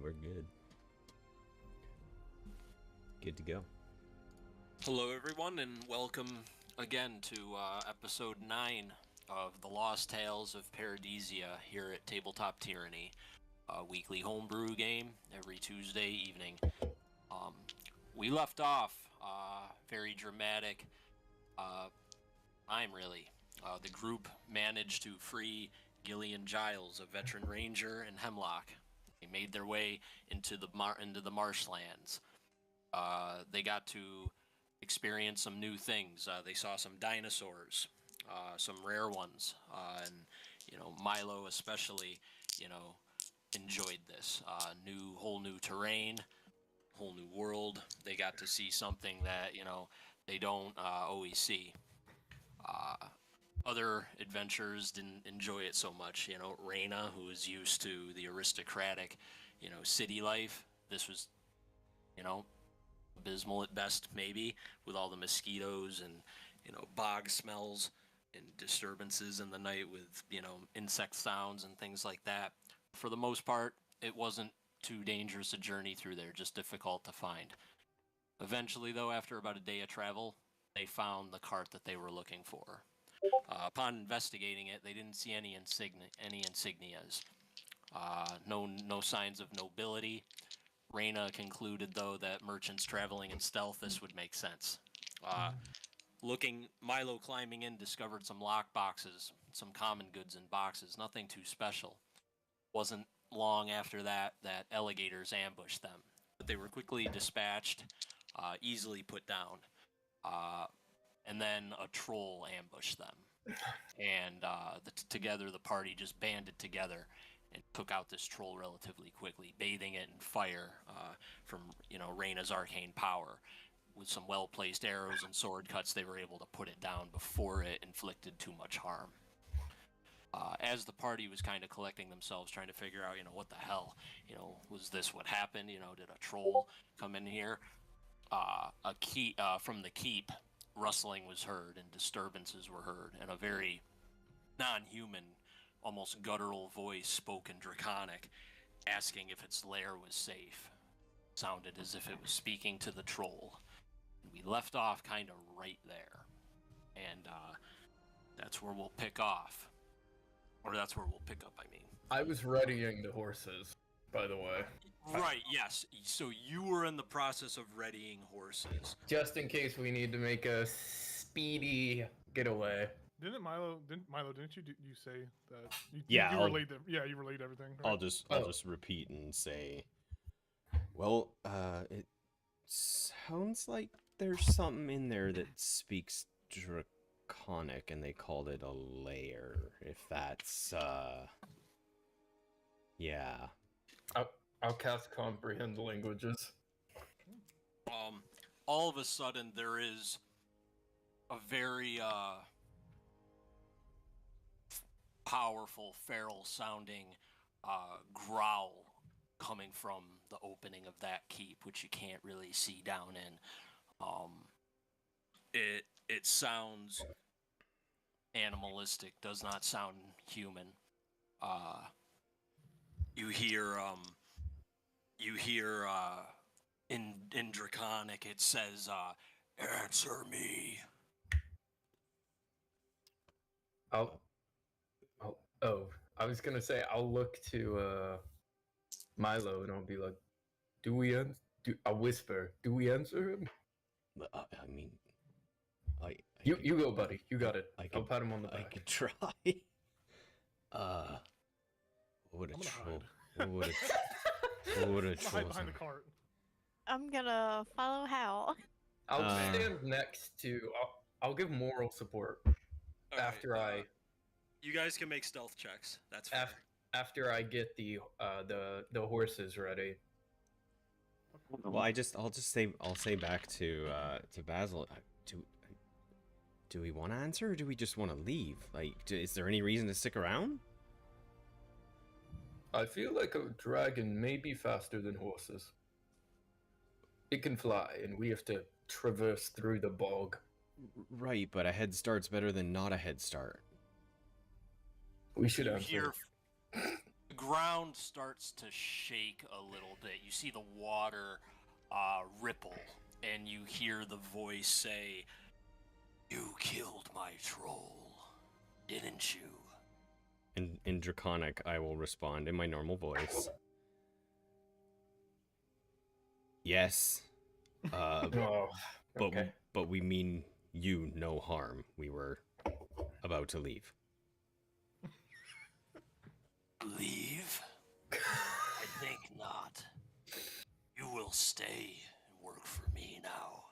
we're good. Good to go. Hello, everyone, and welcome again to episode 9 of the Lost Tales of Paradisia here at Tabletop Tyranny, a weekly homebrew game every Tuesday evening. We left off very dramatic time, really. The group managed to free Gillian Giles, a veteran ranger, and Hemlock. They made their way into the marshlands. They got to experience some new things. They saw some dinosaurs, some rare ones, and Milo especially, enjoyed this. Whole new terrain, whole new world. They got to see something that they don't always see. Other adventurers didn't enjoy it so much. Reyna, who was used to the aristocratic, city life. This was, abysmal at best, maybe, with all the mosquitoes and bog smells and disturbances in the night with insect sounds and things like that. For the most part, it wasn't too dangerous a journey through there, just difficult to find. Eventually, though, after about a day of travel, they found the cart that they were looking for. Upon investigating it, they didn't see any insignias. No signs of nobility. Reyna concluded, though, that merchants traveling in stealth, this would make sense. Milo climbing in discovered some lock boxes, some common goods in boxes, nothing too special. Wasn't long after that alligators ambushed them, but they were quickly dispatched, easily put down. And then a troll ambushed them. And together the party just banded together and took out this troll relatively quickly, bathing it in fire from Reyna's arcane power. With some well-placed arrows and sword cuts, they were able to put it down before it inflicted too much harm. As the party was kind of collecting themselves, trying to figure out, what the hell, was this what happened? Did a troll come in here? From the keep, rustling was heard and disturbances were heard, and a very non-human, almost guttural voice spoke in Draconic, asking if its lair was safe. Sounded as if it was speaking to the troll. We left off kind of right there, and that's where we'll pick off. Or that's where we'll pick up, I mean. I was readying the horses, by the way. Right, yes. So you were in the process of readying horses. Just in case we need to make a speedy getaway. Didn't you say that? Yeah, you relayed them. Yeah, you relayed everything. Right? I'll just repeat and say, well, it sounds like there's something in there that speaks Draconic, and they called it a lair. If that's, yeah. I'll cast comprehend languages. All of a sudden, there is a very powerful, feral-sounding growl coming from the opening of that keep, which you can't really see down in. It sounds animalistic, does not sound human. You hear in Draconic, it says, "Answer me." I was gonna say I'll look to Milo and I'll be like, I'll whisper, do we answer him? I mean, you go, buddy. You got it. I'll pat him on the back. I could try. What a troll. What a troll. Hide behind the cart. I'm gonna follow Hal. I'll stand next to. I'll give moral support after I. You guys can make stealth checks. That's fine. After I get the horses ready. Well, I'll say back to Basil. Do we want to answer, or do we just want to leave? Like, is there any reason to stick around? I feel like a dragon may be faster than horses. It can fly, and we have to traverse through the bog. Right, but a head start's better than not a head start. We should You answer. hear the ground starts to shake a little bit. You see the water ripple, and you hear the voice say, "You killed my troll, didn't you?" In Draconic, I will respond in my normal voice. Yes. Oh, okay. But we mean you no harm. We were about to leave. Leave? I think not. You will stay and work for me now.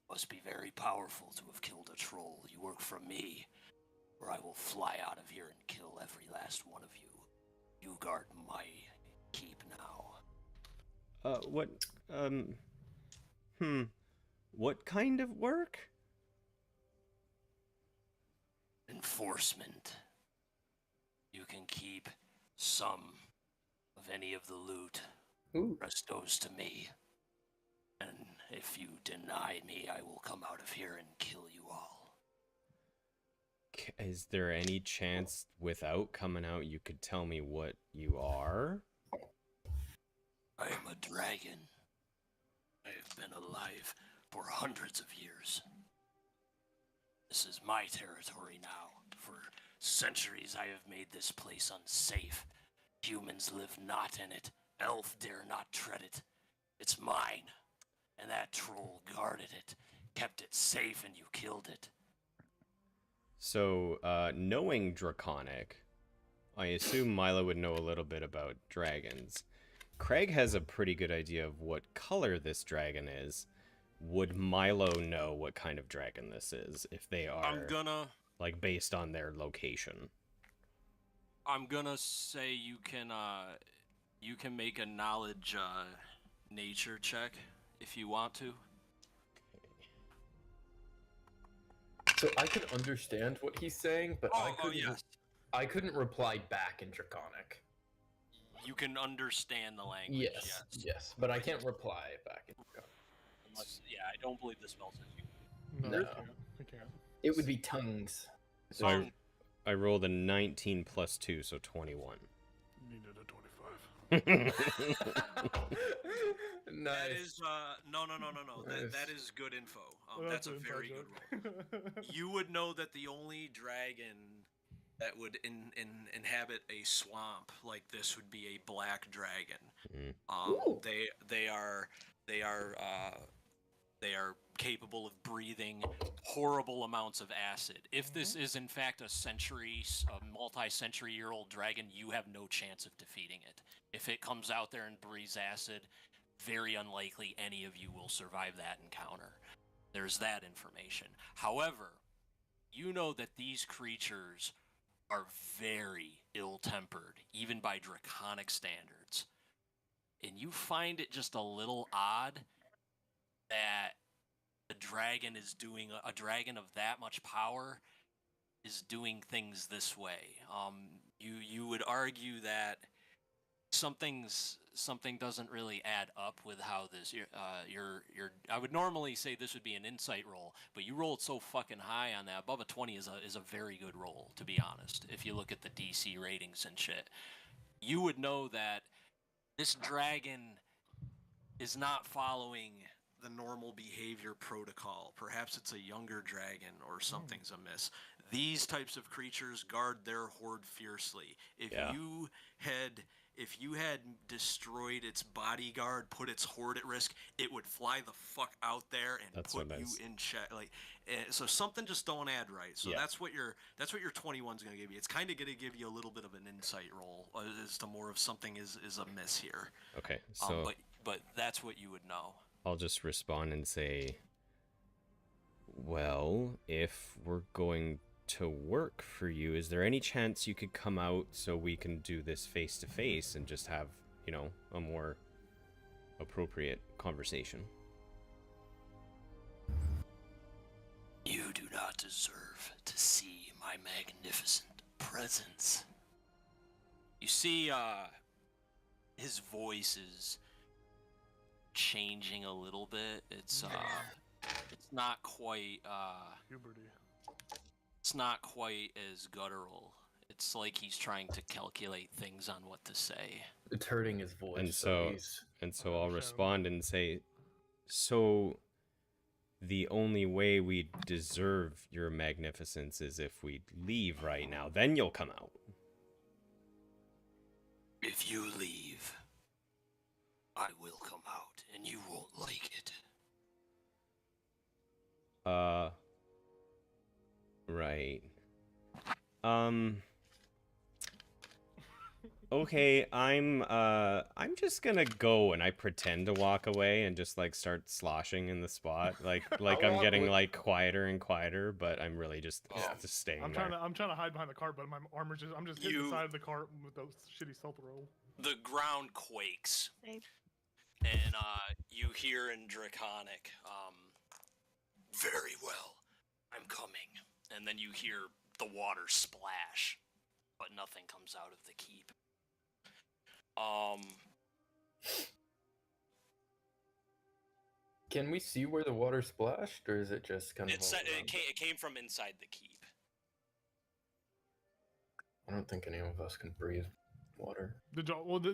Must be very powerful to have killed a troll. You work for me, or I will fly out of here and kill every last one of you. You guard my keep now. What kind of work? Enforcement. You can keep some of any of the loot. Ooh. Rest goes to me. And if you deny me, I will come out of here and kill you all. Is there any chance without coming out you could tell me what you are? I am a dragon. I have been alive for hundreds of years. This is my territory now. For centuries I have made this place unsafe. Humans live not in it. Elf dare not tread it. It's mine. And that troll guarded it, kept it safe, and you killed it. So, knowing Draconic, I assume Milo would know a little bit about dragons. Craig has a pretty good idea of what color this dragon is. Would Milo know what kind of dragon this is if they are like based on their location? I'm gonna say you can make a knowledge nature check if you want to. So I can understand what he's saying, but Yes. I couldn't reply back in Draconic. You can understand the language. Yes, but I can't reply back in Draconic. Unless, I don't believe the spell says you. No, No. we can't. It would be tongues. So I rolled a 19 plus 2, so 21. You needed a 25. Nice. That is no. Nice. That is good info. Well, That's a an inside very good joke. roll. You would know that the only dragon that would inhabit a swamp like this would be a black dragon. Ooh. They are capable of breathing horrible amounts of acid. If this is in fact a multi-century-year-old dragon, you have no chance of defeating it. If it comes out there and breathes acid, very unlikely any of you will survive that encounter. There's that information. However, you know that these creatures are very ill-tempered, even by draconic standards. And you find it just a little odd that a dragon of that much power is doing things this way. You would argue that something doesn't really add up with how this I would normally say this would be an insight roll, but you rolled so fucking high on that. Above a 20 is a very good roll, to be honest. If you look at the DC ratings and shit, you would know that this dragon is not following the normal behavior protocol. Perhaps it's a younger dragon or something's amiss. These types of creatures guard their horde fiercely. If you had destroyed its bodyguard, put its horde at risk, it would fly the fuck out there and put you in check. So something just don't add right. So that's what your 21's going to give you. It's kind of going to give you a little bit of an insight roll as to more of something is amiss here. Okay, so but that's what you would know. I'll just respond and say, well, if we're going to work for you, is there any chance you could come out so we can do this face to face and just have, a more appropriate conversation? You do not deserve to see my magnificent presence. You see, his voice is changing a little bit. It's not quite Puberty. it's not quite as guttural It's like he's trying to calculate things on what to say. It's hurting his voice. And so- he's And so I'll Shame. respond and say, so the only way we deserve your magnificence is if we leave right now. Then you'll come out. If you leave, I will come out, and you won't like it. Right. Okay, I'm just gonna go, and I pretend to walk away and just like start sloshing in the spot, like I'm walk getting with- like quieter and quieter, but I'm really just staying I'm there. trying to hide behind the cart, but my armor's just I'm just hitting You- the side of the cart with those shitty stealth roll. The ground quakes, Same. and you hear in Draconic, very well, I'm coming. And then you hear the water splash, but nothing comes out of the keep. Can we see where the water splashed, or is it just kind of? It all said around? it came from inside the keep. I don't think any of us can breathe water.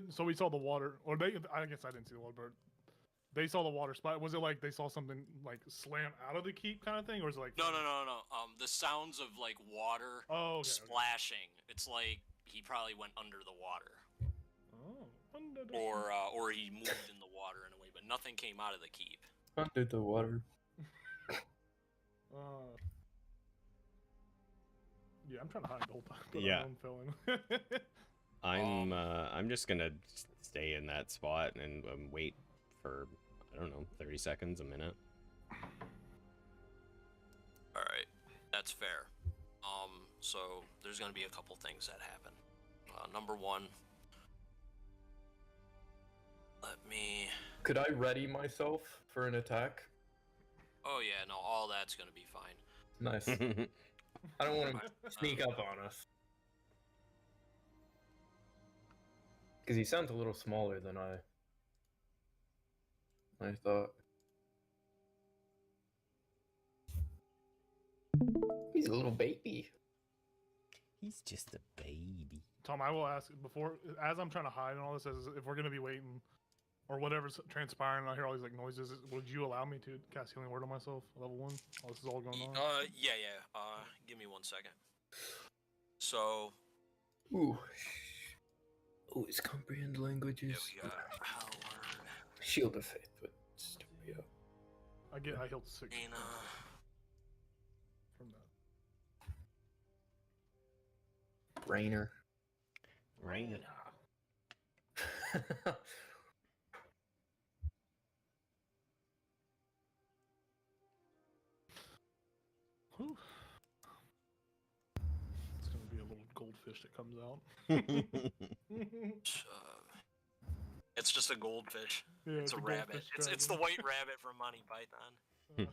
So we saw the water, or they. I guess I didn't see the water, but they saw the water splash. Was it like they saw something like slam out of the keep kind of thing, or is it like? No. The sounds of like water Oh, okay. splashing. It's like he probably went under the water, Oh, under the- or he moved in the water in a way, but nothing came out of the keep. Under the water. Yeah, I'm trying to hide the whole time. But Yeah. I don't fell in. I'm just gonna stay in that spot and wait for, I don't know, 30 seconds, a minute. All right, that's fair. So there's gonna be a couple things that happen. Number one, let me. Could I ready myself for an attack? Oh yeah, no, all that's gonna be fine. Nice. I don't want to sneak up on us. Because he sounds a little smaller than I thought. He's a little baby. He's just a baby. Tom, I will ask before, as I'm trying to hide and all this, as if we're gonna be waiting, or whatever's transpiring, and I hear all these like noises. Would you allow me to cast healing word on myself, level 1? While this is all going on. Yeah. Give me 1 second. So Ooh. Oh, it's comprehend here languages. we got Howard, Shield of Faith, but still be up. I healed 6 Reyna. from that. Rainer. Rain. Whew. It's gonna be a little goldfish that comes out. It's just a goldfish. Yeah, It's a rabbit. It's the white rabbit from Monty Python.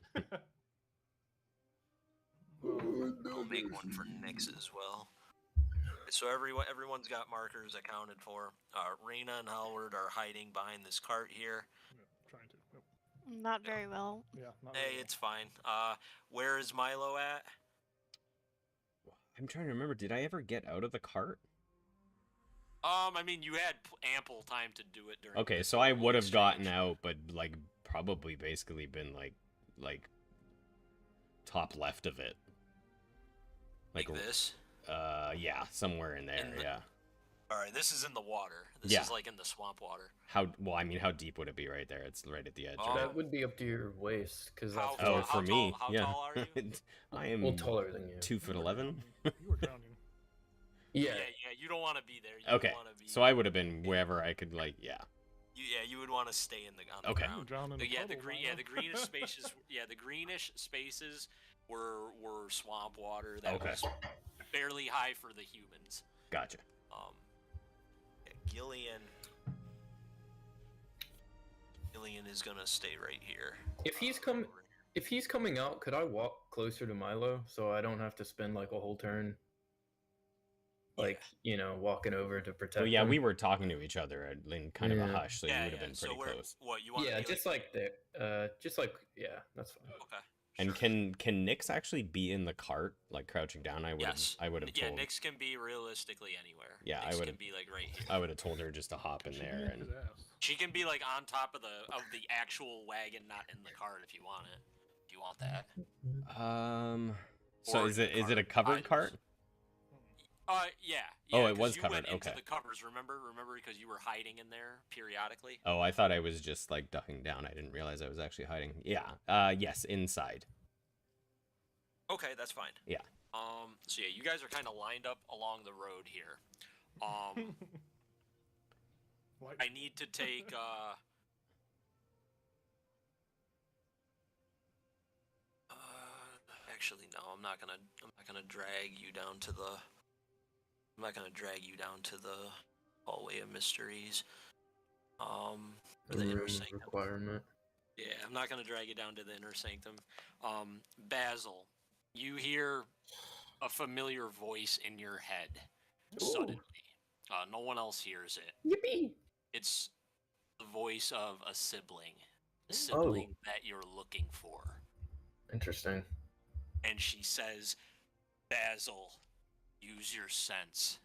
I'll make one for Nyx as well. So everyone's got markers accounted for. Reyna and Howard are hiding behind this cart here. Trying to. Yep. Not very well. Yeah. Not Hey, really. it's fine. Where is Milo at? I'm trying to remember, did I ever get out of the cart? I mean, you had ample time to do it during. Okay, the so I verbal would have gotten exchange. out, but like probably basically been like top left of it. Like this. Yeah, somewhere in there, In the- yeah. All right, this is in the water. This Yeah. is like in the swamp water. How deep would it be right there? It's right at the edge. Oh. That would be up to your waist, because How that's tall- Oh, how for me, tall- how yeah. tall are you? I am well taller than you. 2'11". You were drowning. Yeah. You don't want to be there. You Okay, wanna be, so I would have been wherever I could, like, yeah. you would want to stay on the Okay. ground. Drown in But the yeah, the puddle, green, Milo. the greenish spaces, the greenish spaces were swamp water that Okay. was fairly high for the humans. Gotcha. Gillian is gonna stay right here. If he's over here. If he's coming out, could I walk closer to Milo so I don't have to spend like a whole turn, like walking over to protect? So yeah, him? we were talking to each other in kind of a Yeah. hush, so you would have been So pretty where, close. what you want? Yeah, to be just like that. Just like yeah, that's fine. Okay. And Sure. can Nyx actually be in the cart, like crouching down? Yes. I would have Yeah, told. Nyx can be realistically anywhere. Yeah, I Nyx would've- can be like right here. I would have told her just to hop in She there beat and. his ass. She can be like on top of the actual wagon, not in the cart if you want it. If you want that. So Or is in the it a cart. covered cart? Yeah. Oh, it 'cause was you covered, went into okay. the covers, remember, because you were hiding in there periodically. Oh, I thought I was just like ducking down. I didn't realize I was actually hiding. Yeah. Yes, inside. Okay, that's fine. Yeah. So yeah, you guys are kind of lined up along the road here. Like, I need to take actually no, I'm not gonna drag you down to the hallway of mysteries. The inner Room sanctum. requirement. Yeah, I'm not gonna drag you down to the inner sanctum. Basil, you hear a familiar voice in your head suddenly. No one else hears it. Yippee! It's the voice of a sibling. A Oh. sibling that you're looking for. Interesting. And she says, Basil, use your sense.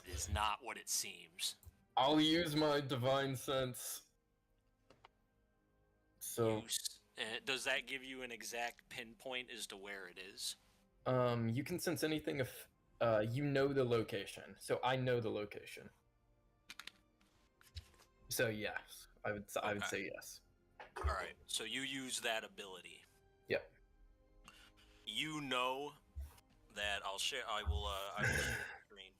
It is not what it seems. I'll use my divine sense. So, Does that give you an exact pinpoint as to where it is? you can sense anything if you know the location. So I know the location. So yes, I would Okay. say yes. All right. So you use that ability. Yep. You know that I'll share. I will share the screen.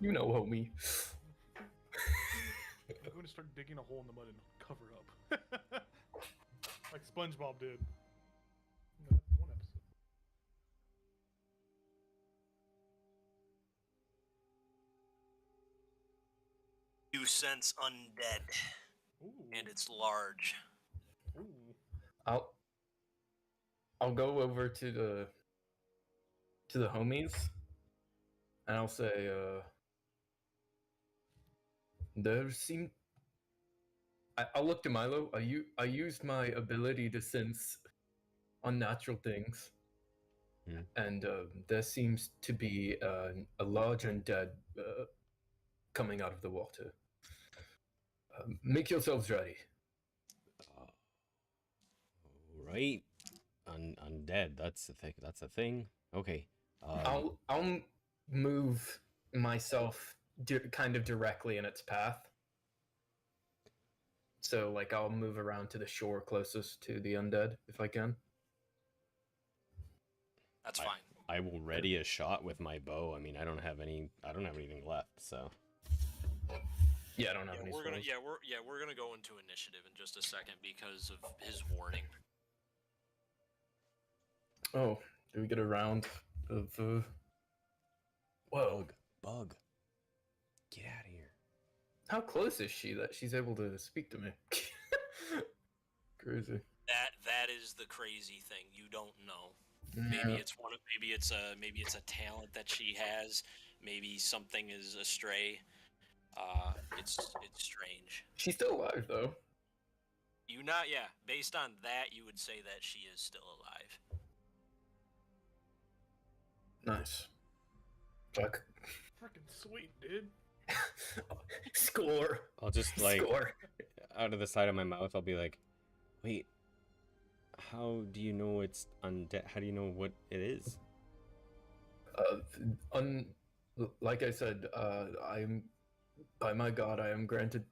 You know, homie. I'm going to start digging a hole in the mud and cover it up. Like SpongeBob did. In that one episode. You sense undead, Ooh. and it's large. Ooh. I'll go over to the homies, and I'll say, there seem. I'll look to Milo. I used my ability to sense unnatural things, Hmm. and there seems to be a large undead coming out of the water. Make yourselves ready. Right. Undead. That's the thing. That's a thing. Okay. I'll move myself kind of directly in its path. So, like, I'll move around to the shore closest to the undead if I can. That's fine. I will ready a shot with my bow. I mean, I don't have anything left, so. Yeah, I don't have any We're spells. gonna go into initiative in just a second because of his warning. Oh, do we get a round of? Whoa! Bug. Get out of here. How close is she that she's able to speak to me? Crazy. That is the crazy thing. You don't know. Maybe it's maybe it's a talent that she has. Maybe something is astray. It's strange. She's still alive though. Based on that, you would say that she is still alive. Nice. Fuck. Freaking sweet, dude. Score. I'll just like Score. out of the side of my mouth, I'll be like, wait. How do you know it's undead? How do you know what it is? Like I said, I'm by my god, I am granted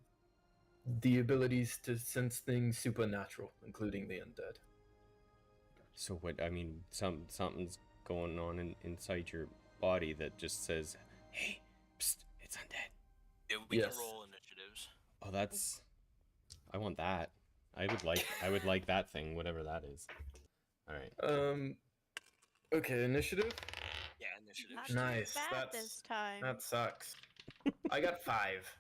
the abilities to sense things supernatural, including the undead. So what? I mean, something's going on inside your body that just says, "Hey, psst, it's undead." Yeah, we Yes. can roll initiatives. Oh, that's. I want that. I would like that thing, whatever that is. All right. Okay, initiative. Yeah, initiative. Not Nice. too bad That's this time. that sucks. I got 5.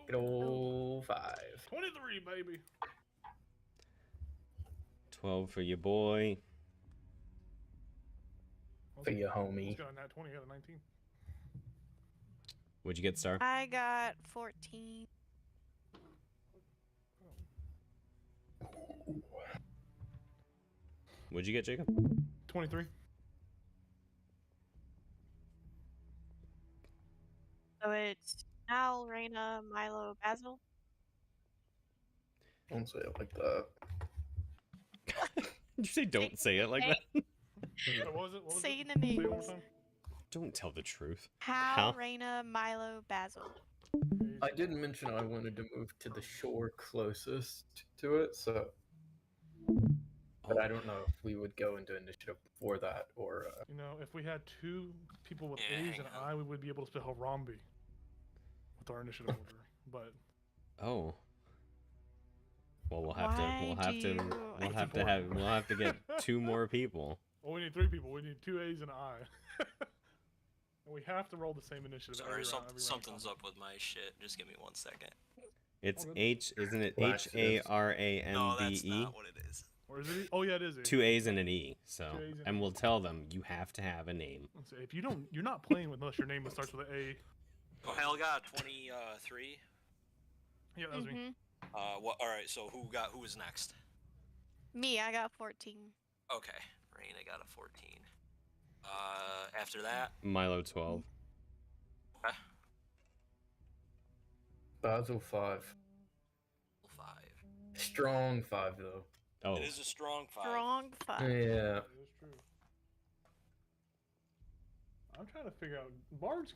Good old 5. 23, baby. 12 for your boy. For your Let's homie. go on that 20 out of 19. What'd you get, Star? I got 14. What'd you get, Jacob? 23. So it's Al, Reina, Milo, Basil. Don't say it like that. Did you say don't say it like that? Wait, what was it? What was Say it? the Say it one more names. time. Don't tell the truth. Hal, Reina, Milo, Basil. I did mention I wanted to move to the shore closest to it, so. But I don't know if we would go into initiative before that or. You know, if we had 2 people with Yeah, A's hang and on. I, we would be able to spell Harambe with our initiative order. But Oh. Well, we'll have Why do we'll have to get 2 more people. well, we need 3 people. We need 2 A's and I. And we have to roll the same initiative. Sorry, every round, every round something's combat. up with my shit. Just give me 1 second. It's All good. H, isn't it? Laxatives. No, that's HARAMBE. not what it is. Or is it? Oh yeah, it is. 2 A's and an E. So, 2 A's and and an we'll E. tell them you have to have a name. Let's see, if you don't, you're not playing with unless your name starts with an A. Oh, hell got 23. Yeah, that was me. Mhm. What? All right. So who is next? Me, I got 14. Okay, Raina got a 14. After that, Milo 12. okay, Basil 5. 5. Strong 5, though. Oh, It is a strong 5. Strong 5. Yeah. That is true. I'm trying to figure out. Bards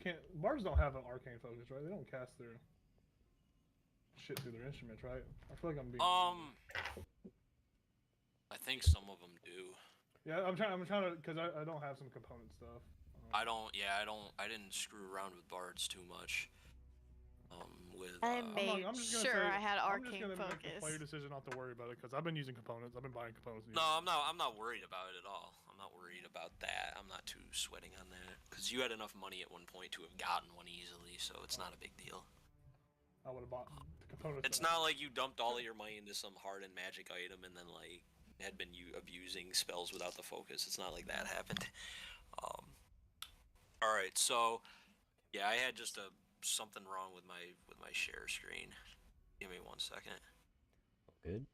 don't have an arcane focus, right? They don't cast their shit through their instruments, right? I feel like I'm being. I think some of them do. Yeah, I'm trying to, because I don't have some component stuff. I don't. Yeah, I didn't screw around with bards too much. With. I I'm made just gonna sure say, I had I'm just arcane gonna make the player focus. decision not to worry about it because I've been using components. I've been buying components. No, I'm not worried about it at all. I'm not worried about that. I'm not too sweating on that because you had enough money at one point to have gotten one easily, so it's not a big deal. I would have bought the components. It's not like you dumped all of your money into some hardened magic item and then like had been abusing spells without the focus. It's not like that happened. All right, so yeah, I had just something wrong with my share screen. Give me 1 second. good.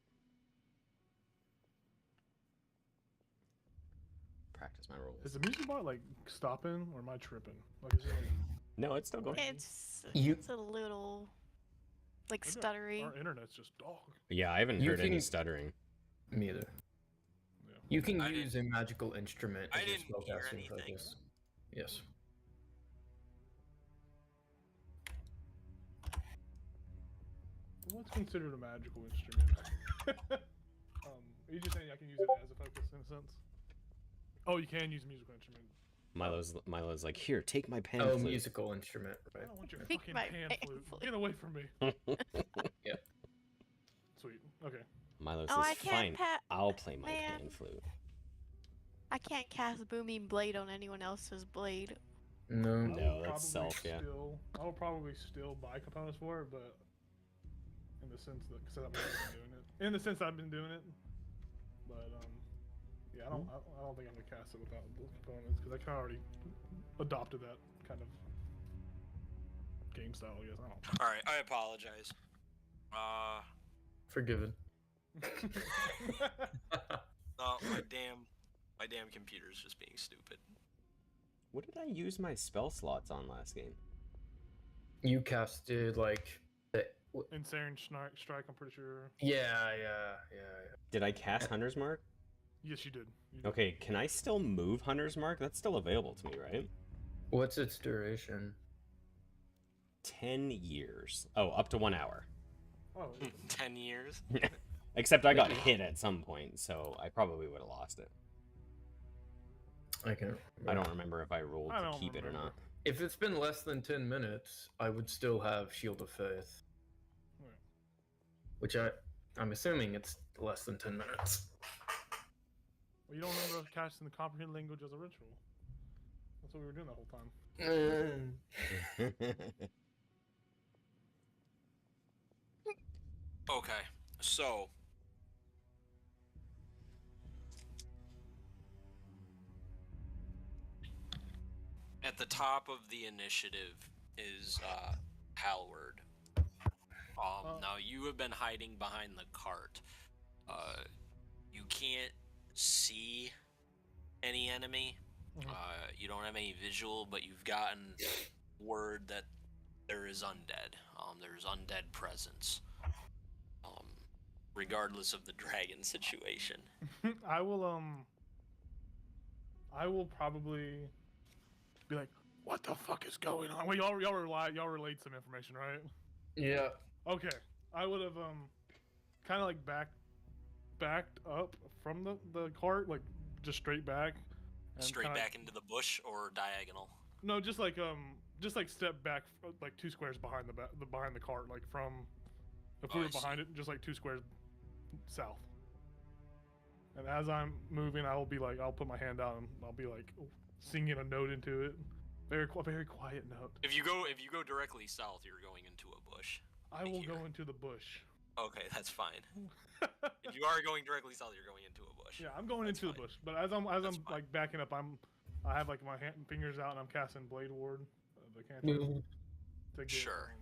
Practice my rolls. Is the music bot like stopping or am I tripping? Like, is it like, No, it's still going. It's You- it's a little like maybe stuttery. Our internet's just dog. Yeah, I haven't You heard any can- stuttering. Me either. Yeah. You can I use a magical instrument I as your didn't hear spellcasting anything. focus. Yes. What's considered a magical instrument? Are you just saying I can use it as a focus in a sense? Oh, you can use a musical instrument. Milo's like, here, take my pan Oh, flute. musical instrument, I right? don't want your Take fucking my pan pan flute. flute. Get away from me. Yeah. Sweet. Okay. Milo Oh, I says, can't fine, pat. I'll play my man. pan flute. I can't cast Booming Blade on anyone else's blade. No. I No, will that's probably self, yeah. I will probably still buy components for it, but in the sense that because I've been doing it. In the sense I've been doing it, but yeah, I don't think I'm gonna cast it without the components because I kind of already adopted that kind of game style. I guess I don't. All right, I apologize. Forgiven. No, my damn computer's just being stupid. What did I use my spell slots on last game? You casted like the. Insane strike. I'm pretty sure. Yeah. Did I cast Hunter's Mark? Yes, you did. You did. Okay, can I still move Hunter's Mark? That's still available to me, right? What's its duration? 10 years. Oh, up to 1 hour. Oh, 10 years. Except I got hit at some point, so I probably would have lost it. I can't. I don't remember if I rolled I to don't keep it or remember. not. If it's been less than 10 minutes, I would still have Shield of Faith. Right. Which I'm assuming it's less than 10 minutes. Well, you don't remember casting the comprehend language as a ritual. That's what we were doing the whole time. Okay, so at the top of the initiative is Halward. Now you have been hiding behind the cart. You can't see any enemy. Mhm. You don't have any visual, but you've gotten word that there is undead. There's undead presence. Regardless of the dragon situation. I will probably be like, "What the fuck is going on?" Well, y'all relayed some information, right? Yeah. Okay, I would have kind of like backed up from the cart, like just straight back. And Straight kinda, back into the bush or diagonal? No, just like step back like 2 squares behind behind the cart, like from if we Oh, were I see. behind it, just like 2 squares south. And as I'm moving, I'll put my hand out and I'll be like singing a note into it, very quiet note. If you go directly south, you're going into a bush. I will Here. go into the bush. Okay, that's fine. If you are going directly south, you're going into a bush. Yeah, I'm going That's into fine. the bush. But as I'm That's fine. like backing up, I have like my fingers out and I'm casting Blade Ward, the cantrip, to get Sure.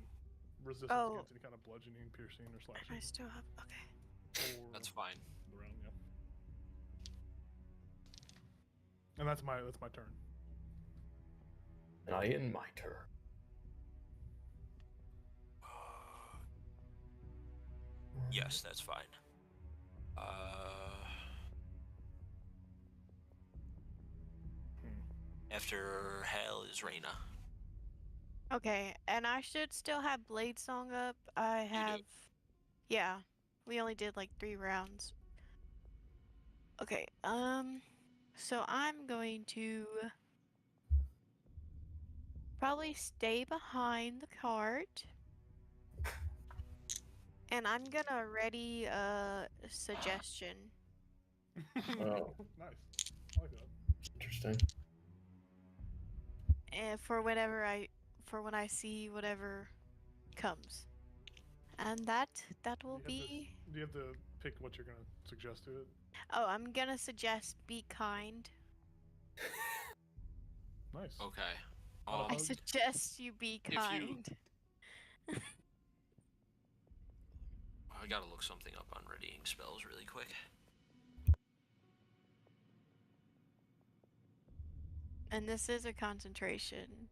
resistance Oh. against any kind of bludgeoning, piercing, or slashing. I still have. Okay. Or That's fine. the round, yeah. And that's my turn. And I end my turn. Yes, that's fine. After Hal is Reyna. Okay, and I should still have Blade Song up. I have. Yeah, we only did like 3 rounds. Okay, so I'm going to probably stay behind the cart. And I'm gonna ready a suggestion. Oh. Nice. I like that. Interesting. For when I see whatever comes. And that will be. Do you have to pick what you're gonna suggest to it? Oh, I'm gonna suggest be kind. Nice. Okay. Not a I hug? suggest you be If you- kind. I gotta look something up on readying spells really quick. And this is a concentration.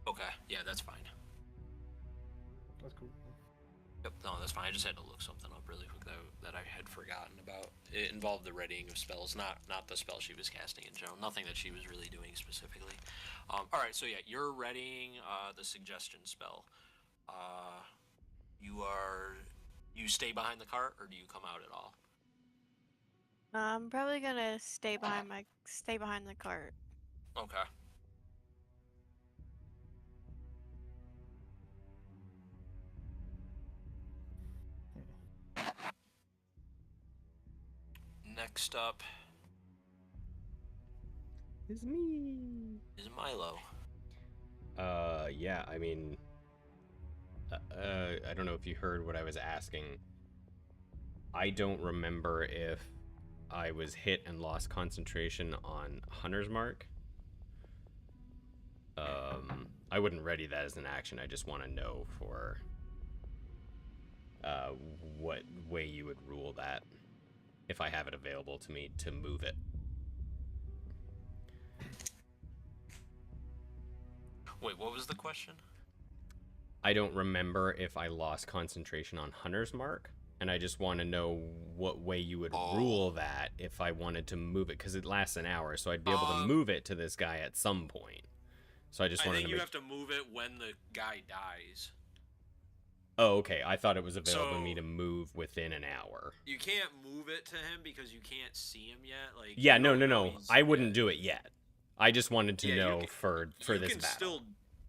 Okay, yeah, that's fine. That's cool. Yep, no, that's fine. I just had to look something up really quick that I had forgotten about. It involved the readying of spells, not the spell she was casting in general. Nothing that she was really doing specifically. All right, so yeah, you're readying the suggestion spell. You stay behind the cart, or do you come out at all? I'm probably gonna stay behind the cart. Okay. Next up It's me. is Milo. Yeah, I mean, I don't know if you heard what I was asking. I don't remember if I was hit and lost concentration on Hunter's Mark. I wouldn't ready that as an action. I just want to know for what way you would rule that if I have it available to me to move it. Wait, what was the question? I don't remember if I lost concentration on Hunter's Mark, and I just want to know what way you would rule that if I wanted to move it, because it lasts an hour, so I'd be able to move it to this guy at some point. So I just wanted to you have to move it when the guy dies. Oh, okay. I thought it was available to me to move within an hour. You can't move it to him because you can't see him yet. Like Yeah, no. I wouldn't do it yet. I just wanted to know for this can battle.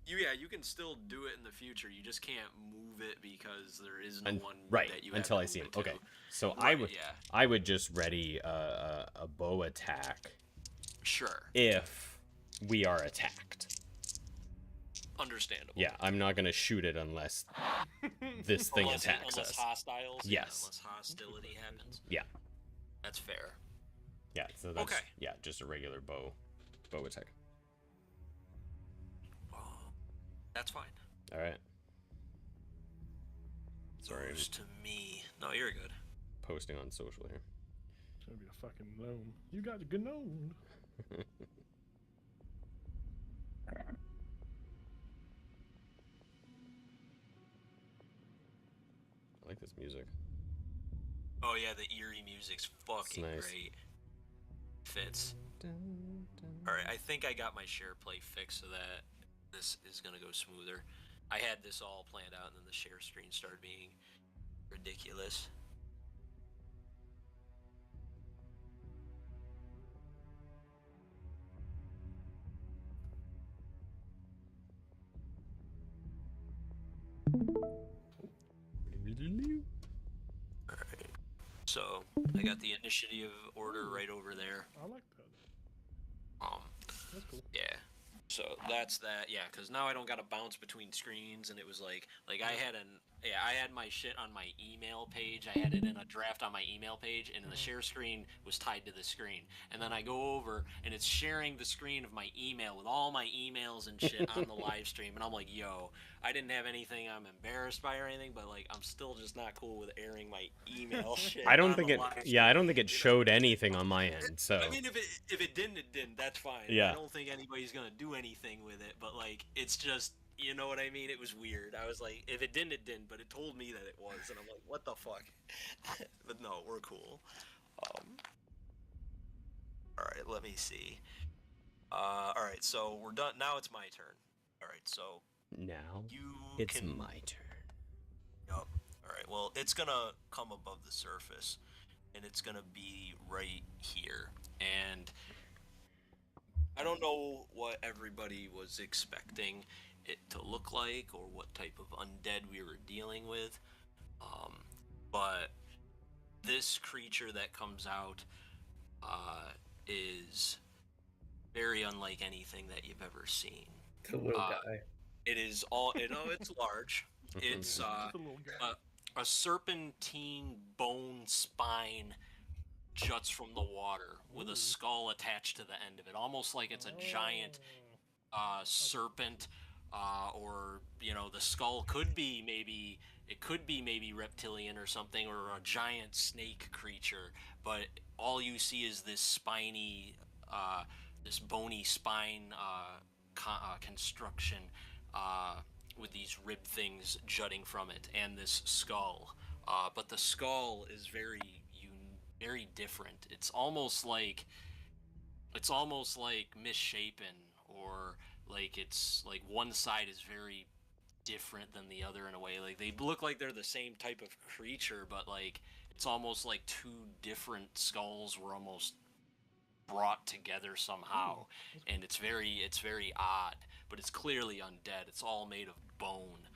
You can still do it in the future. You just can't move it because there is no one right that you until have I to see move him. it Okay, to. so Right, I would just ready a bow attack Sure. if we are attacked. Understandable. Yeah, I'm not gonna shoot it unless this thing attacks unless us. hostiles. Yes. Yeah, unless hostility happens. Yeah. That's fair. Yeah, so that's Okay. yeah, just a regular bow attack. That's fine. All right. Sorry, Goes to me. No, you're good. posting on social here. It's gonna be a fucking gnome. You got a gnome. I like this music. Oh yeah, the eerie music's fucking nice. great. Fits. Alright, I think I got my share play fixed so that this is gonna go smoother. I had this all planned out and then the share screen started being ridiculous. Alright. So I got the initiative order right over there. I like that. That's cool. Yeah. So that's that. Yeah, because now I don't gotta bounce between screens, and it was like I had my shit on my email page. I had it in a draft on my email page, and then the share screen was tied to the screen. And then I go over, and it's sharing the screen of my email with all my emails and shit on the live stream. And I'm like, yo, I didn't have anything I'm embarrassed by or anything, but like I'm still just not cool with airing my email shit. I don't on think the it. live Yeah, I stream. don't think it showed anything on my end. So I mean, if it didn't, it didn't. That's fine. Yeah. I don't think anybody's gonna do anything with it. But like, it's just, you know what I mean? It was weird. I was like, if it didn't, it didn't. But it told me that it was, and I'm like, what the fuck? But no, we're cool. All right, let me see. All right, so we're done. Now it's my turn. All right, so now you it's can. my turn. Yup. All right. Well, it's gonna come above the surface, and it's gonna be right here. And I don't know what everybody was expecting it to look like, or what type of undead we were dealing with. But this creature that comes out is very unlike anything that you've ever seen. It's a little guy. It is all. It's large. It's Just a little guy. a serpentine bone spine juts from the water with a skull attached to the end of it, almost like it's a giant serpent, or the skull could be maybe reptilian or something, or a giant snake creature. But all you see is this spiny, this bony spine construction. With these rib things jutting from it, and this skull. But the skull is very different. It's almost like misshapen, or like it's like one side is very different than the other in a way. Like they look like they're the same type of creature, but like it's almost like two different skulls were almost brought together somehow. And it's very odd, but it's clearly undead. It's all made of bone,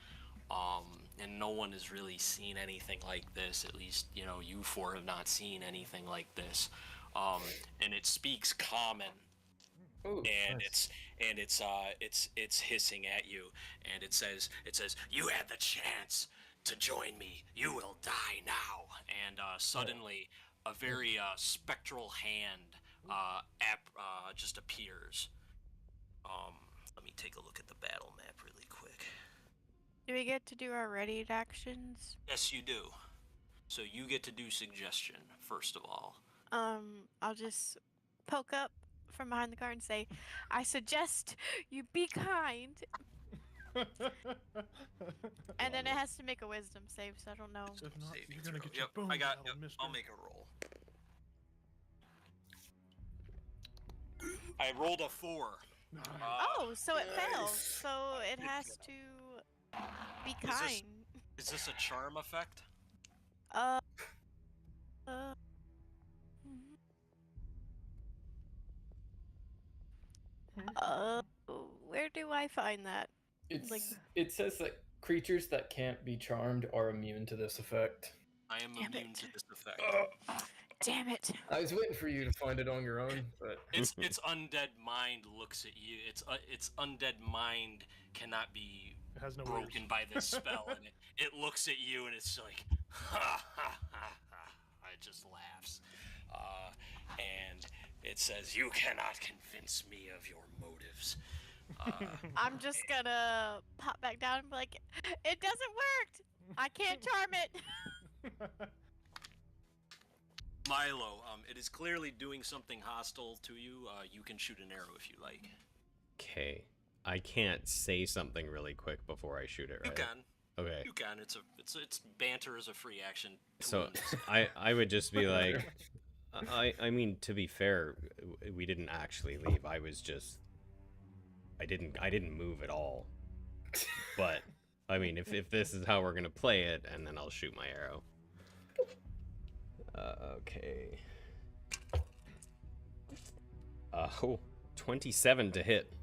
and no one has really seen anything like this. At least you four have not seen anything like this. And it speaks common, Ooh, and nice. it's hissing at you, and it says you had the chance to join me. You will die now. And suddenly a very spectral hand just appears. Let me take a look at the battle map really quick. Do we get to do our readied actions? Yes, you do. So you get to do suggestion first of all. I'll just poke up from behind the car and say, I suggest you be kind. And then it has to make a wisdom save, so I don't know. If not, Saving you're gonna throw. get your Yep, bones I got. out, Yep, mister. I'll make a roll. I rolled a 4. Nice. Oh, so it fails. Nice. So it has to be this- kind. Is this a charm effect? Uh, where do I find that? It says that creatures that can't be charmed are immune to this effect. I am Damn immune it. to this effect. Damn it. I was waiting for you to find it on your own, but Its undead mind looks at you. Its undead mind cannot be It has no broken ears. by this spell, and it looks at you and it's like, ha ha ha ha. It just laughs, and it says, "You cannot convince me of your motives." I'm just gonna pop back down and be like, it doesn't work. I can't charm it. Milo, it is clearly doing something hostile to you. You can shoot an arrow if you like. Okay. I can't say something really quick before I shoot it, right? You can. Okay. You can. It's banter is a free action. So tool. I would just be like, I mean, to be fair, we didn't actually leave. I was just, I didn't move at all. But I mean, if this is how we're gonna play it, and then I'll shoot my arrow. Okay. Oh, 27 to hit.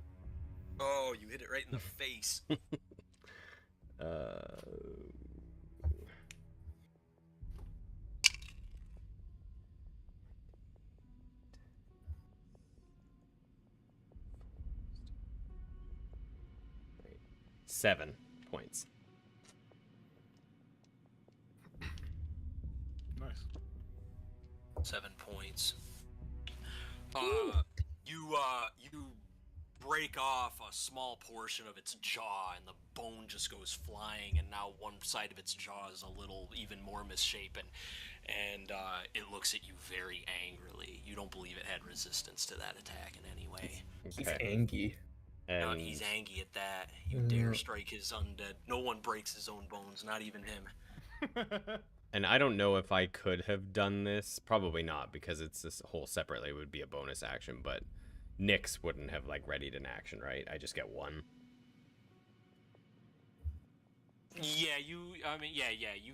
Oh, you hit it right in the face. Right. 7 points. Nice. 7 points. You break off a small portion of its jaw, and the bone just goes flying. And now one side of its jaw is a little even more misshapen, and it looks at you very angrily. You don't believe it had resistance to that attack in any way. he's Okay. angry. No, And he's angry at that. You dare strike his undead. No one breaks his own bones, not even him. and I don't know if I could have done this. Probably not, because it's this whole separately would be a bonus action, but Nyx wouldn't have like readied an action, right? I just get 1. Yeah, you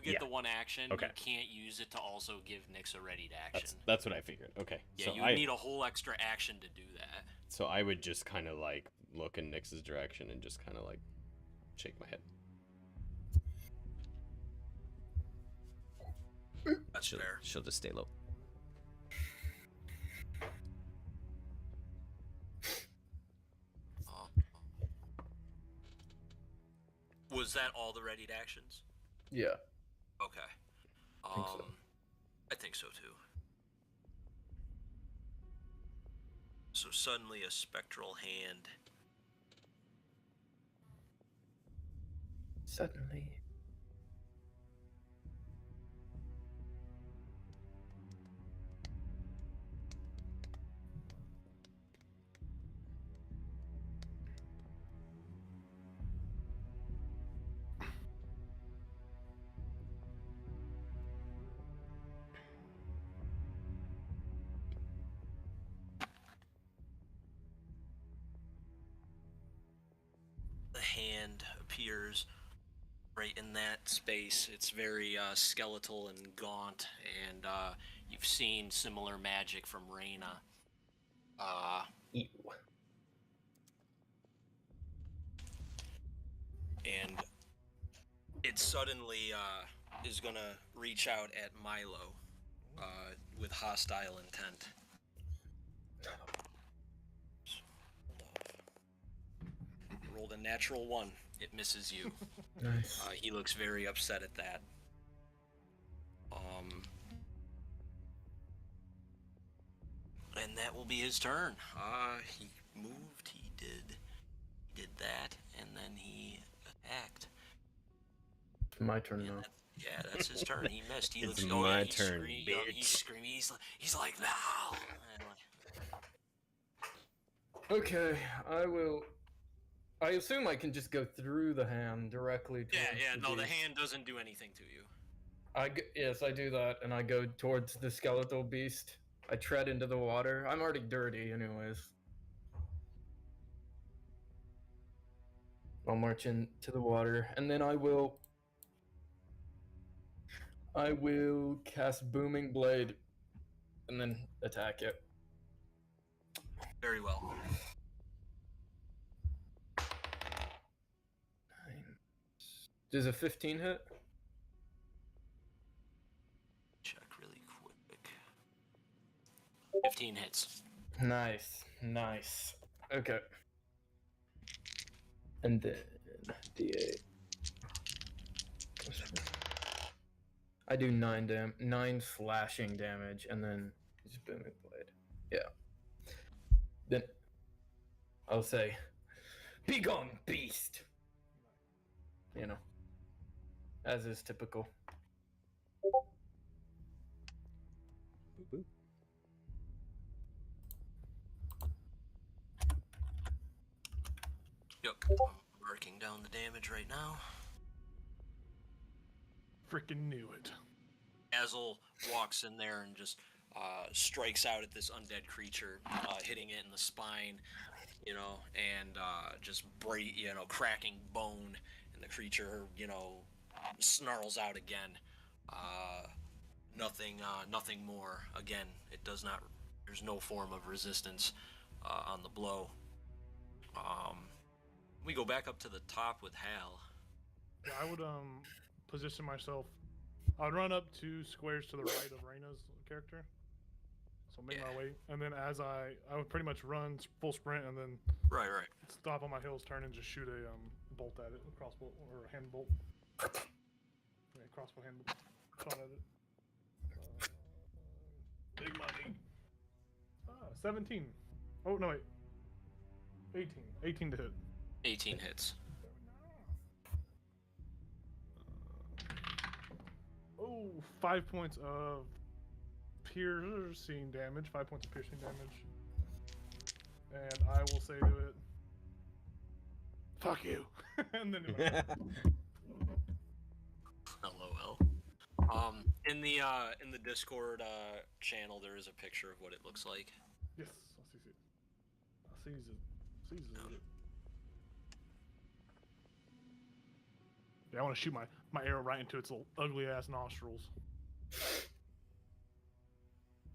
get Yeah. the one action. Okay. You can't use it to also give Nyx a ready to action. That's what I figured. Okay. Yeah, so you I need a whole extra action to do that. so I would just kind of like look in Nyx's direction and just kind of like shake my head. That's fair. She'll just stay low. Was that all the readied actions? Yeah. Okay. think so. I think so too. So suddenly a spectral hand. Suddenly. The hand appears right in that space. It's very skeletal and gaunt, and you've seen similar magic from Reyna. Ew. And it suddenly is gonna reach out at Milo with hostile intent. Rolled a natural 1. It misses you. Nice. He looks very upset at that. And that will be his turn. He moved. He did that, and then he attacked. My turn And now. yeah, that's his turn. He missed. He It's looks. my he's turn, screaming, bitch. he's screaming. He's like, no. And like, Okay, I assume I can just go through the hand directly towards no, the beast. hand doesn't do anything to you. Yes, I do that, and I go towards the skeletal beast. I tread into the water. I'm already dirty, anyways. I'll march into the water, and then I will cast Booming Blade, and then attack it. Very well. Does a 15 hit? Check really quick. 15 hits. Nice. Okay. And then D8. I do 9 slashing damage, and then just booming blade. Yeah. Then I'll say, "Be gone, beast." You know, as is typical. Boop, boop. Yep. Marking down the damage right now. Freaking knew it. Azel walks in there and just strikes out at this undead creature, hitting it in the spine, and just cracking bone, and the creature, snarls out again. Nothing more. Again, it does not. There's no form of resistance on the blow. We go back up to the top with Hal. Yeah, I would position myself. I would run up 2 squares to the right of Reyna's character. So make my way, and then as I would pretty much run full sprint, and then Right. stop on my heels, turn and just shoot a bolt at it, a crossbow or a hand bolt. Yeah, crossbow hand bolt. Shot at it. Big money. 17. Oh no wait. 18. 18 to hit. 18 hits. Oh, 5 points of piercing damage. 5 points of piercing damage. And I will say to it, "Fuck you," and then LOL. In the Discord channel, there is a picture of what it looks like. yes, I sees it. Yeah, I want to shoot my arrow right into its little ugly ass nostrils.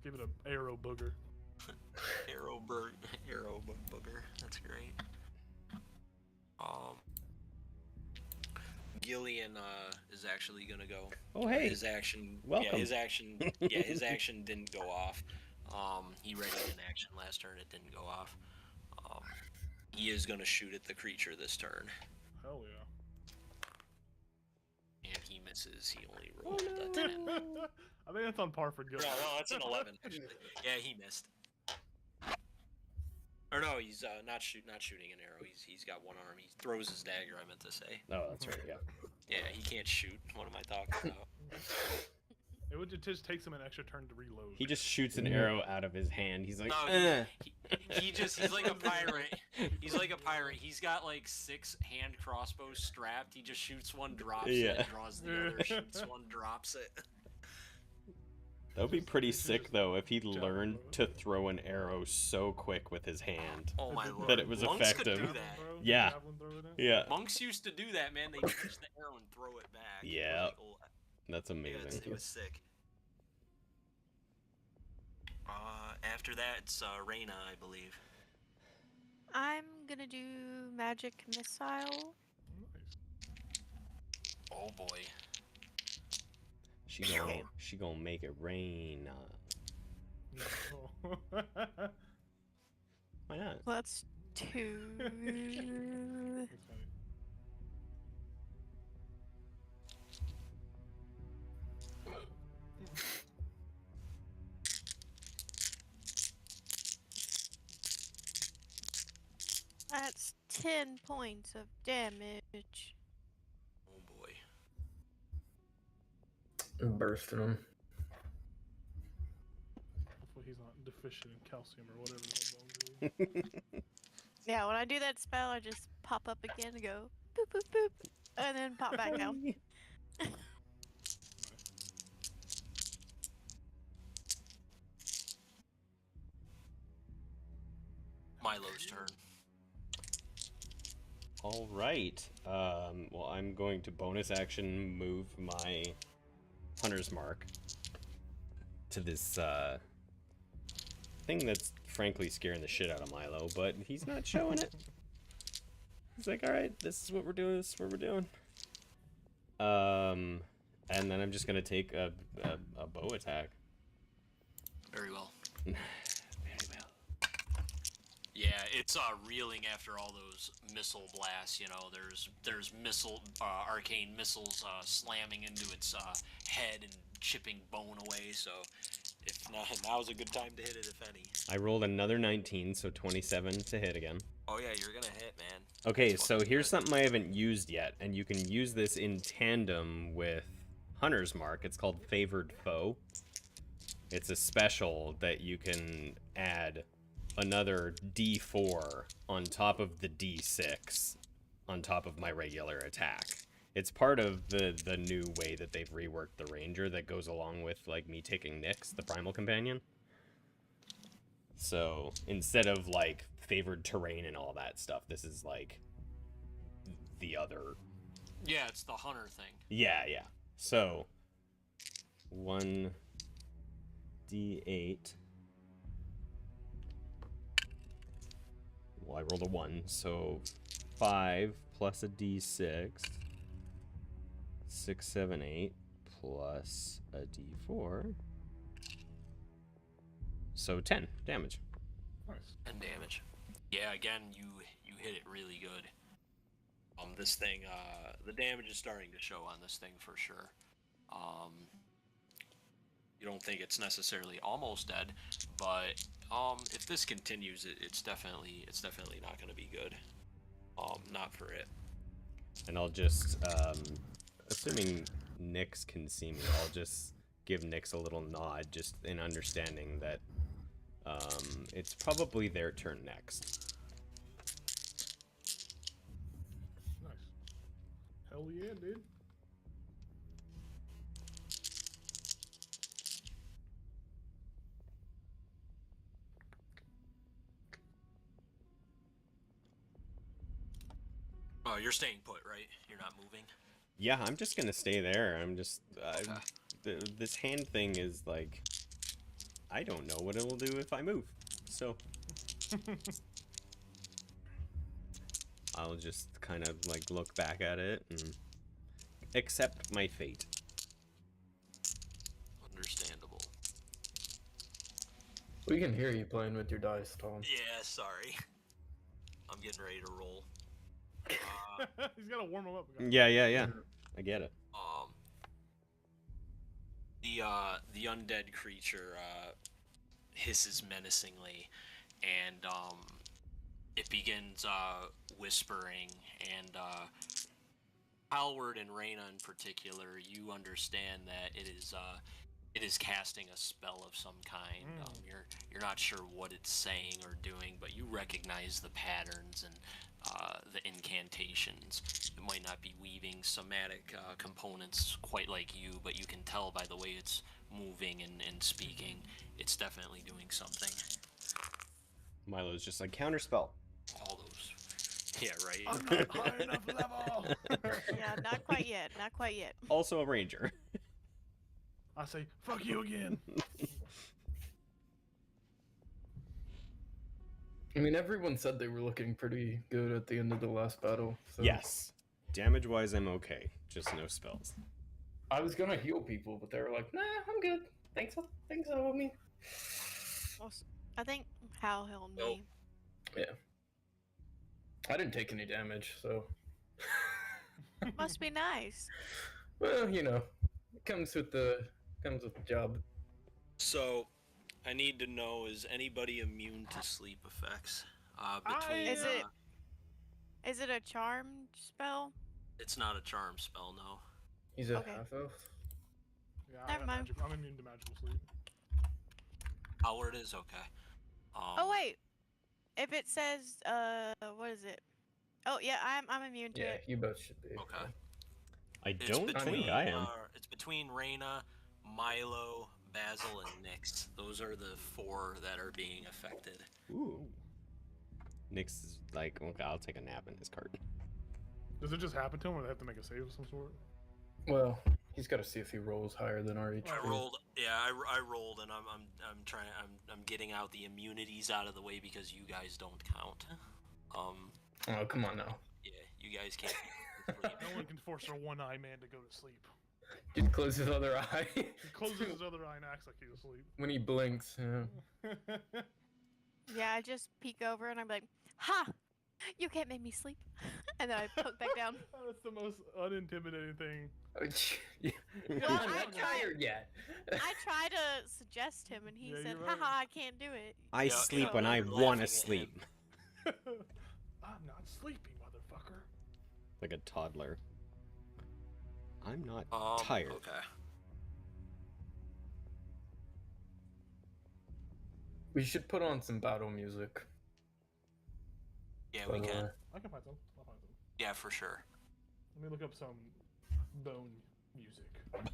Give it a arrow booger. Arrow booger. That's great. Gillian is actually gonna go. Oh hey. His action. Welcome. Yeah, his action. Yeah, his action didn't go off. He readied an action last turn. It didn't go off. He is gonna shoot at the creature this turn, Hell yeah. and he misses. He only rolled a 10. I think that's on par for Gil. No, that's an 11 actually. Yeah, he missed. Or no, he's not shooting an arrow. He's got one arm. He throws his dagger. I meant to say. Oh, that's right. Yeah. Yeah, he can't shoot. What am I talking about? It just takes him an extra turn to reload. He just shoots an arrow out of his hand. He's like, No, he's like a pirate. He's like a pirate. He's got like 6 hand crossbows strapped. He just shoots one, drops it, draws the other, shoots one, drops it. That would be pretty should sick just though if he jump learned through to throw an arrow so quick with his hand. Oh my lord. That it was Monks effective. could do that. Yeah. Yeah. Monks used to do that, man. They catch the arrow and throw it back. Yeah. Like, oh, That's yeah, amazing. it was sick. After that, it's Reyna, I believe. I'm gonna do magic missile. Oh boy. She gonna make it rain. Why not? Well, that's 2. That's funny. That's 10 points of damage. Oh boy. Bursting him. Hopefully he's not deficient in calcium or whatever the hell bones do. Yeah, when I do that spell, I just pop up again and go boop boop boop, and then pop back down. Milo's turn. All right. Well, I'm going to bonus action move my hunter's mark to this thing that's frankly scaring the shit out of Milo, but he's not showing it. He's like, all right, this is what we're doing. This is what we're doing. And then I'm just gonna take a bow attack. Very well. it's reeling after all those missile blasts. You know, there's missile arcane missiles slamming into its head and chipping bone away. So if not, now's a good time to hit it, if any. I rolled another 19, so 27 to hit again. Oh yeah, you're gonna hit, man. Okay, That's so fucking here's good. something I haven't used yet, and you can use this in tandem with Hunter's Mark. It's called Favored Foe. It's a special that you can add another D4 on top of the D6 on top of my regular attack. It's part of the new way that they've reworked the Ranger that goes along with like me taking Nyx, the Primal Companion. So instead of like favored terrain and all that stuff, this is like the other. Yeah, it's the hunter thing. Yeah. So 1d8. Well, I rolled a 1, so 5 plus a d6. 6, 7, 8 plus a d4. So 10 damage. Nice. And damage. Yeah, again, you hit it really good. This thing, the damage is starting to show on this thing for sure. You don't think it's necessarily almost dead, but if this continues, it's definitely not going to be good. Not for it. And I'll just, assuming Nyx can see me, I'll just give Nyx a little nod, just in understanding that it's probably their turn next. Nice. Hell yeah, dude. Oh, you're staying put, right? You're not moving? Yeah, I'm just gonna stay there. I'm just, Okay. this hand thing is like, I don't know what it'll do if I move. So I'll just kind of like look back at it and accept my fate. Understandable. We can hear you playing with your dice, Tom. Yeah, sorry. I'm getting ready to roll. He's gotta warm him up. Yeah. I get it. The undead creature hisses menacingly, and it begins whispering. And Halward and Reyna in particular, you understand that it is casting a spell of some kind. You're not sure what it's saying or doing, but you recognize the patterns and the incantations. It might not be weaving somatic components quite like you, but you can tell by the way it's moving and speaking, it's definitely doing something. Milo's just like, counterspell. All those. Yeah, right. I'm not high enough level. Yeah, not quite yet. Not quite yet. Also a ranger. I say, fuck you again. I mean, everyone said they were looking pretty good at the end of the last battle. So Yes. Damage-wise, I'm okay. Just no spells. I was gonna heal people, but they were like, "Nah, I'm good. Thanks, so, homie." Well, I think Hal healed me. Yeah. I didn't take any damage, so. Must be nice. Well, you know, it comes with the job. So, I need to know, is anybody immune to sleep effects? Between Is it- Is it a charm spell? It's not a charm spell, no. He's a Okay. half elf. Yeah, Never mind. I'm immune to magical sleep. Howard is okay. Oh wait, if it says what is it? Oh yeah, I'm immune to Yeah, it. you both should be. Okay. I It's don't between, think I am. It's between Reyna, Milo, Basil, and Nyx. Those are the 4 that are being affected. Ooh. Nyx is like, okay, I'll take a nap in this cart. Does it just happen to him, or they have to make a save of some sort? Well, he's got to see if he rolls higher than our HP. I rolled, yeah, I rolled, and I'm getting out the immunities out of the way because you guys don't count. Oh, come on now. Yeah, you guys can't. No one can force a one-eye man to go to sleep. Dude close his other eye. He closes his other eye and acts like he's asleep. When he blinks, yeah. Yeah, I just peek over and I'm like, Ha! You can't make me sleep. And then I put back down. That's the most unintimidating thing. Yeah, Well, I'm I not tried- tired yet. I tried to suggest him, and he Yeah, said, you're right. haha, I can't do it. I Yeah, sleep yeah, when I you're want to laughing at him. sleep. I'm not sleepy, motherfucker. Like a toddler. I'm not Um, tired. Okay. We should put on some battle music. Yeah, by we the can. way. I can find some. I'll find some. Yeah, for sure. Let me look up some bone music.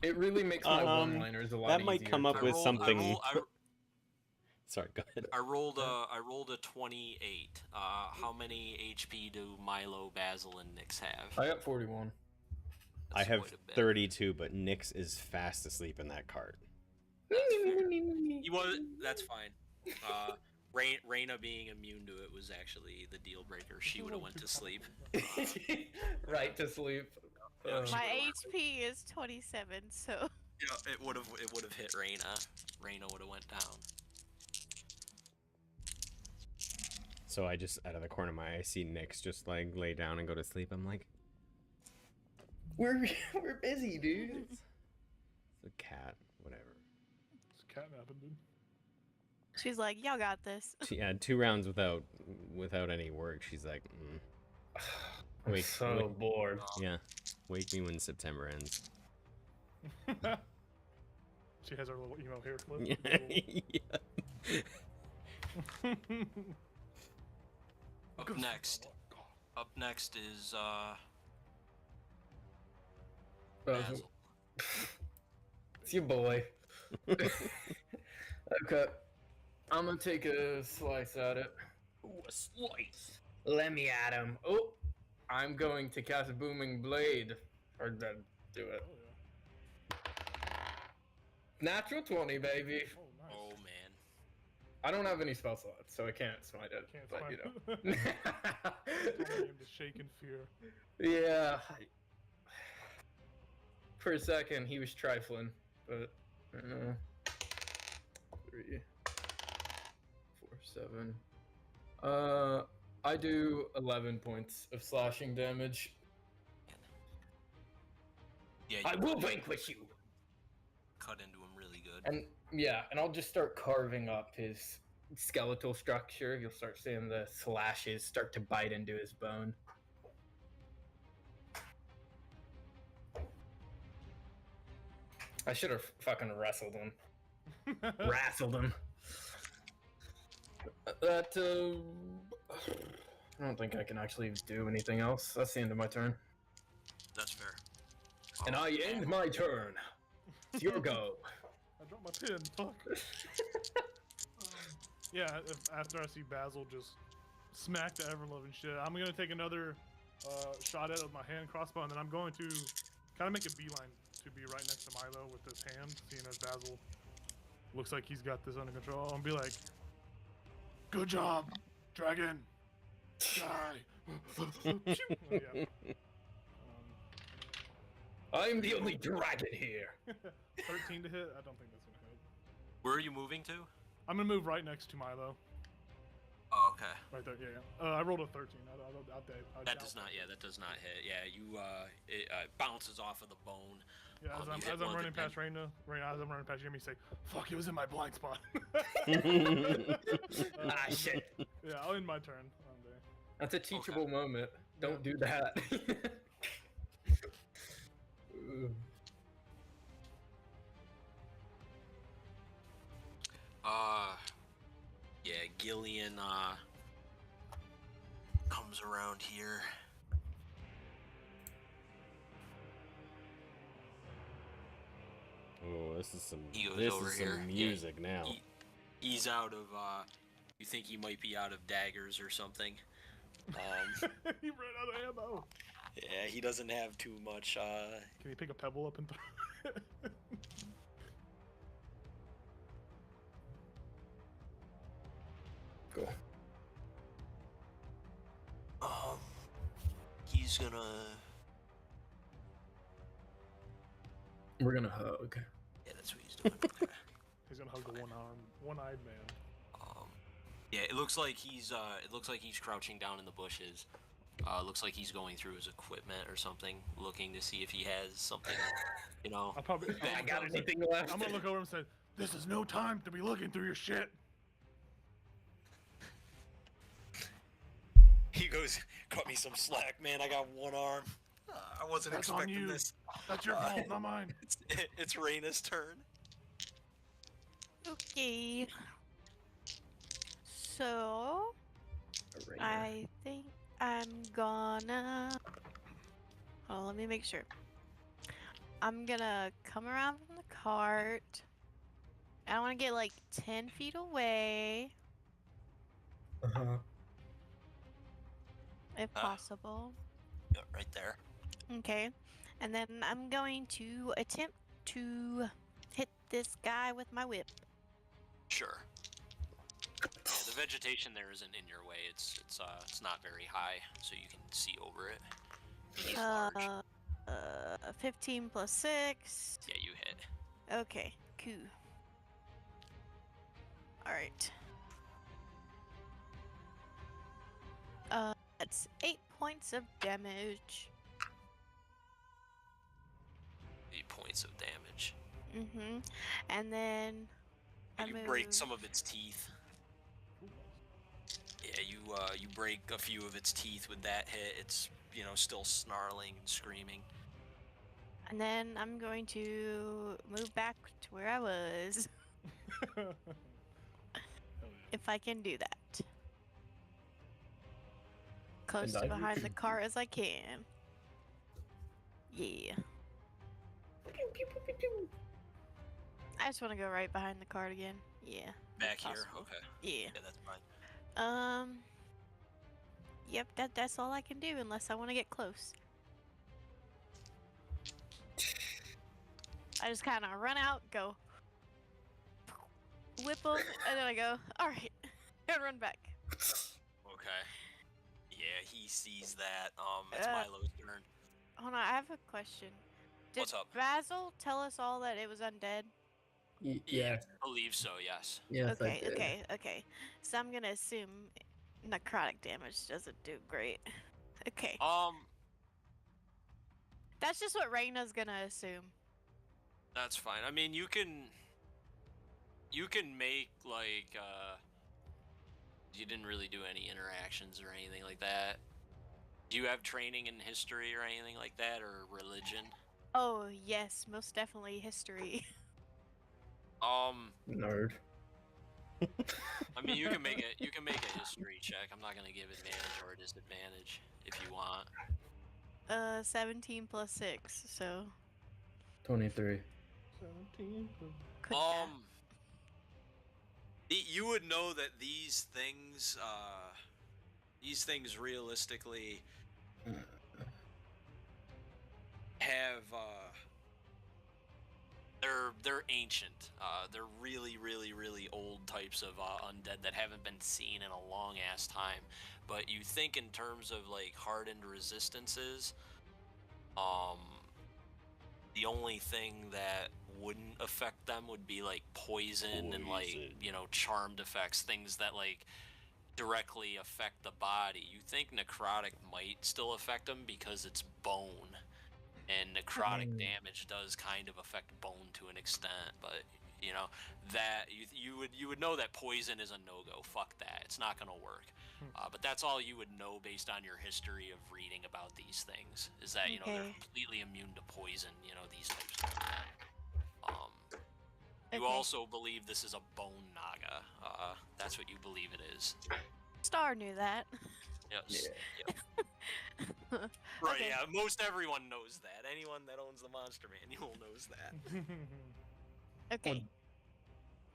It really makes my Um, one-liners a lot that might easier come up to- with something- I Sorry, go ahead. rolled a 28. How many HP do Milo, Basil, and Nyx have? I got 41. I That's have quite a bit. 32, but Nyx is fast asleep in that cart. He was. That's fine. Reyna being immune to it was actually the deal breaker. She would have went to sleep. Right to sleep. Yeah, Uh, she- My HP is 27, so. Yeah, it would have hit Reyna. Reyna would have went down. So I just, out of the corner of my eye, I see Nyx just like lay down and go to sleep. I'm like, we're busy, dude. it's a cat, whatever. It's catnapping, dude. She's like, y'all got this. She had 2 rounds without any work. She's like, I'm Wait, so wait. bored. yeah, wake me when September ends. She has her little emo hair clip. Yeah. Up next is Basil. It's your boy. Okay. I'm gonna take a slice at it. Ooh, a slice. Let me at him. Oh, I'm going to cast a booming blade. Or then do it. Oh, yeah. Natural 20, baby. Oh, nice. Oh man. I don't have any spell slots, so I can't smite it. Can't but find you know. Only in the shake in fear. Yeah. For a second, he was trifling, but 3, 4, 7. I do 11 points of slashing damage. Yeah, I you will vanquish you. cut into him really good. And yeah, and I'll just start carving up his skeletal structure. You'll start seeing the slashes start to bite into his bone. I should have fucking wrestled him. Wrestled him. That, I don't think I can actually do anything else. That's the end of my turn. That's fair. And I end my turn. It's your go. I dropped my pen. Fuck. Yeah, after I see Basil just smack the ever-loving shit, I'm gonna take another shot at it with my hand crossbow, and then I'm going to kind of make a beeline to be right next to Milo with this hand, seeing as Basil looks like he's got this under control. I'm gonna be like, "Good job, dragon. Die." Yeah. I'm the only dragon here. 13 to hit. I don't think that's gonna hit. Where are you moving to? I'm gonna move right next to Milo. Oh, okay. Right there. Yeah. I rolled a 13. That does not. Yeah, that does not hit. Yeah, you. It bounces off of the bone. Yeah, you hit as I'm one of running the past Reyna, as I'm running past you, hear me say, "Fuck, it was in my blind spot." Ah, shit. Yeah, I'll end my turn. There. That's a teachable moment. Don't do that. Yeah, Gillian comes around here. Oh, this is some He goes this over is here. some Yeah, music now. He's out of. You think he might be out of daggers or something? He ran out of ammo. Yeah, he doesn't have too much. Can you pick a pebble up and throw it? Cool. He's gonna. We're gonna hug. Yeah, that's what he's doing. Okay. He's gonna hug the one-eyed man. Yeah, it looks like he's crouching down in the bushes. Looks like he's going through his equipment or something, looking to see if he has something, you know. I'll probably. I I'm got gonna say- anything left? I'm gonna look over and say, "This is no time to be looking through your shit." He goes, cut me some slack, man. I got one arm. I wasn't That's on expecting you. this. That's your fault, not mine. It's Raina's turn. Okay. So I think I'm gonna. Oh, let me make sure. I'm gonna come around from the cart. I want to get like 10 feet away, Uh-huh. if possible. Yeah, right there. Okay. And then I'm going to attempt to hit this guy with my whip. Sure. Yeah, the vegetation there isn't in your way. It's not very high, so you can see over it. He's large. 15 plus 6. Yeah, you hit. Okay, cool. Alright. That's 8 points of damage. 8 points of damage. Mm-hmm. And then I You move. break some of its teeth. Yeah, you break a few of its teeth with that hit. It's, still snarling and screaming. And then I'm going to move back to where I was. Hell If I can do that. Close And to I- behind the car as I can. Yeah. I just want to go right behind the cart again. Yeah. Back here? possible. Okay. Yeah. Yeah, that's fine. Yep, that's all I can do unless I want to get close. I just kind of run out, go whip him, and then I go, alright, and run back. Okay. Yeah, he sees that. It's Uh, Milo's turn. Hold on, I have a question. Did What's up? Basil tell us all that it was undead? Yeah. I believe so, yes. Yes, I Okay, did. okay. So I'm gonna assume necrotic damage doesn't do great. Okay. That's just what Raina's gonna assume. That's fine. I mean, you can make, like, you didn't really do any interactions or anything like that. Do you have training in history or anything like that, or religion? Oh yes, most definitely history. Nerd. I mean, you can make a history check. I'm not gonna give advantage or disadvantage if you want. 17 plus 6, so 23. 17. could You would know that these things realistically have they're ancient. They're really, really, really old types of undead that haven't been seen in a long ass time. But you think in terms of like hardened resistances, the only thing that wouldn't affect them would be like poison and like charmed effects, things that like directly affect the body. You think necrotic might still affect them because it's bone, and necrotic damage does kind of affect bone to an extent, but that you would know that poison is a no-go. Fuck that, it's not gonna work. But that's all you would know based on your history of reading about these things, is that they're Okay. completely immune to poison, these types of things. You Okay. also believe this is a bone naga. That's what you believe it is. Star knew that. Yes. Yeah. Yep. Right, Okay. yeah, most everyone knows that. Anyone that owns the Monster Manual knows that. Okay.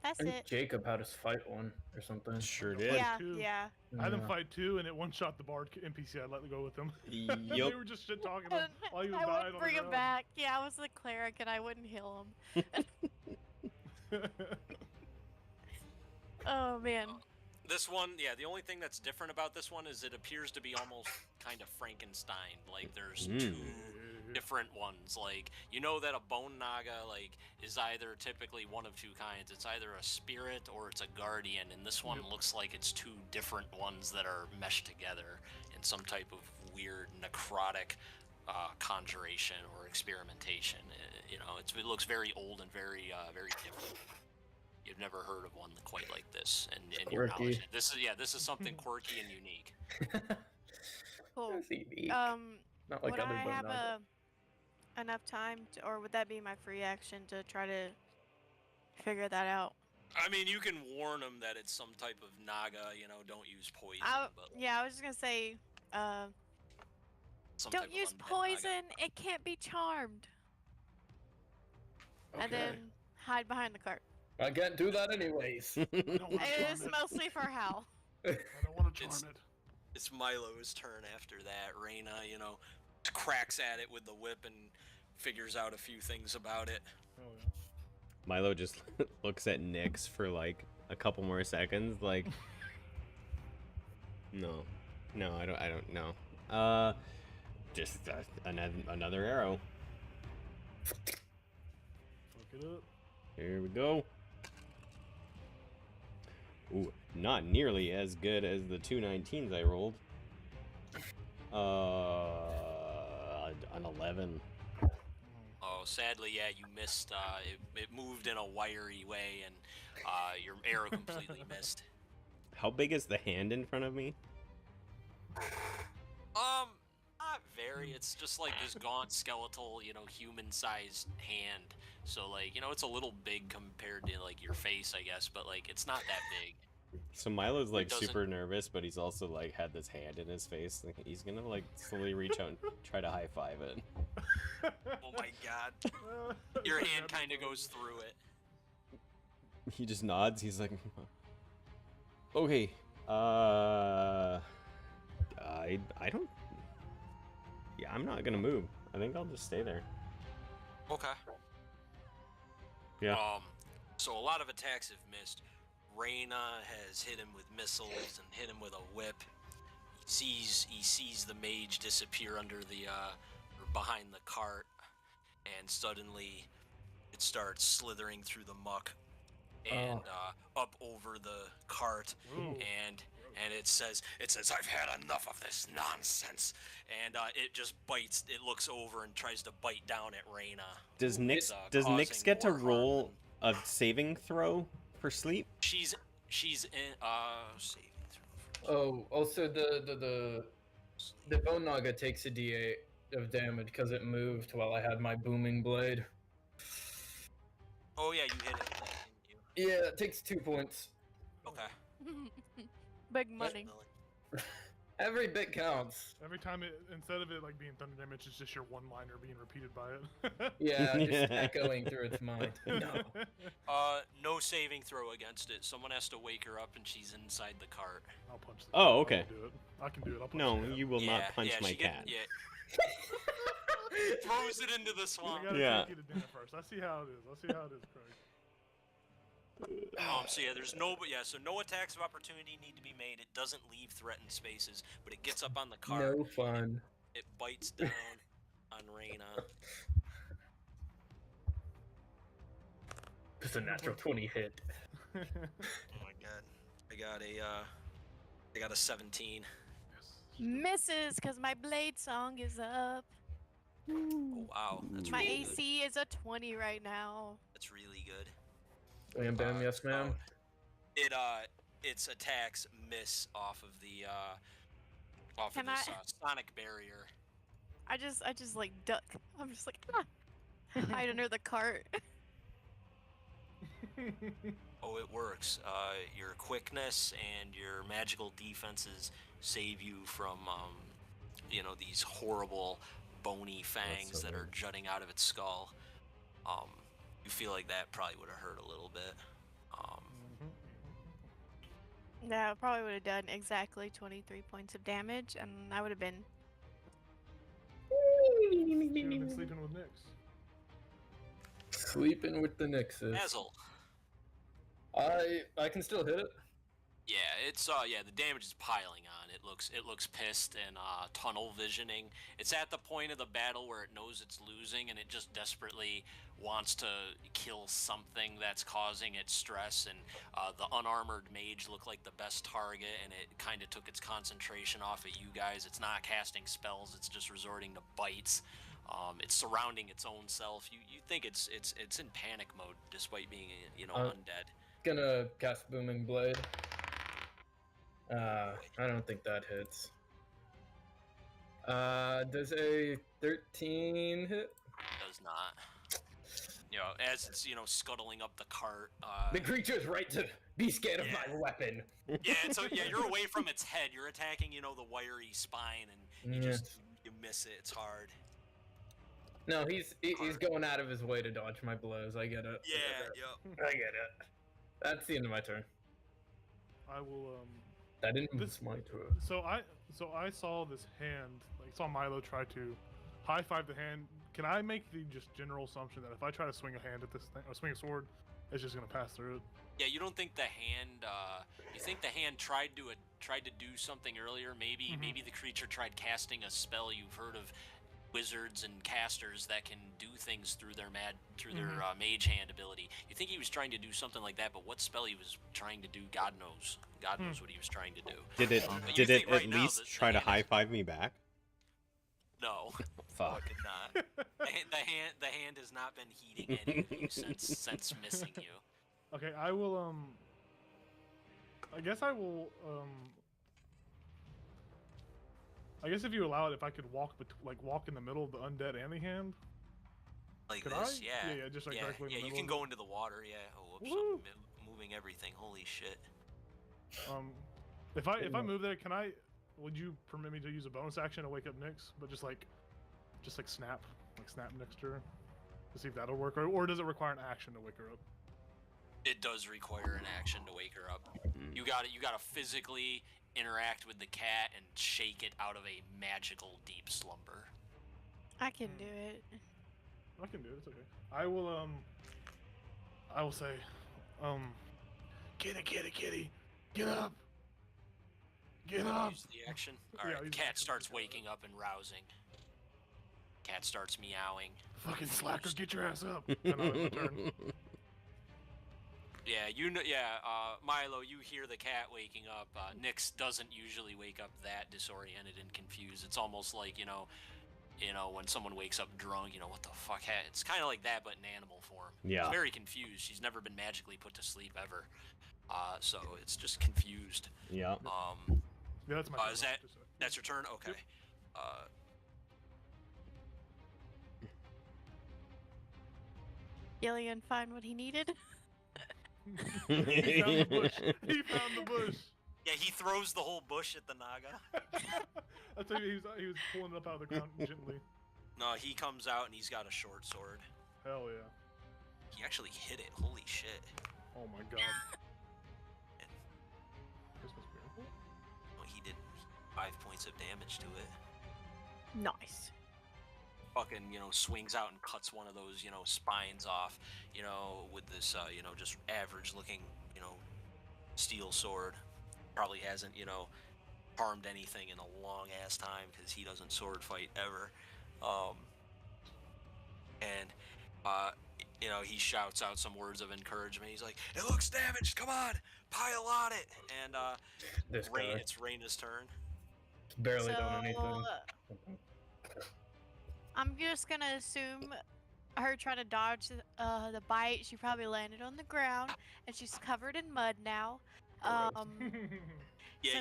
That's I think it. Jacob had us fight one or something. Sure Yeah. did. Yeah, Two. yeah. I had him Yeah. fight 2, and it one-shot the bard NPC. I let it go with him. they Yup. were just shit talking him And while he was I dying wouldn't on bring the him back. Yeah, I was the cleric and I wouldn't heal him. ground. Oh man. This one, yeah, the only thing that's different about this one is it appears to be almost kind of Frankenstein. Like there's two here. different ones. Like, you know that a bone naga, like, is either typically one of two kinds. It's either a spirit or it's a guardian, and this one Yep. looks like it's two different ones that are meshed together in some type of weird necrotic conjuration or experimentation. You know, it looks very old and very different. You've never heard of one quite like this, and in your Quirky. knowledge, this is something quirky and unique. Cool. That's unique. Not like Would other I bone have naga. enough time, or would that be my free action to try to figure that out? I mean, you can warn them that it's some type of naga, you know, don't use poison, but Yeah, I was just gonna say, some don't type use of undead poison. It can't be charmed. Okay. And then hide behind the cart. I can't do that anyways. I don't want to It charm is it. mostly for Hal. I don't want to charm It's- it. It's Milo's turn after that. Reyna, you know, cracks at it with the whip and figures out a few things about it. Oh yeah. Milo just looks at Nyx for like a couple more seconds, like, no, I don't know. Just another arrow. Fuck it up. Here we go. Ooh, not nearly as good as the 2 19s I rolled. An 11. Oh, sadly, yeah, you missed. It moved in a wiry way, and your arrow completely missed. How big is the hand in front of me? Not very. It's just like this gaunt, skeletal, you know, human-sized hand. So, like, you know, it's a little big compared to, like, your face, I guess, but, like, it's not that big. So Milo's like doesn't- super nervous, but he's also like had this hand in his face. Like, he's gonna like slowly reach out and try to high five it. Oh my god. Your hand kind of goes through it. He just nods. He's like, okay. I don't. Yeah, I'm not gonna move. I think I'll just stay there. Okay. Yeah. So a lot of attacks have missed. Reyna has hit him with missiles and hit him with a whip. He sees the mage disappear under the or behind the cart, and suddenly it starts slithering through the muck and up over the cart, Ooh. and it says I've had enough of this nonsense, and it just bites. It looks over and tries to bite down at Reyna. Does who Nyx is, Nyx causing get to more harm roll than- a saving throw for sleep? She's in saving throw. Oh, also the bone naga takes a d8 of damage because it moved while I had my booming blade. Oh yeah, you hit it with that, didn't you? Yeah, it takes 2 points. Okay. Big money. Definitely. Every bit counts. Every time instead of it like being thunder damage, it's just your one-liner being repeated by it. Yeah, just echoing through its mind. No. No saving throw against it. Someone has to wake her up, and she's inside the cart. I'll punch the Oh, cat. okay. I'll do it. I can do it. I'll punch No, the cat. you will yeah, not punch yeah, my she cat. Throws it into the I swamp. gotta Yeah. take you to dinner first. I see how it is. I see how it is, Craig. So yeah, so no attacks of opportunity need to be made. It doesn't leave threatened spaces, but it gets up on the cart. No fun. It bites down on Reyna. It's a natural 20 hit. Oh my god, I got a 17. Misses, because my blade song is up. Oh wow, that's My really good. AC is a 20 right now. That's really good. Bam, bam, yes, ma'am. Its attacks miss off of the Can this I- sonic barrier. I just like duck. I'm just like, hide under the cart. Oh, it works. Your quickness and your magical defenses save you from, these horrible bony fangs so that are weird. jutting out of its skull. You feel like that probably would have hurt a little bit. Yeah, I probably would have done exactly 23 points of damage, and I would have been. You've been sleeping with Nyx. Sleeping with the Nyxes. Basil. I can still hit it. Yeah, it's the damage is piling on. It looks pissed and tunnel visioning. It's at the point of the battle where it knows it's losing and it just desperately wants to kill something that's causing it stress. And the unarmored mage looked like the best target, and it kind of took its concentration off at you guys. It's not casting spells; it's just resorting to bites. It's surrounding its own self. You think it's in panic mode despite being undead. Gonna cast Booming Blade. I don't think that hits. Does a 13 hit? Does not. As it's scuttling up the cart. The creature's right to be scared of Yeah. my weapon. Yeah, so you're away from its head. You're attacking the wiry spine, and you miss it. It's hard. No, he's going out of his way to dodge my blows. I get it. Yeah. I get it. That's the end of my turn. I will That didn't This- my turn. So I saw this hand, like saw Milo try to high five the hand. Can I make the just general assumption that if I try to swing a hand at this thing, or swing a sword, it's just gonna pass through it? Yeah, you don't think the hand? You think the hand tried to do something earlier? Maybe maybe the creature tried casting a spell. You've heard of wizards and casters that can do things through their mage hand ability. You think he was trying to do something like that, but what spell he was trying to do, God knows. God knows what he was trying to do. Did it But you did it think right at now least that the try to hand is- high five me back? No, Fuck. did not. The hand has not been heeding any of you since missing you. Okay, I will I guess I will I guess if you allow it, if I could walk walk in the middle of the undead and the hand. Like Could this, I? yeah. Yeah, just, like, yeah, directly in the you middle can of go it. into the water, yeah. Oh, whoops, Woo! I'm moving everything. Holy shit. If I move there, would you permit me to use a bonus action to wake up Nyx, but just snap next to her to see if that'll work, or does it require an action to wake her up? It does require an action to wake her up. You got to physically interact with the cat and shake it out of a magical deep slumber. I can do it. I can do it. It's okay. I will say, kitty, get up, get up. Use the action. Yeah, All right, use the cat action to starts get her waking up and rousing. Cat starts meowing. Fucking slacker, get your ass up. And I'll my turn. Yeah, Milo, you hear the cat waking up. Nyx doesn't usually wake up that disoriented and confused. It's almost like, when someone wakes up drunk, what the fuck? It's kind of like that, but in animal form. Yeah. She's very confused. She's never been magically put to sleep ever. So it's just confused. Yeah. Yeah, that's my turn. Is that- Just a- That's your turn? Okay. Gillian find what he needed. He found the bush. He found the bush. Yeah, he throws the whole bush at the Naga. I tell you, he was pulling it up out of the ground gently. No, he comes out and he's got a short sword. Hell yeah. He actually hit it. Holy shit. Oh my god. Christmas miracle? Well, he did 5 points of damage to it. Nice. Fucking, swings out and cuts one of those, spines off, with this, just average looking, steel sword. Probably hasn't, harmed anything in a long ass time because he doesn't sword fight ever. He shouts out some words of encouragement. He's like, "It looks damaged. Come on, pile on it." And This guy. it's Raina's turn. Barely done anything. I'm just gonna assume her trying to dodge the bite. She probably landed on the ground, and she's covered in mud now. Yeah, so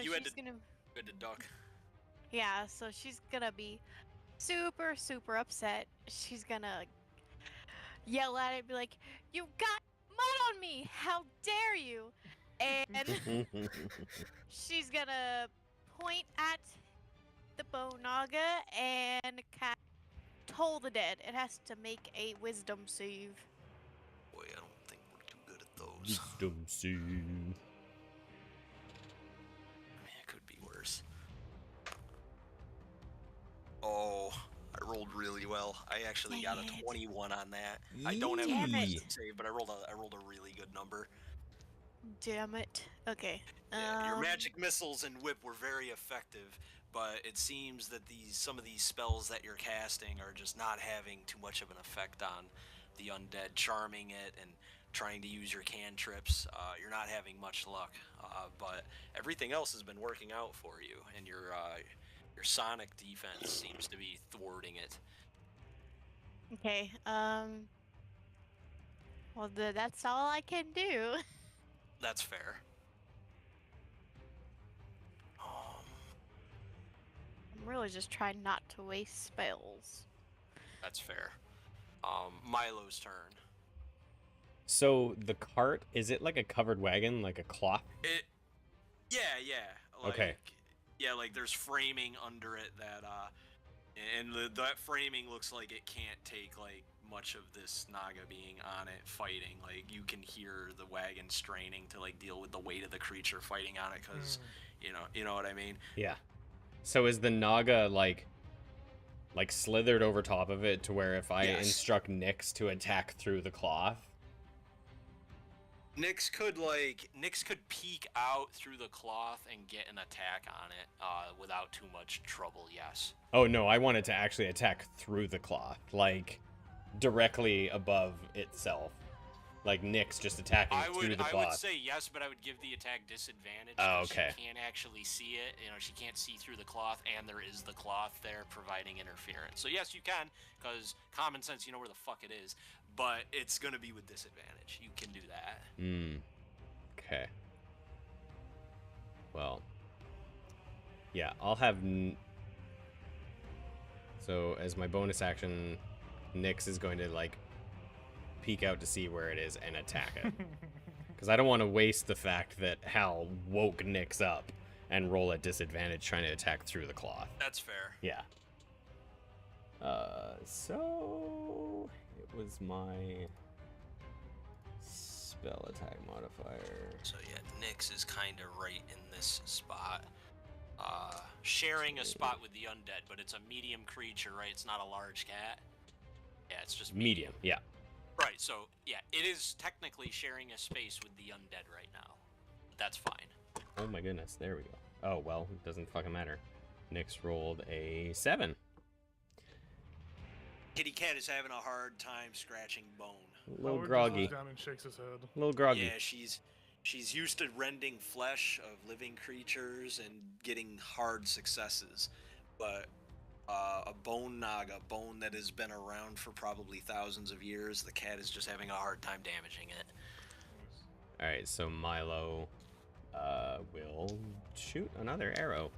you had she's to duck. Yeah, so she's gonna be super, super upset. She's gonna yell at it, be like, "You got mud on me! How dare you!" And she's gonna point at the bone naga and cast Toll the Dead. It has to make a wisdom save. Boy, I don't think we're too good at those. Wisdom save. I mean, it could be worse. Oh, I rolled really well. I actually got a Dang it. 21 on that. I don't have a Damn it. wisdom save, but I rolled a really good number. Damn it. Okay. Yeah, your magic missiles and whip were very effective, but it seems that some of these spells that you're casting are just not having too much of an effect on the undead. Charming it and trying to use your cantrips, you're not having much luck. But everything else has been working out for you, and your sonic defense seems to be thwarting it. Okay. Well, that's all I can do. That's fair. I'm really just trying not to waste spells. That's fair. Milo's turn. So the cart, is it like a covered wagon, like a cloth? Yeah. Like, Okay. Yeah, like there's framing under it that and that framing looks like it can't take like much of this Naga being on it fighting. Like you can hear the wagon straining to like deal with the weight of the creature fighting on it, because you know what I mean. Yeah. So is the Naga like slithered over top of it to where if I Yes. instruct Nyx to attack through the cloth? Nyx could peek out through the cloth and get an attack on it without too much trouble. Yes. Oh no, I want it to actually attack through the cloth, like directly above itself. Like Nyx just attacking through the cloth. I would say yes, but I would give the attack disadvantage. Oh, okay. She can't actually see it. You know, she can't see through the cloth, and there is the cloth there providing interference. So yes, you can, because common sense, you know where the fuck it is. But it's gonna be with disadvantage. You can do that. Okay. Well. Yeah, I'll have. So as my bonus action, Nyx is going to like peek out to see where it is and attack it. Because I don't want to waste the fact that Hal woke Nyx up and roll at disadvantage trying to attack through the cloth. That's fair. Yeah. So it was my spell attack modifier. So yeah, Nyx is kind of right in this spot. Sharing a spot with the undead, but it's a medium creature, right? It's not a large cat. Yeah, it's just Medium, yeah. Right, so, yeah, it is technically sharing a space with the undead right now. That's fine. Oh my goodness, there we go. Oh, well, it doesn't fucking matter. Nyx rolled a 7. Kitty Cat is having a hard time scratching bone. A little Howard just groggy. looks down and shakes his head. A little groggy. Yeah, she's used to rending flesh of living creatures and getting hard successes. But a bone Naga, bone that has been around for probably thousands of years, the cat is just having a hard time damaging it. Alright, so Milo will shoot another arrow.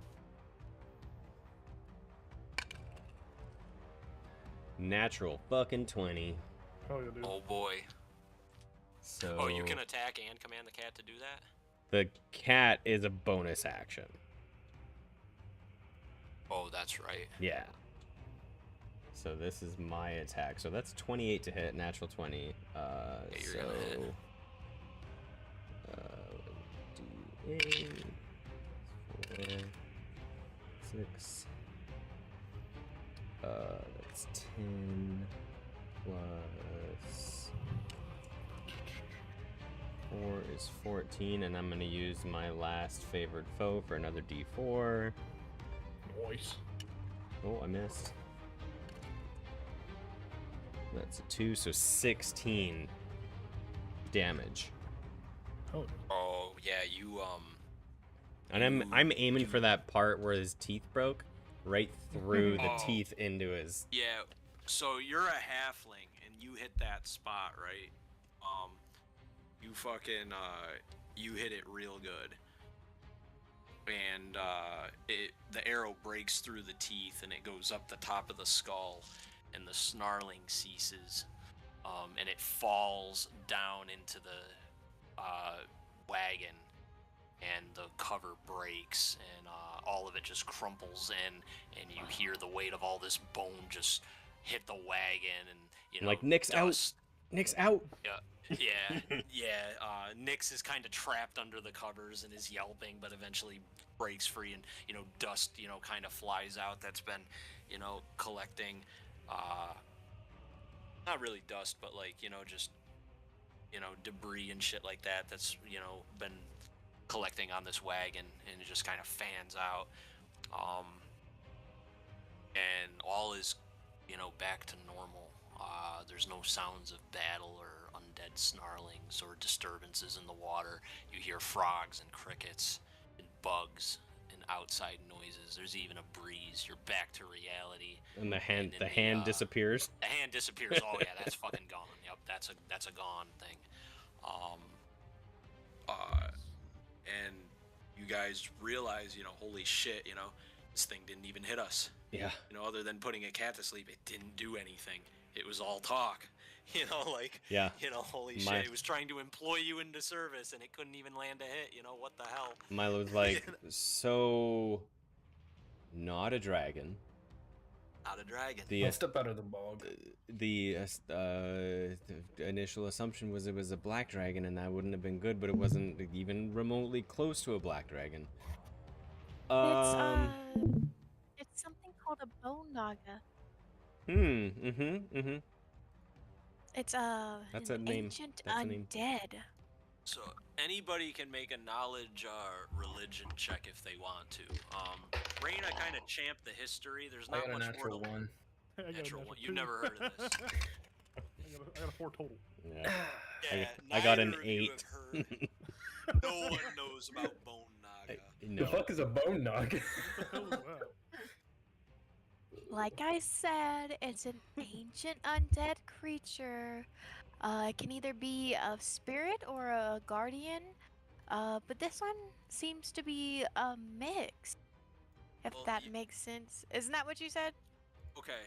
Natural fucking 20. Oh yeah, dude. Oh boy. So Oh, you can attack and command the cat to do that? the cat is a bonus action. Oh, that's right. Yeah. So this is my attack. So that's 28 to hit, natural 20. you're So gonna hit. D8, 4, 6. That's 10 plus 4 is 14, and I'm gonna use my last favored foe for another D4. Nice. Oh, I missed. That's a 2, so 16 damage. Oh, Oh, yeah, you, And I'm aiming for that part where his teeth broke, right through the Oh. teeth into his. yeah, so you're a halfling, and you hit that spot, right? You fucking, you hit it real good. And, the arrow breaks through the teeth, and it goes up the top of the skull, and the snarling ceases. And it falls down into the, wagon, and the cover breaks, and all of it just crumples in, and you hear the weight of all this bone just hit the wagon, and you know, Like, Nyx out! dust. Nyx out! Nyx is kind of trapped under the covers and is yelping, but eventually breaks free, and you know, dust, you know, kind of flies out. That's been, you know, collecting, not really dust, but like, you know, just, you know, debris and shit like that. That's, you know, been collecting on this wagon, and it just kind of fans out. And all is, back to normal. There's no sounds of battle or undead snarlings or disturbances in the water. You hear frogs and crickets and bugs and outside noises. There's even a breeze. You're back to reality. And the hand And then disappears. The hand disappears. Oh yeah, that's fucking gone. Yep, that's a gone thing. And you guys realize, holy shit, this thing didn't even hit us. Yeah. Other than putting a cat to sleep, it didn't do anything. It was all talk. Yeah. Holy shit, it was trying to employ you into service and it couldn't even land a hit. What the hell? Milo's like, so not a dragon. Not a dragon. I'll step out of the bog. The initial assumption was it was a black dragon, and that wouldn't have been good, but it wasn't even remotely close to a black dragon. It's something called a bone naga. It's That's an a name. ancient That's a name. undead. So anybody can make a knowledge religion check if they want to. Raina kind of champed the history. There's I not got a much natural more to one. I got a natural one. two. You've never heard of this. I got a 4 total. Yeah. Yeah, I got an neither of you 8. have heard. No one knows about Bone Naga. The fuck is a bone nog? What the hell is that? Like I said, it's an ancient undead creature. It can either be a spirit or a guardian. But this one seems to be a mix. If Well, that makes sense. Isn't that what you said? Okay,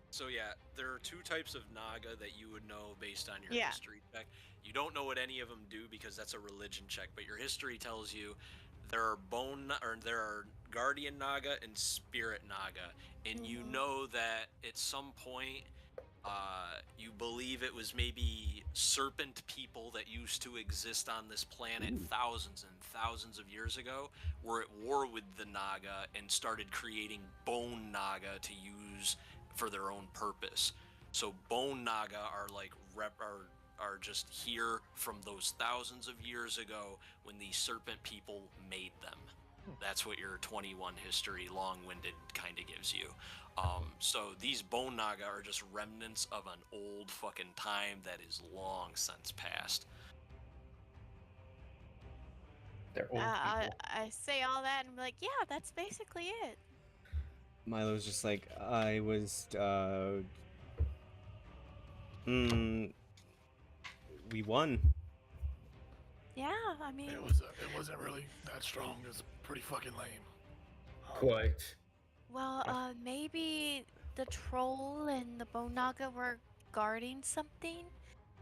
so yeah, there are 2 types of Naga that you would know based on your Yeah. history check. You don't know what any of them do because that's a religion check, but your history tells you there are there are Guardian Naga and Spirit Naga, and you know that at some point, you believe it was maybe serpent people that used to exist on this planet thousands and thousands of years ago were at war with the Naga and started creating Bone Naga to use for their own purpose. So Bone Naga are like are just here from those thousands of years ago when the serpent people made them. That's what your 21 history long-winded kind of gives you. So these Bone Naga are just remnants of an old fucking time that is long since past. They're old people. I say all that and be like, yeah, that's basically it. Milo's just like, I was, we won. Yeah, I mean, It wasn't really that strong. It was pretty fucking lame. Quite. well, maybe the troll and the bone naga were guarding something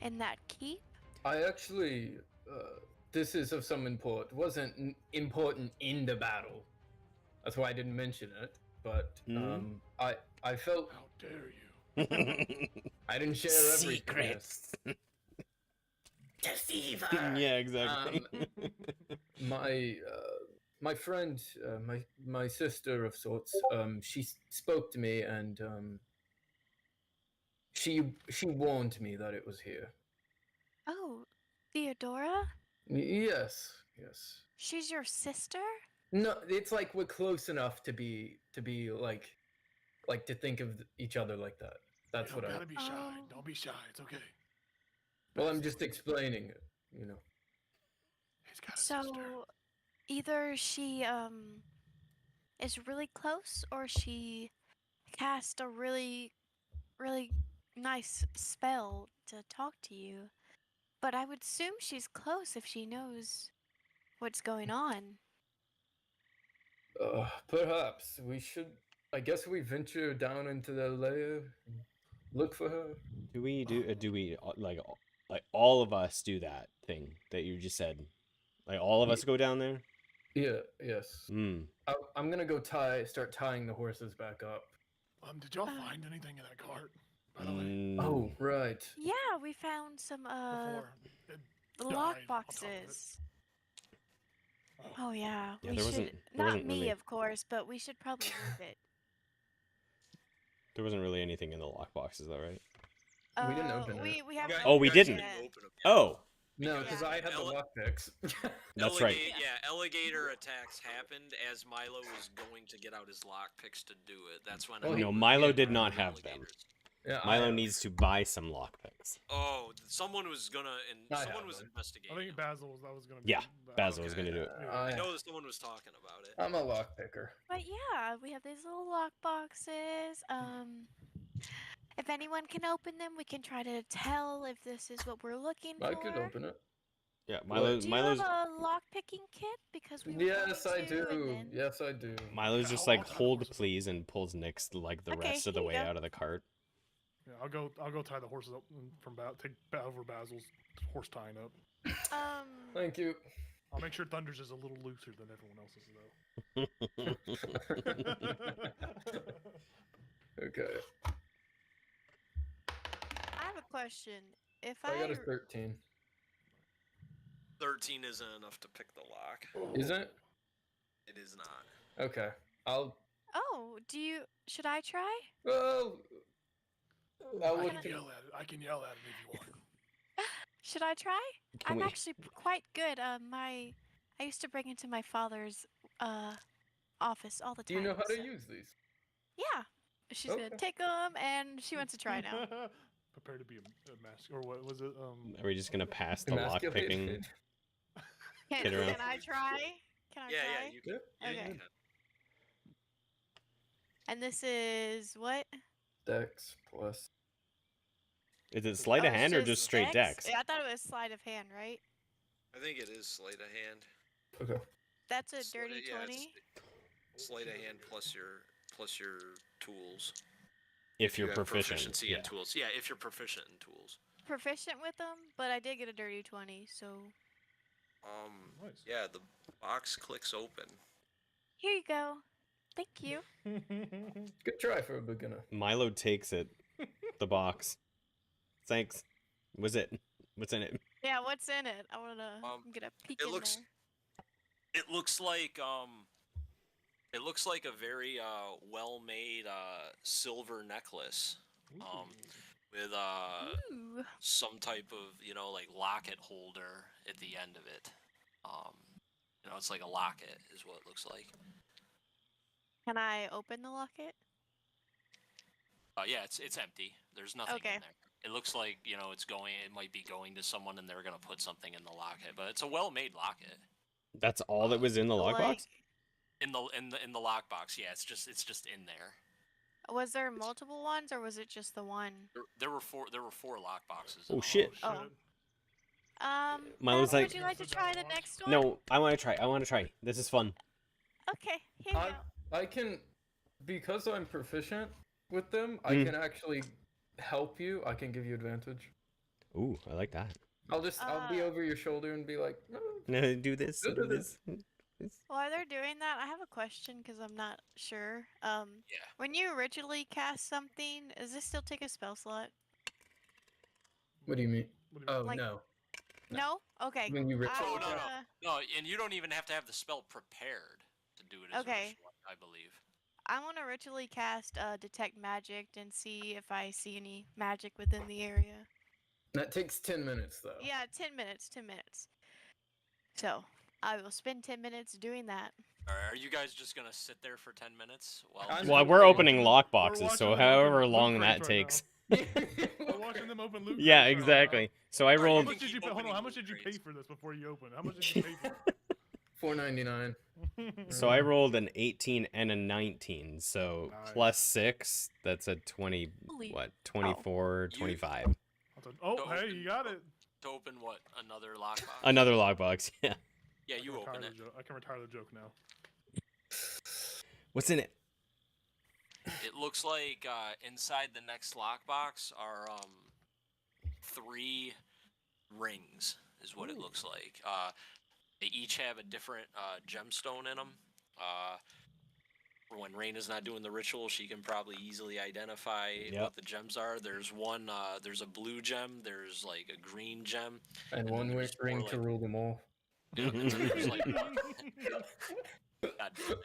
in that keep. I actually, this is of some import. Wasn't important in the battle. That's why I didn't mention it. But I felt How dare you? I didn't share everything. Secrets. Deceiver. Yeah, exactly. My friend, my sister of sorts, she spoke to me and she warned me that it was here. Oh, Theodora? Yes. She's your sister? No, it's like we're close enough to be like to think of each other like that. That's You what don't I. gotta be shy. Oh. Don't be shy. It's okay. Well, I'm just explaining it. He's got a sister. So, either she is really close, or she cast a really, really nice spell to talk to you. But I would assume she's close if she knows what's going on. Perhaps we should. I guess we venture down into the lair, and look for her. Do we like all of us do that thing that you just said? Like all of us go down there? Yeah. Yes. Hmm. I'm gonna go start tying the horses back up. Did y'all find anything in that cart? By the way, Mm, Oh, right. Yeah, we found some before it the died lock on top of it. boxes. Oh yeah, Yeah, we there should. wasn't Not me, really- of course, but we should probably move it. There wasn't really anything in the lockboxes, though, right? We didn't open we it. haven't. Oh, we opened it didn't. yet. Open 'em. Oh, No, Because because I had the Ele- lockpicks. That's right. Yeah, alligator attacks happened as Milo was going to get out his lockpicks to do it. That's when. Well, No, he- Milo yeah, did I not the have them. alligators. Yeah, Milo I, needs to buy some lockpicks. Oh, someone was gonna, and I someone have was them. investigating. I think him. Basil was gonna be. Yeah, Basil was Okay. gonna do it. I know that someone was talking about it. I'm a lockpicker. But yeah, we have these little lock boxes. If anyone can open them, we can try to tell if this is what we're looking I for. could open it. Yeah, Do you Milo's have a lock picking kit? Because we were Yes, I going to, and do. then... Yes, I do. Milo's just How like often hold horses- please and pulls Nick's like the Okay, rest of the here way you go. out of the cart. Yeah, I'll go tie the horses up from take over Basil's horse tying up. Thank you. I'll make sure Thunder's is a little looser than everyone else's though. Okay. I have a question. If I got a 13. 13 isn't enough to pick the lock. Isn't it? It is not. Okay. I'll. Oh, should I try? Well. I'll I look. can yell at it. I can yell at it if you want. Should I try? Can I'm we- actually quite good. I used to bring it to my father's office all the Do time. you know how to so- use these? Yeah. She's Okay. gonna take them, and she wants to try now. Prepare to be a mask, or what was it? Are we just gonna pass the lock picking? Emasculated? Can, Get around. can I try? Can I Yeah, try? yeah, you can. Yeah. Yeah, you Okay. can. And this is what? Dex plus. Is it sleight Oh, of it's hand or just straight dex? Yeah, I thought it was sleight of hand, right? I think it is sleight of hand. Okay. That's a Sli- dirty yeah, 20. Sleight of hand plus your tools. If you're You have proficient. proficiency Yeah. in tools. Yeah, if you're proficient in tools. Proficient with them, but I did get a dirty 20, so Nice. Yeah, the box clicks open. here you go. Thank you. Good try for a beginner. Milo takes it, the box. Thanks. What's it? What's in it? Yeah, what's in it? I wanna get a peek it in looks- there. It looks like a very well-made silver necklace. With Ooh. some type of, like locket holder at the end of it. It's like a locket is what it looks like. Can I open the locket? Yeah, it's empty. There's nothing Okay. in there. It looks like, it might be going to someone and they're gonna put something in the locket, but it's a well-made locket. That's all that was in the lockbox? Like, In the lockbox, yeah, it's just in there. was there multiple ones, or was it just the one? There were four lockboxes. Oh shit. Oh. Milo's Basil, like- would you like to try the next one? No, I want to try. I want to try. This is fun. Okay, here you I, go. I can, because I'm proficient with them, I Mm. can actually help you. I can give you advantage. Ooh, I like that. I'll be Uh, over your shoulder and be like, "No, No, do this. Do Do this. this. While they're doing that, I have a question because I'm not sure. Yeah. When you originally cast something, does this still take a spell slot? what do you mean? What do you Oh, Like- no. No? Okay. When you ritual Oh, no, no. cast- No, and you don't even have to have the spell prepared to do it as Okay. a ritual, I believe. I want to ritually cast Detect Magic and see if I see any magic within the area. That takes 10 minutes, though. Yeah, 10 minutes, 10 minutes. So, I will spend 10 minutes doing that. Alright, are you guys just gonna sit there for 10 minutes? I'm- Well, we're opening lock We're boxes, so watching them however open long loot that crates takes. We're watching them open loot. Yeah, crates right now. exactly. So I Alright, How rolled. much did you Keep pay? Hold on. opening How much loot did you pay crates. for this before you opened? How much did you pay for $4.99. it? So I rolled an 18 and a 19. So Nice. plus 6, that's a 20. Holy- What? 24, You- 25. Oh, Don't hey, open- you got it. To open what? Another lockbox? Another lockbox. Yeah. Yeah, I you can retire open the it. joke- I can retire the joke now. What's in it? It looks like inside the next lockbox are 3 rings, is what it looks like. They each have a different gemstone in them. When Raina's not doing the ritual, she can probably easily identify Yep. what the gems are. There's one, there's a blue gem, there's like a green gem. And then one there's ring more to like- rule them all. Yeah, and then there's like God damn it.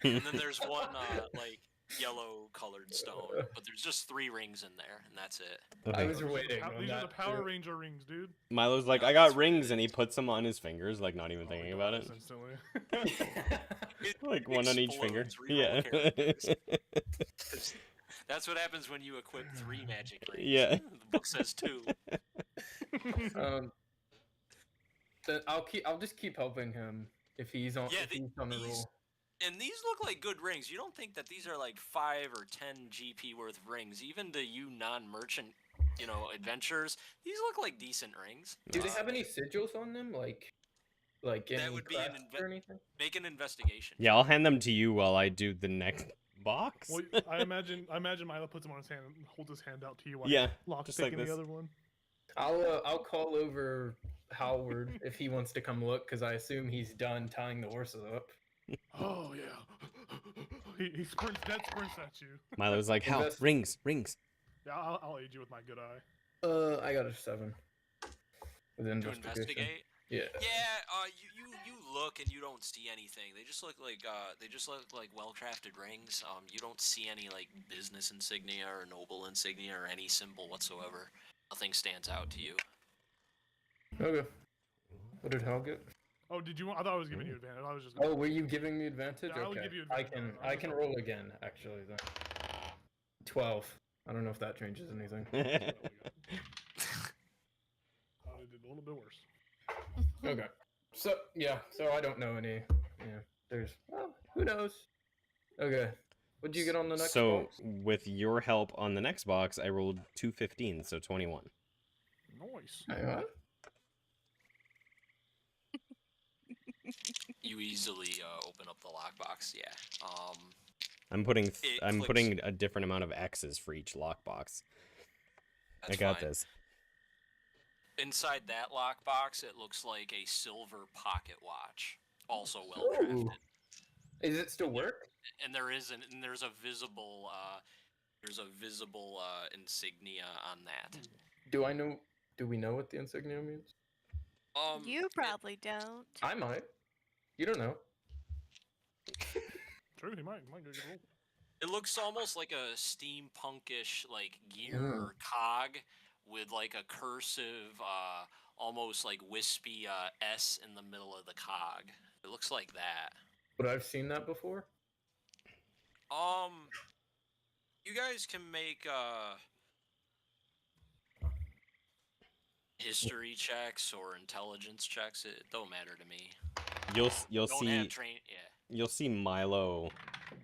And then there's one like yellow colored stone, but there's just 3 rings in there, and that's it. I Okay. was waiting on These are the that. Power too. Ranger rings, dude. Milo's like, Yeah, I got that's what it rings, and he is. puts them on his fingers, like not even Oh, thinking he about dies it. instantly. Like one on each finger. Explodes, Yeah. reroll characters. That's what happens when you equip 3 magic rings. Yeah. The book says 2. Then I'll just keep helping him if he's on Yeah, if he's on the these roll. and these look like good rings. You don't think that these are like 5 or 10 GP worth of rings, even to you non-merchant, adventurers. These look like decent rings. Do they have any sigils on them, like any That would be an crest or anything? Make an investigation. Yeah, I'll hand them to you while I do the next box. Well, I imagine Milo puts them on his hand and holds his hand out to you while Yeah, locks just like picking this. the other one. I'll call over Howard if he wants to come look, because I assume he's done tying the horses up. Oh yeah. he sprints, dead sprints at you. Milo's like, how? Invest- Rings. Yeah, I'll aid you with my good eye. I got a 7. With To investigation. investigate. Yeah. Yeah, you look and you don't see anything. They just look like well-crafted rings. You don't see any like business insignia or noble insignia or any symbol whatsoever. Nothing stands out to you. Okay. What did Hal get? Oh, did you want? I thought I was giving you advantage. I was just. Oh, were you giving me advantage? Yeah, I would okay. give you I advantage. can I can roll again actually then. 12. I don't know if that changes anything. There we go. I did a little bit worse. Okay. So I don't know any. Yeah. There's. Well, who knows? Okay. What'd you get on the next So, box? with your help on the next box, I rolled 2 15, so 21. Nice. Hang on. You easily open up the lockbox. Yeah. I'm putting It I'm clicks. putting a different amount of X's for each lockbox. That's I got fine. this. Inside that lockbox, it looks like a silver pocket watch, also well crafted. Ooh. Is it still work? And there's a visible insignia on that. Do we know what the insignia means? You probably don't. I might. You don't know. True, he might get a roll. It looks almost like a steampunkish like gear Mm. or cog with like a cursive, almost like wispy S in the middle of the cog. It looks like that. But I've seen that before. You guys can make history checks or intelligence checks. It don't matter to me. You'll Don't see have train. Yeah. you'll see Milo.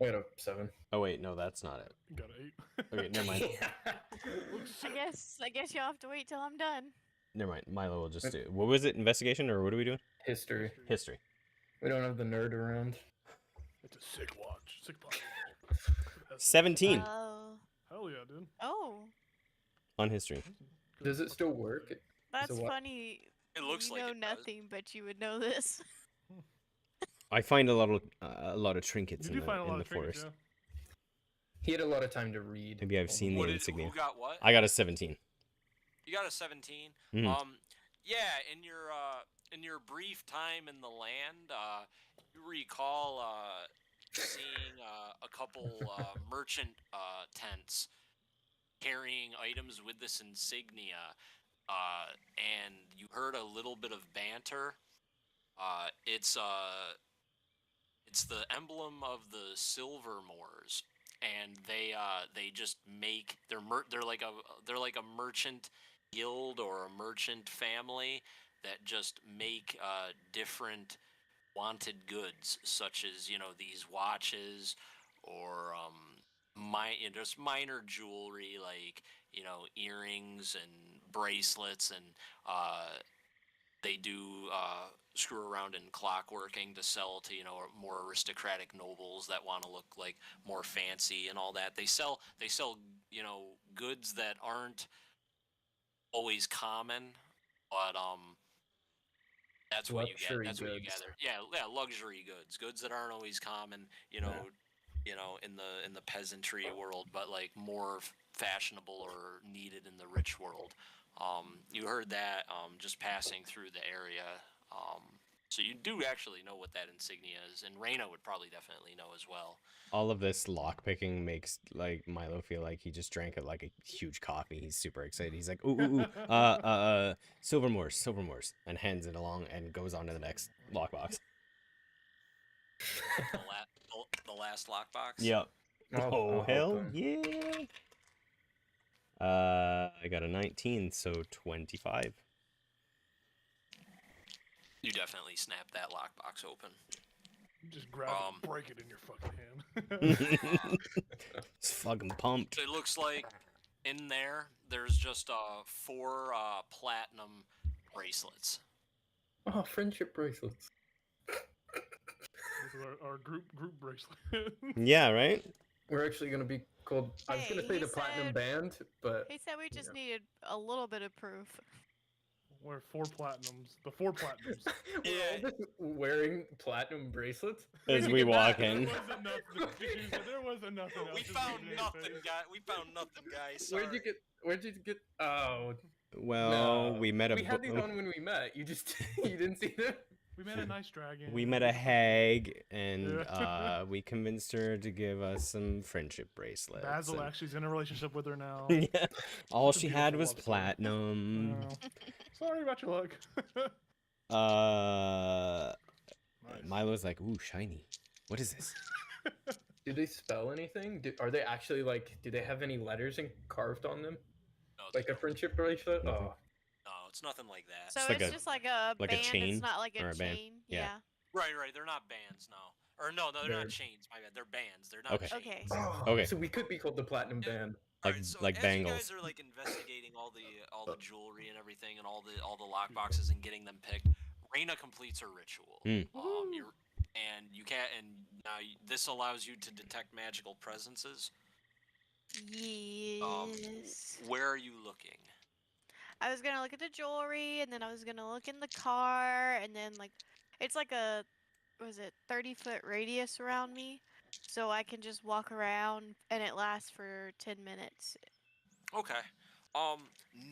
I got a 7. Oh wait, no, that's not it. Got an 8. Okay, never mind. I guess you'll have to wait till I'm done. Never mind. Milo will just do. What was it? Investigation or what are we doing? History. History. We don't have the nerd around. It's a sick watch. Sick pocket. 17 Oh. Hell yeah, dude. Oh, on history. Does it still work? that's what? funny. It looks you like know it does. nothing, but you would know this. I find a lot of trinkets You in do find a the lot of trinkets, forest. He had a lot of time to read. Maybe I've seen the insignia. Who got what? I got a 17. You got a 17. Mhm. Yeah, in your brief time in the land, you recall seeing a couple merchant tents carrying items with this insignia, and you heard a little bit of banter. It's the emblem of the Silvermoors, and they just make they're like a merchant guild or a merchant family that just make different wanted goods, such as these watches or just minor jewelry like earrings and bracelets, and they do screw around in clockworking to sell to more aristocratic nobles that want to look like more fancy and all that. They sell goods that aren't always common, but that's what you get. Luxury That's what you goods. gather. Yeah, luxury goods that aren't always common. In the peasantry world, but like more fashionable or needed in the rich world. You heard that just passing through the area. So you do actually know what that insignia is, and Reyna would probably definitely know as well. All of this lock picking makes like Milo feel like he just drank like a huge coffee. He's super excited. He's like, ooh, Silvermore's, and hands it along and goes on to the next lockbox. The last lockbox. Yep. I'll Oh, help hell him. yeah. I got a 19, so 25. You definitely snap that lockbox open. Just grab it and break it in your fucking hand. It's fucking pumped. It looks like in there's just 4 platinum bracelets. Oh, friendship bracelets. This is our group bracelet. Yeah, right? We're actually gonna be called. I was gonna Hey, say he the Platinum said- Band, but He said we just Yeah. needed a little bit of proof. We're 4 platinums. The 4 platinums. we're all just wearing platinum bracelets. As Where'd you we get walk that? in. There was enough. There was enough. We just found leave it in nothing, face. guys. We found nothing, guys. Where'd you Sorry. get? Where'd you get? Oh, Well, no. we met a We had these on when we met. You just you didn't see them. We met a nice dragon. we met a hag, and Yeah. we convinced her to give us some friendship bracelets. Basil and- actually's in a relationship with her now. yeah. All It's a she had beautiful was love story. platinum. Sorry about your luck. Nice. Milo's like, ooh, shiny. What is this? Do they spell anything? Are they actually like? Do they have any letters carved on them? No, they Like a don't. friendship bracelet? Mhm. Oh, No, it's nothing like that. So Just like it's a- just like a like a band. chain It's not like or a a band. chain. Yeah. Yeah. Right. They're not bands, no. Or no, they're They're- not chains. My bad. They're bands. They're not Okay. chains. Okay. Okay. So we could be called the Platinum Yeah. Band. Like- Alright, so like as bangles. you guys are like investigating all the jewelry and everything and all the lockboxes and getting them picked, Reyna completes her ritual. Hmm. Woohoo. You can't, and now this allows you to detect magical presences. Yes. Where are you looking? I was gonna look at the jewelry, and then I was gonna look in the car, and then like, it's like a, was it 30-foot radius around me, so I can just walk around, and it lasts for 10 minutes. Okay.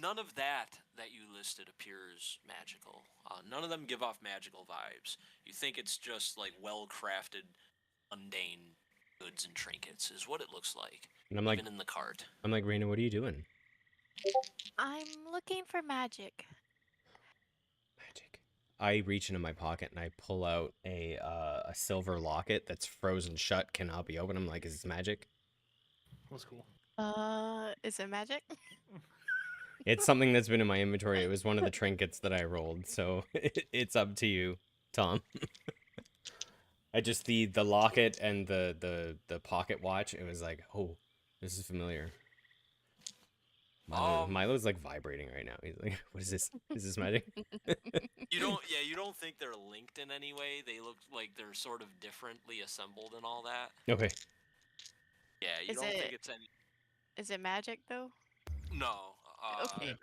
None of that you listed appears magical. None of them give off magical vibes. You think it's just like well-crafted, mundane goods and trinkets is what it looks like. And I'm like, Even in the cart. Raina, what are you doing? I'm looking for magic. Magic. I reach into my pocket and I pull out a silver locket that's frozen shut, cannot be opened. I'm like, is this magic? That's cool. Is it magic? It's something that's been in my inventory. It was one of the trinkets that I rolled, so it's up to you, Tom. I just the locket and the pocket watch. It was like, oh, this is familiar. Milo's like vibrating right now. He's like, what is this? Is this magic? You don't think they're linked in any way. They look like they're sort of differently assembled and all that. Okay. Yeah, you Is don't think it- it's any. Is it magic though? No. Okay.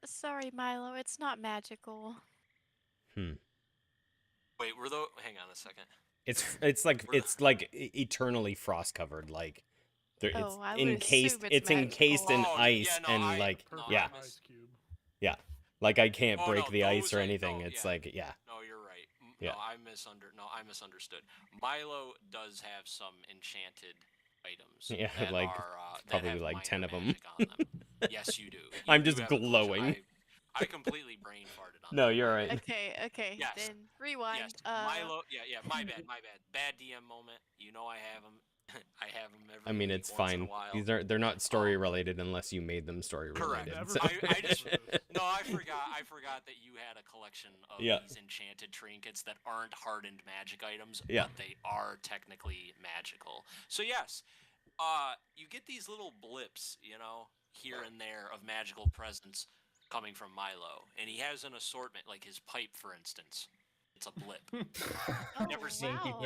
Sorry, Milo. It's not magical. Wait, hang on a second. It's like eternally frost covered. Like there, it's Oh, I would encased. assume it's it's encased in magical. Oh, ice yeah, no, and I- like no, yeah, Ice cube. like I can't Oh, break no, the ice those or I- anything. no, It's yeah. like yeah. No, you're right. Yeah. No, I misunderstood. Milo does have some enchanted items. Yeah, that like, are, that probably have like minor 10 of 'em. magic on them. Yes, you do. I'm You just have a bunch of- glowing. I completely brain farted on No, that. you're My right. bad. Okay. Yes. Then rewind. Yes, Milo. Yeah. My bad. Bad DM moment. You know I have them. I have them every. I mean, it's once in a fine. while. They're not story related unless you made them story Correct. related. Never so- I just no. I forgot that you had a collection of Yeah. these enchanted trinkets that aren't hardened magic items, Yeah. but they are technically magical. So yes, you get these little blips, here and there of magical presence coming from Milo, and he has an assortment, like his pipe, for instance. It's a blip. Oh, never seen wow.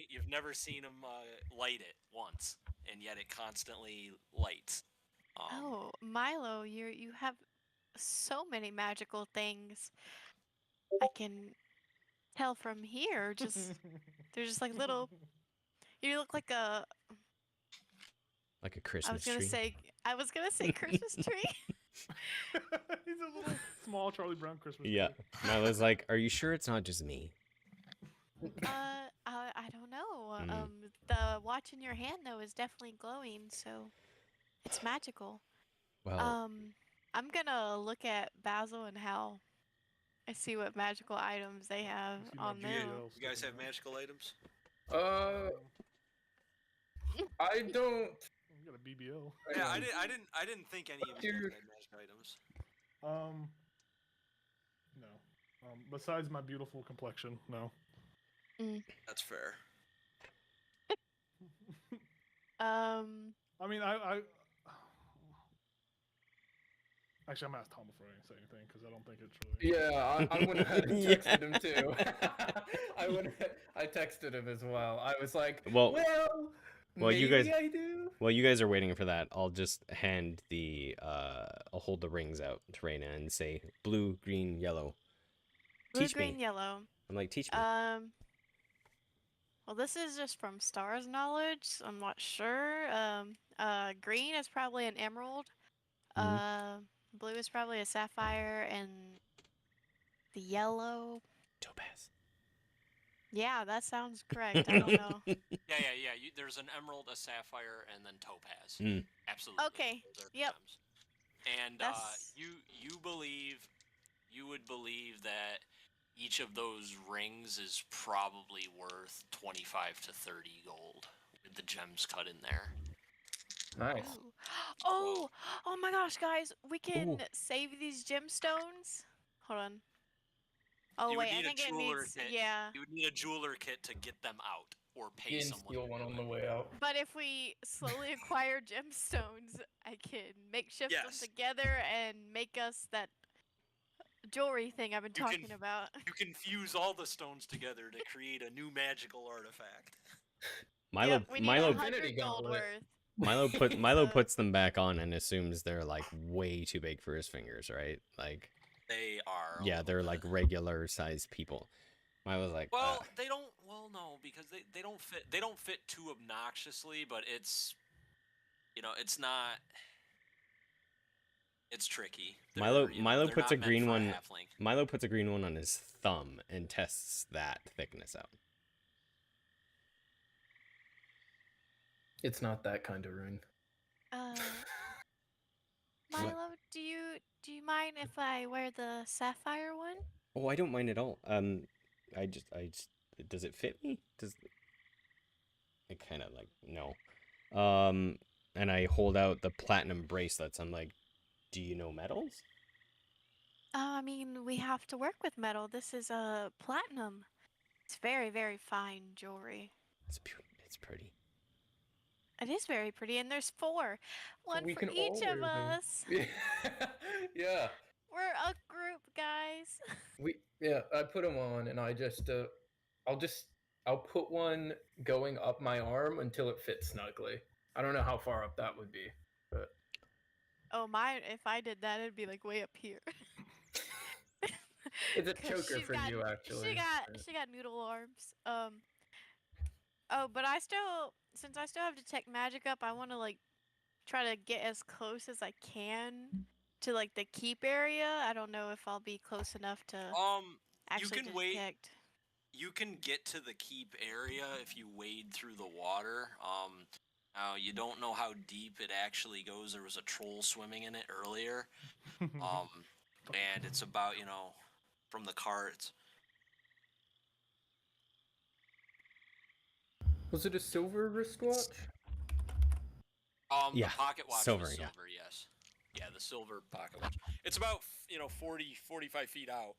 You've never seen him light it once, and yet it constantly lights. Oh, Milo, you have so many magical things. I can tell from here. Just they're just like little. You look like a. like a I Christmas was gonna tree. say. I was gonna say Christmas tree. He's a little small Charlie Brown Christmas Yeah. tree. Milo's like, are you sure it's not just me? I don't know. Mm. The watch in your hand though is definitely glowing, so it's magical. Well, I'm gonna look at Basil and Hal and see what magical items they have You see my on them. BBL You guys sticking have out. magical items? I don't. You got a BBL. hang Yeah, on. I didn't think any of you guys had magic items. No. Besides my beautiful complexion, no. That's fair. I mean, I actually, I'm gonna ask Tom before I say anything because I don't think it's really. Yeah, I went ahead and Yeah. texted him too. I texted him as well. I was like, Well, maybe you guys- I do. while you guys are waiting for that, I'll just hand I'll hold the rings out to Reina and say blue, green, yellow. Blue, Teach green, me. yellow. I'm like, teach me. Well, this is just from Stars knowledge. So I'm not sure. Green is probably an emerald. Blue is probably a sapphire, and the yellow. Topaz. Yeah, that sounds correct. I don't know. Yeah. There's an emerald, a sapphire, and then topaz. Mm. Absolutely. Okay, Those are yep. gems. And That's- you would believe that each of those rings is probably worth 25 to 30 gold with the gems cut in there. Nice. Ooh. Oh my gosh, guys, we can Ooh. save these gemstones. Hold on. Oh You would wait, I need a think it jeweler needs. kit. Yeah. You would need a jeweler kit to get them out, or pay And someone. steal to one do on it. the way out. But if we slowly acquire gemstones, I can makeshift them Yes. together and make us that jewelry thing I've been You can- talking about. You can fuse all the stones together to create a new magical artifact. Milo Yep, we need Milo 100 Infinity gold gauntlet. worth. Milo So- puts them back on and assumes they're like way too big for his fingers, right? Like, They are. a yeah, little they're bit. like regular sized people. Milo's like, Well, they don't. Well, no, because they don't fit. They don't fit too obnoxiously, but it's, it's not. It's tricky. Milo they're puts not a meant green for one. halfling. Milo puts a green one on his thumb and tests that thickness out. It's not that kind of ring. Milo, do you mind if I wear the sapphire one? Oh, I don't mind at all. I just, does it fit me? Does it kind of like no? And I hold out the platinum bracelets. I'm like, do you know metals? I mean, we have to work with metal. This is platinum. It's very, very fine jewelry. It's pretty. It is very pretty, and there's four. One we for can all each of wear them. us. Yeah. We're a group, guys. I put them on, and I'll put one going up my arm until it fits snugly. I don't know how far up that would be, but Oh, mine, if I did that, it'd be like way up here. it's a 'Cause choker she's for got- you, actually. She got noodle arms. Oh, but since I still have detect magic up, I want to like try to get as close as I can to like the keep area. I don't know if I'll be close enough to actually can wait. detect. You can get to the keep area if you wade through the water. Now you don't know how deep it actually goes. There was a troll swimming in it earlier. And it's about, from the carts. Was it a silver wristwatch? Yeah, The pocket watch silver, was yeah. silver, yes. Yeah, the silver pocket watch. It's about, 40, 45 feet out.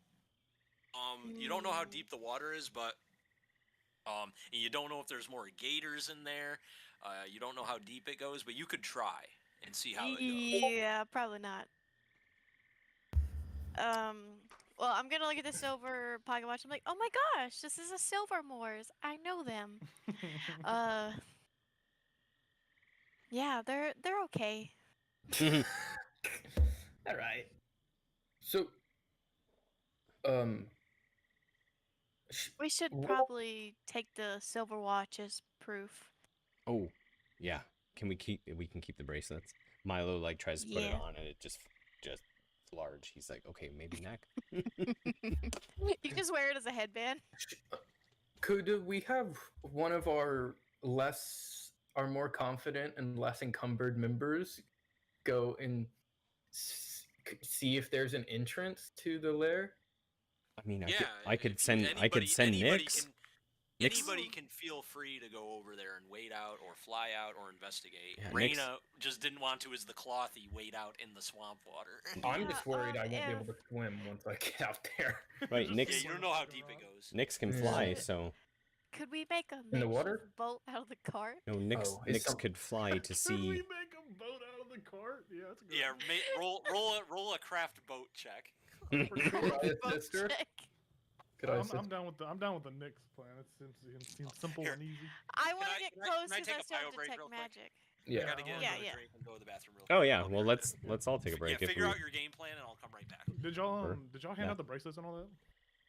You don't know how deep the water is, but and you don't know if there's more gators in there. You don't know how deep it goes, but you could try and see how it goes. Yeah, probably not. Well, I'm gonna look at the silver pocket watch. I'm like, oh my gosh, this is a Silvermore's. I know them. Yeah, they're okay. All right. So, We should Wha- probably take the silver watch as proof. Oh, yeah. We can keep the bracelets. Milo like tries to put it Yeah. on and it just just large. He's like, okay, maybe neck. You just wear it as a headband. Could we have one of our more confident and less encumbered members go and see if there's an entrance to the lair? I mean, Yeah, I could if send you- I could anybody- send anybody Nix. can- Nix. Anybody can feel free to go over there and wait out, or fly out, or investigate. Yeah, Raina just didn't want to, as the clothy, wait out in the swamp water. I'm just worried I won't be if- able to swim once I get out there. Right, Just Nix- Yeah, sit you in don't the know how fucking deep it rock. goes. Nix can Yeah. fly, Should- so Could we make a In the water? makeshift boat out of the cart? no, Nix Oh, it's Nix some- could fly to Could we see. make a boat out of the cart? Yeah, that's a good. Yeah, roll a craft boat check. idea. For sure. Right, Boat sister? check. Could I I'm assist? down with the Knicks plan. It seems simple Here. and easy. I want I- to get can I- close can I because take I a still bio have break detect real quick? magic. I Yeah. gotta get Yeah, another yeah. drink and go to the bathroom real Oh quick. yeah, I'll be well right let's back. all take a break Yeah, if figure we. out your game plan, and I'll come right back. Did y'all hand Yeah. out the bracelets and all that?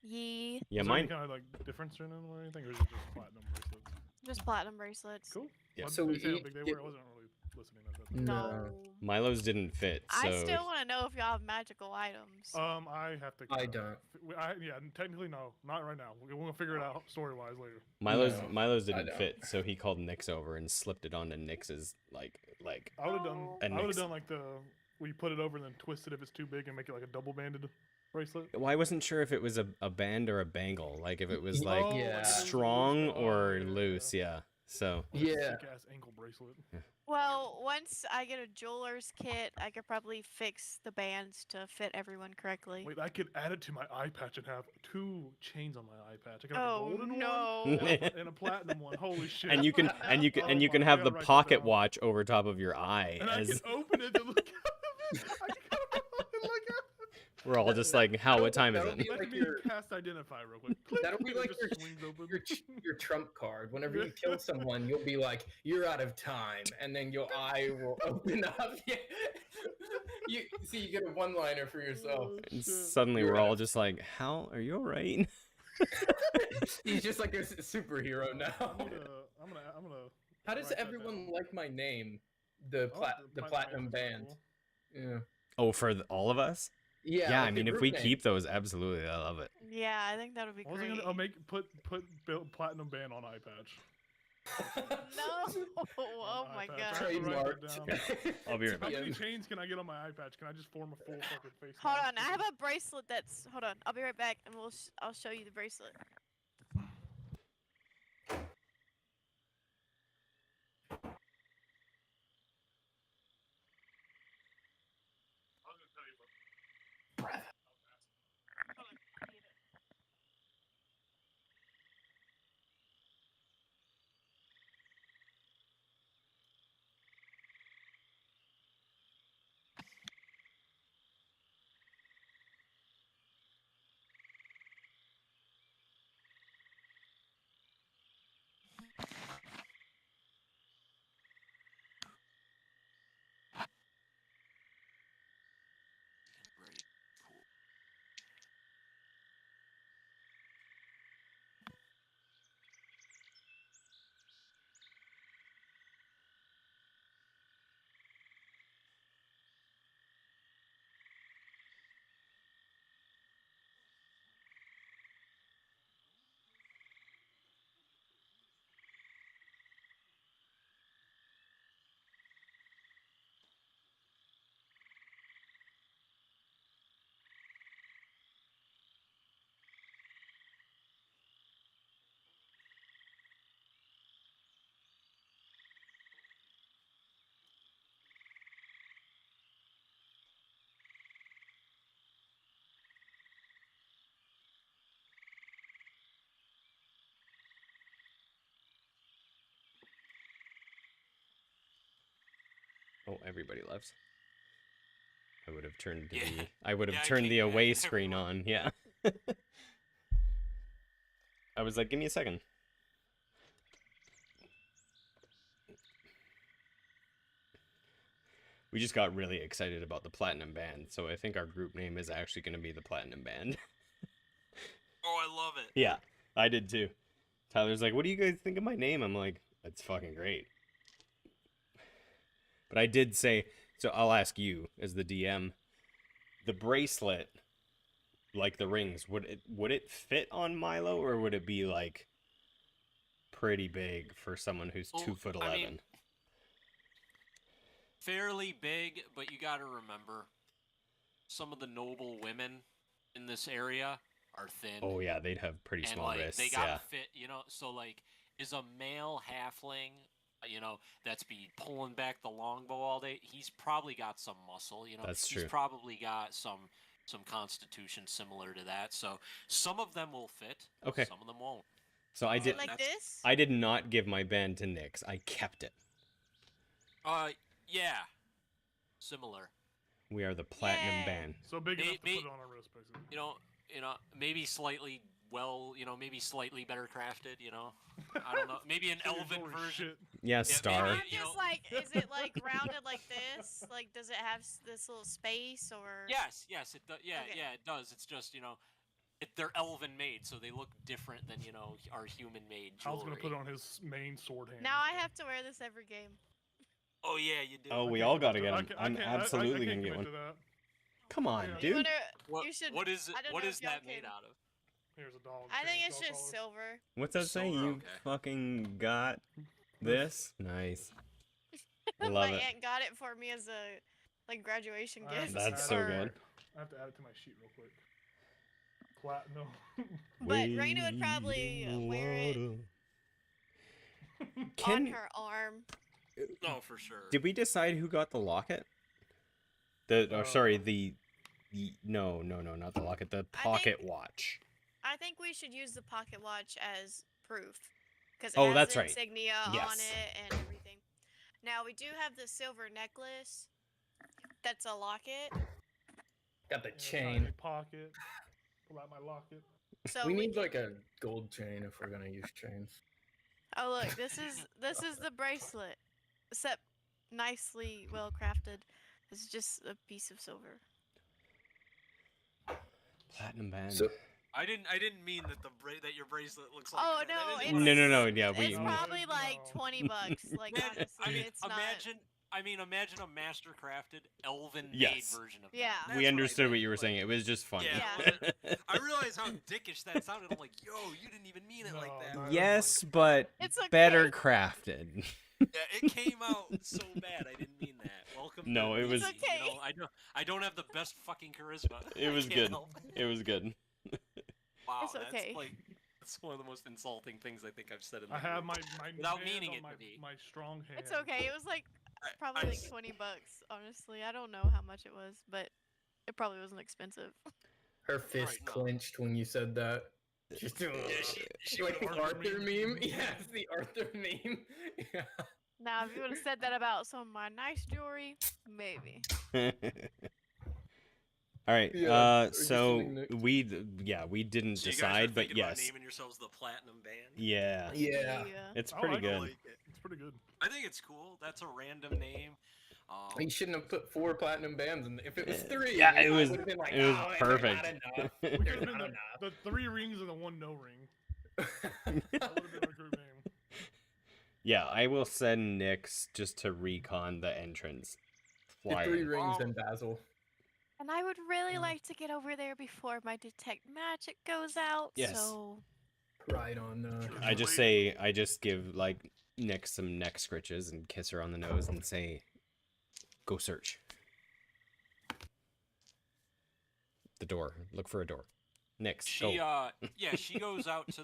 Yee. Yeah, Was there mine. any kind of like difference in them or anything, or is it just platinum bracelets? Just platinum bracelets. Cool. Yeah. Well, So did we you say how eat- big they get- were? I wasn't really listening at that. No. Milo's didn't fit, so I still want to know if y'all have magical items. I have to. I don't. Yeah, technically no, not right now. We're gonna figure it out story wise later. Milo's No, Milo's I didn't don't. fit, so he called Nix over and slipped it onto Nix's like. I would have done. Oh. And I would have Nick's- done like the where you put it over and then twist it if it's too big and make it like a double banded bracelet. Well, I wasn't sure if it was a band or a bangle, like if it was like Oh, Yeah. like if it was loose, strong or yeah. loose. Yeah. So Yeah. Sick ass ankle bracelet. Well, once I get a jeweler's kit, I could probably fix the bands to fit everyone correctly. Wait, I could add it to my eye patch and have 2 chains on my eye patch. I could have a Oh golden no! one and a platinum one. Holy shit! and you can Oh and you can my have God, the write that pocket down. watch over top of your eye And I as can open it to look out of it. I can open it and look out. we're all just like, how? What time is That'll it? be Let like me your- cast identify real quick. Click, That'll be and it like just swings open. your trump card. Whenever you kill someone, you'll be like, "You're out of time," and then your eye will open up. You see, you get a one-liner for yourself. Oh, And shit. suddenly You're we're all out. just like, how? Are you all right? He's just like a superhero now. I'm gonna. How does write that everyone down. like my name? The Oh, platinum band's band. cool. Yeah. Oh, for all of us? Yeah. Yeah, I like the mean, if group we name. keep those, absolutely, I love it. Yeah, I think that would be What was I great. gonna? Put platinum band on eye patch. No! Oh On my eye patch. god! Write Trademark. that down. I'll be right How back. many chains can I get on my eye patch? Can I just form a full fucking face? Hold mask? on, I have a bracelet that's. Hold on, I'll be right back, and I'll show you the bracelet. Right. Cool. Oh, everybody left. I would have turned Yeah. the I would have Yeah, I turned the can't- away yeah, screen everyone. on. Yeah. I was like, give me a second. We just got really excited about the Platinum Band, so I think our group name is actually going to be the Platinum Band. Oh, I love it. Yeah, I did too. Tyler's like, what do you guys think of my name? I'm like, that's fucking great. But I did say, so I'll ask you as the DM, the bracelet, like the rings, would it fit on Milo, or would it be like pretty big for someone who's Well, 2'11"? I mean, fairly big, but you got to remember, some of the noble women in this area are thin. Oh yeah, they'd have pretty and small like wrists. they gotta Yeah, fit, so like, is a male halfling, that's be pulling back the longbow all day, he's probably got some muscle. That's He's true. probably got some constitution similar to that. So some of them will fit. Okay. Some of them won't. So I Is did. it like this? I did not give my band to Nyx. I kept it. Yeah, similar. We are the platinum Yay. band. So big enough to May- put it on our wrist, basically. Maybe slightly maybe slightly better crafted. I don't know. Maybe an So you're elven doing version. shit. Yeah, Yeah, Star. maybe- I'm just like, is it like rounded like this? Like, does it have this little space or? Yes, it does. Yeah, Okay. it does. It's just they're elven made, so they look different than our human made I was jewelry. gonna put it on his main sword hand. Now I have to wear this every game. Oh yeah, you do. Oh, I we can't all commit gotta to- get I them. can't- I I'm can't- absolutely I can't gonna get commit one. to that. Come on, Yeah. You dude. wanna? You should. What is it? I don't What know is if y'all that made can- out of? Here's a dog. I think chain, it's dog just collar. silver. What's that saying? Silver, You okay. fucking got this? Nice. Love My it. aunt got it for me as a graduation I have gift. to That's add so it- good. I have to add it to my sheet real quick. Platinum. But Raina would probably wear it on Can her arm. No, for sure. did we decide who got the locket? Sorry, no, not the locket. The I pocket watch. I think we should use the pocket watch as proof, because it Oh, has that's the right. insignia on Yes. it and everything. Now we do have the silver necklace. That's a locket. Got the In a chain. tiny pocket. Pull out my locket. So we need can- like a gold chain if we're gonna use chains. Oh look, this is the bracelet, except nicely well crafted. It's just a piece of silver. Platinum band. So I didn't mean that that your bracelet looks like. Oh that. no, I it's, didn't No, wanna- yeah, we it's No, probably no. like $20. Like Man, honestly, it's not. imagine a master crafted elven Yes. made version of that. Yeah. That's we what I understood meant, what you were like- saying. It was just funny. Yeah. I realized how dickish that sounded. I'm like, yo, you didn't even mean it like No, that. no. Yes, but It's okay. better crafted. Yeah, it came out so bad. I didn't mean that. Welcome. No, to it was- me, It's okay. I don't have the best fucking charisma. It I was can't good. help It was good. Wow, It's okay. that's one of the most insulting things I think I've said in I my have group. my Without hand meaning on it my, to be. my strong hand. It's okay. It was like I- probably I like s- $20. Honestly, I don't know how much it was, but it probably wasn't expensive. her fist Right, no. clenched when you said that. She's doing she like the Arthur Arthur meme? meme. Yeah, it's the Arthur meme. Yeah. Now, if you would have said that about some of my nice jewelry, maybe. All right. Yeah, or just So something next. we didn't So you guys are decide, but thinking about yes. naming yourselves the Platinum Band. Yeah. Yeah. It's I pretty like it. good. like it. It's pretty good. I think it's cool. That's a random name. You shouldn't have put 4 platinum bands in. If it was 3, Yeah, it I was- would've been like, it was "Oh, perfect." Not enough. We There's could have not been the 3 rings and the 1 no ring. That would have been a group name. Yeah, I will send Nyx just to recon the entrance. The 3 Flying. rings Oh. and Basil. And I would really Mm. like to get over there before my detect magic goes out. Yes. So Right on. I just give like Nyx some neck scritches and kiss her on the nose and say, "Go search." The door. Look for a door. Nyx, She go. she goes out to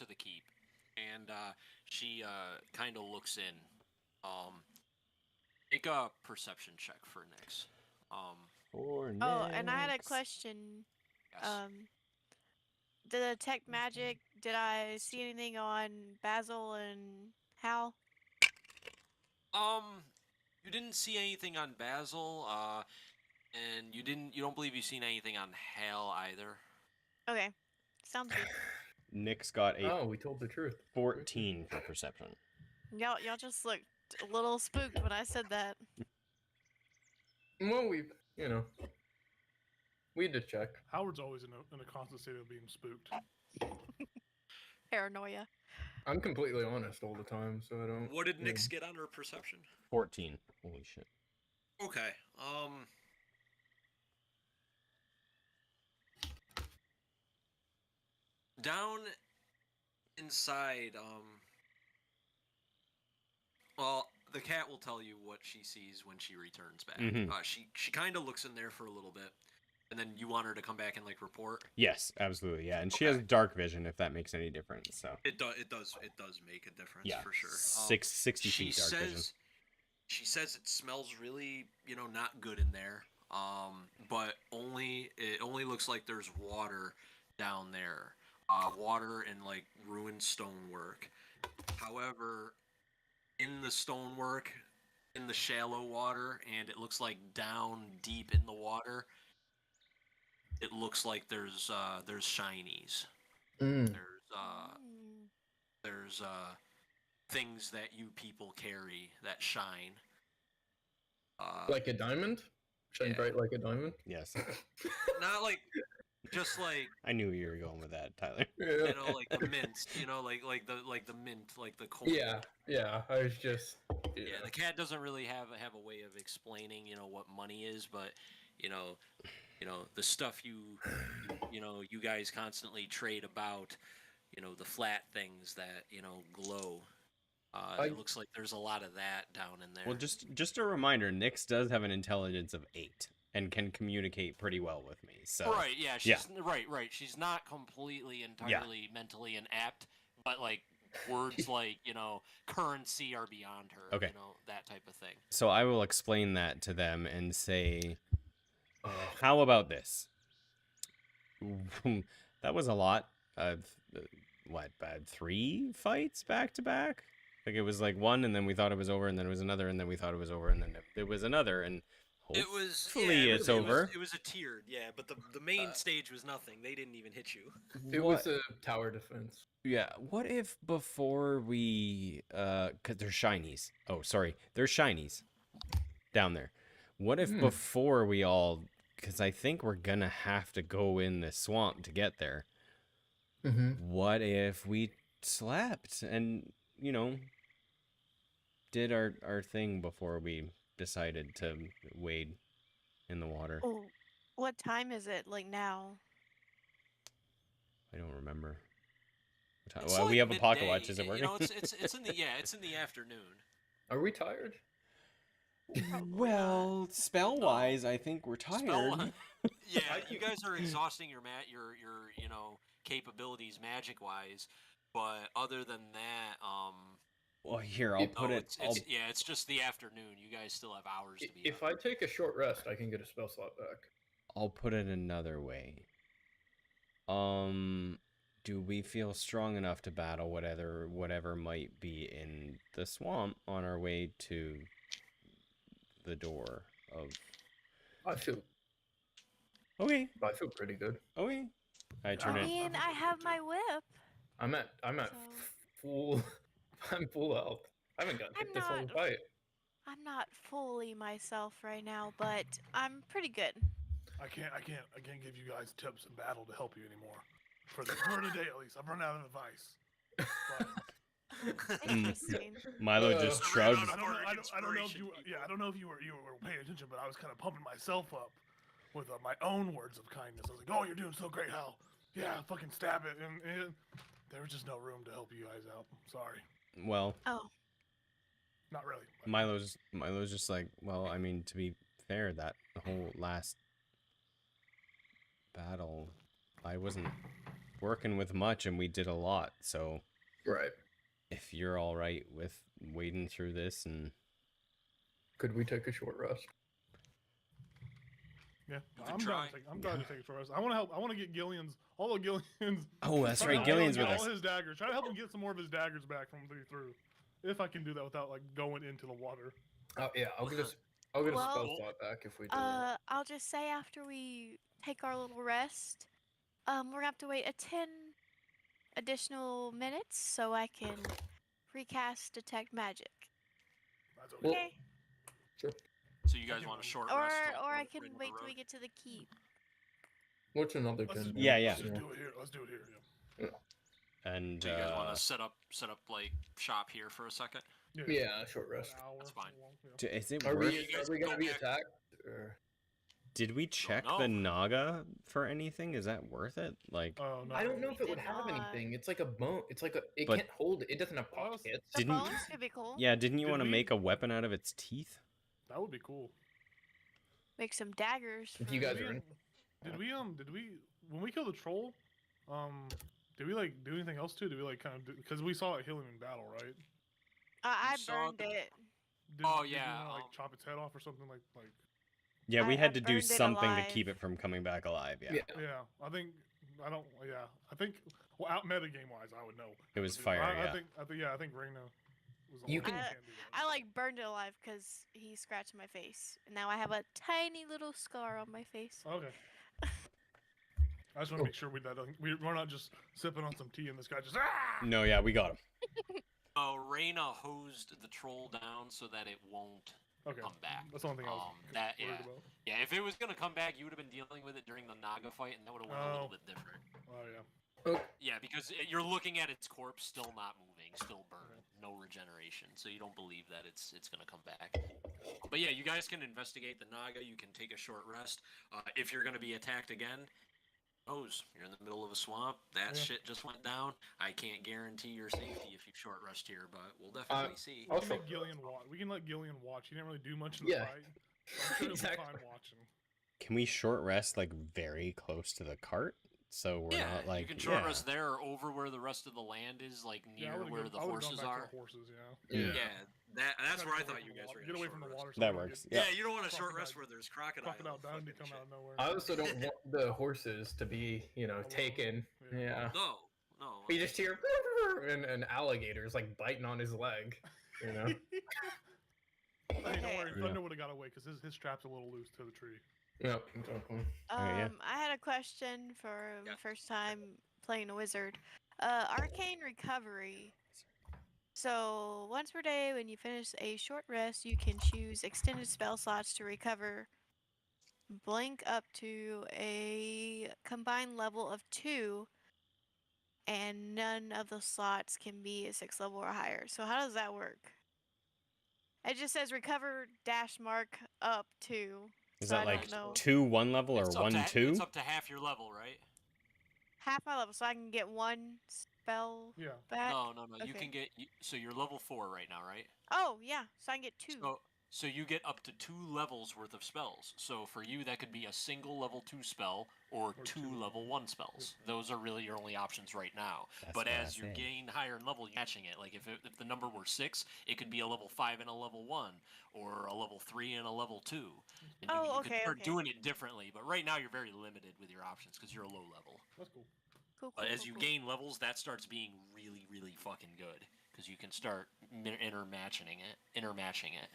the keep, and she kind of looks in. Make a perception check for Nyx. For oh, and I had a Nyx. question. Yes. The detect magic. Did I see anything on Basil and Hal? You didn't see anything on Basil, and you don't believe you've seen anything on Hal either. Okay, sounds good. Nyx got a Oh, we told the truth. 14 for perception. Y'all just looked a little spooked when I said that. Well, we had to check. Howard's always in a constant state of being spooked. Paranoia. I'm completely honest all the time, so I don't. What did Yeah. Nyx get on her perception? 14. Holy shit. Okay. Down inside, well, the cat will tell you what she sees when she returns back. Mhm. She kind of looks in there for a little bit, and then you want her to come back and like report. Yes, absolutely. Yeah, and she has Okay. dark vision if that makes any difference. So It does make a difference yeah, for sure. 60 She feet dark says vision. she says it smells really, not good in there. But it only looks like there's water down there. Water and like ruined stonework. However, in the stonework, in the shallow water, and it looks like down deep in the water, it looks like there's shinies. Mm. There's things that you people carry that shine. Like a diamond? Shine yeah. bright like a diamond? Yes, Not like just like I knew you were going with that, Tyler. Yeah. like the mints, like the mint, like the coin. Yeah. I was just. Yeah, the cat doesn't really have a way of explaining, what money is, but you know, the stuff you guys constantly trade about, the flat things that glow. It looks like there's a lot of that down in there. Well, just a reminder, Nyx does have an intelligence of 8 and can communicate pretty well with me. So right, yeah, she's right. She's not completely entirely mentally inept, but like words like currency are beyond her. Okay. That type of thing. So I will explain that to them and say, how about this? That was a lot of what? 3 fights back to back? Like it was like one, and then we thought it was over, and then it was another, and then we thought it was over, and then it was another, and hopefully it's over. It was a tiered, yeah, but the main stage was nothing. They didn't even hit you. It was a tower defense. Yeah. What if before we, cause there's shinies. Oh, sorry, there's shinies down there. What if before we all, cause I think we're gonna have to go in the swamp to get there. Mm-hmm. What if we slept and did our thing before we decided to wade in the water? Oh, what time is it? Like now? I don't remember. It's Well, we like have a pocket midday. watch. Is it working? It's in the afternoon. Are we tired? Well, spell wise, I think we're tired. Yeah, you guys are exhausting your capabilities magic wise, but other than that, Well, here I'll put it. it's just the afternoon. You guys still have hours to be. If up. I take a short rest, I can get a spell slot back. I'll put it another way. Do we feel strong enough to battle whatever might be in the swamp on our way to the door of? I feel Okay. pretty good. Okay. I turn I it. mean, I have my whip. I'm at So- full. I'm full health. I haven't gotten hit this whole fight. I'm not fully myself right now, but I'm pretty good. I can't give you guys tips in battle to help you anymore. For today at least. I've run out of advice. But Interesting. Milo just shrugs. I don't know if you were paying attention, but I was kind of pumping myself up with my own words of kindness. I was like, "Oh, you're doing so great, Hal. Yeah, fucking stab it." And there was just no room to help you guys out. Sorry. Well, Oh, Not really. but- Milo's just like, well, I mean, to be fair, that whole last battle, I wasn't working with much, and we did a lot. So Right. if you're all right with wading through this, and Could we take a short rest? Yeah, You can I'm try. trying to take it for us. I want to help. I want to get Gillian's. All of Gillian's. oh, that's try right, to help Gillian's him with get us. All his daggers. Try to help him get some more of his daggers back from through. If I can do that without like going into the water. Oh yeah, I'll get a Well, spell slot back if we do that. I'll just say after we take our little rest, we're gonna have to wait 10 additional minutes so I can recast detect magic. That's okay. Well, Okay. So you guys want a short Or rest? I can wait till we get to the keep. What's another Let's 10? just, Yeah, yeah. Let's just do it here. Let's do it here. Yeah. And Do you guys want to set up like shop here for a second? Yeah, short An rest. hour, That's fine. so long, yeah. is it Are worth? we gonna be attacked? Or... Did we check no. the Naga for anything? Is that worth it? Like, Oh no. I don't know We if it would did have not. anything. It's like a bone. It's like a. It But- can't hold. It doesn't have Oh, that's- pockets. The Didn't- bones could be cool. yeah, didn't you Did want to we- make a weapon out of its teeth? That would be cool. Make some daggers. If for- you guys Did are we, in. did we when we killed the troll, did we like do anything else too? Did we like kind of because we saw it healing in battle, right? I saw burned the- it. Did, Oh, did you yeah, wanna, like chop its head off or something like Yeah, we I had to do burned it something to alive. keep it from coming back alive. Yeah, Yeah. yeah. I think well out metagame wise I would know. it was But fire. I Yeah, think Reina was the You one can- that can't do that. I like burned it alive because he scratched my face. And now I have a tiny little scar on my face. Okay. I just want to make sure we're not just sipping on some tea and this guy just no, yeah, we got him. Reyna hosed the troll down so that it won't okay. come back. That's the only thing I was That worried yeah. about. Yeah, if it was gonna come back, you would have been dealing with it during the Naga fight, and that would have went a Oh. little bit different. Oh yeah. Yeah, because you're looking at its corpse still not moving, still burned, no regeneration, so you don't believe that it's gonna come back. But yeah, you guys can investigate the Naga. You can take a short rest. If you're gonna be attacked again, knows you're in the middle of a swamp. That Yeah. shit just went down. I can't guarantee your safety if you short rest here, but we'll definitely see. We Also- can let Gillian watch. We can let Gillian watch. He didn't really do much in the Yeah. fight. I'm sure Exactly. he'll be fine watching. Can we short rest like very close to the cart so we're Yeah, not like you can short yeah. rest there or over where the rest of the land is, like Yeah, near where the I would've horses gone back are. to the horses, yeah. Yeah. Yeah, that's Gotta where I get away thought from you the guys wa- were Get gonna away short from the rest. water. so That we don't works. get Yeah, Yeah. you don't want to short rest Crocodile- where there's crocodiles. Crocodile bound to fucking come out of nowhere. I also don't want the horses to be, Alone. taken. Yeah. Yeah. No, no. You just hear and an alligator's like biting on his leg. You know. Hey, don't Okay. worry. Yeah. Thunder would have got away because his strap's a little loose to the tree. Yep. Exactly. yeah. I had a question for Yeah. my first time playing a wizard. Arcane recovery. So once per day, when you finish a short rest, you can choose extended spell slots to recover. Blink up to a combined level of 2, and none of the slots can be a 6 level or higher. So how does that work? It just says recover dash mark up to. Is so that I like don't know. 2 1 level or It's up 1 to, 2? It's up to half your level, right? Half my level, so I can get 1 spell Yeah. back. No. You Okay. can get. So you're level 4 right now, right? Oh yeah, so I can get 2. So you get up to 2 levels worth of spells. So for you, that could be a single level 2 spell or 2 two. level 1 spells. Those are really your only options right now. That's But what I as you said. gain higher in level, you're matching it. Like if the number were 6, it could be a level 5 and a level 1, or a level 3 and a level 2. And Oh, you okay, could start okay. doing it differently. But right now, you're very limited with your options because you're a low level. That's cool. Cool, But cool, as cool, you cool. gain levels, that starts being really, really fucking good because you can start intermatching it.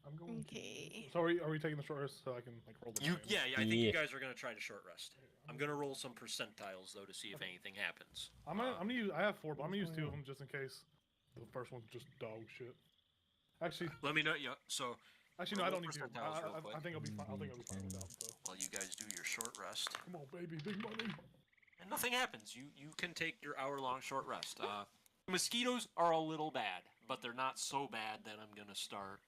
I'm going. Okay. So are we taking the short rest so I can like roll the You, dice? yeah, I think Yeah. you guys are gonna try to short rest. I'm gonna roll some percentiles though to see if anything happens. I'm gonna use. I have 4, but I'm gonna use 2 of them just in case. The first one's just dog shit. Actually, Let me know. Yeah. So no, I roll don't need to. percentiles real quick. I think I'll be fine. I think I'll be fine without. So while you guys do your short rest, come on, baby, big money. and nothing happens. You can take your hour-long short rest. Mosquitoes are a little bad, but they're not so bad that I'm gonna start,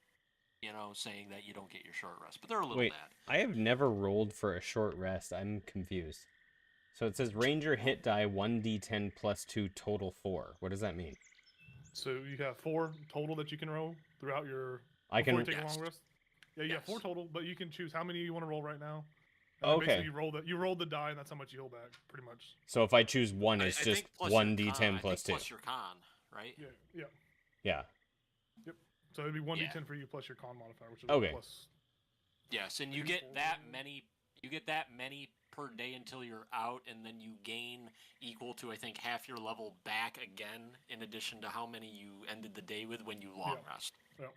saying that you don't get your short rest. But they're a little Wait, bad. I have never rolled for a short rest. I'm confused. So it says Ranger hit die 1d10 plus 2 total 4. What does that mean? So you have 4 total that you can roll throughout your. I before can you take a Yes. long rest. Yeah, you have 4 Yes. total, but you can choose how many you want to roll right now. And then Okay. basically you rolled the die, and that's how much you heal back, pretty much. So if I choose 1, it's I just think plus your 1d10 con, I plus think 2. plus your con, right? Yeah. Yeah. So it'd be 1d10 Yeah. for you plus your con modifier, which is Okay. plus. Yes, and you Maybe get that 4. many. You get that many per day until you're out, and then you gain equal to I think half your level back again, in addition to how many you ended the day with when you long Yeah. rest. Yeah.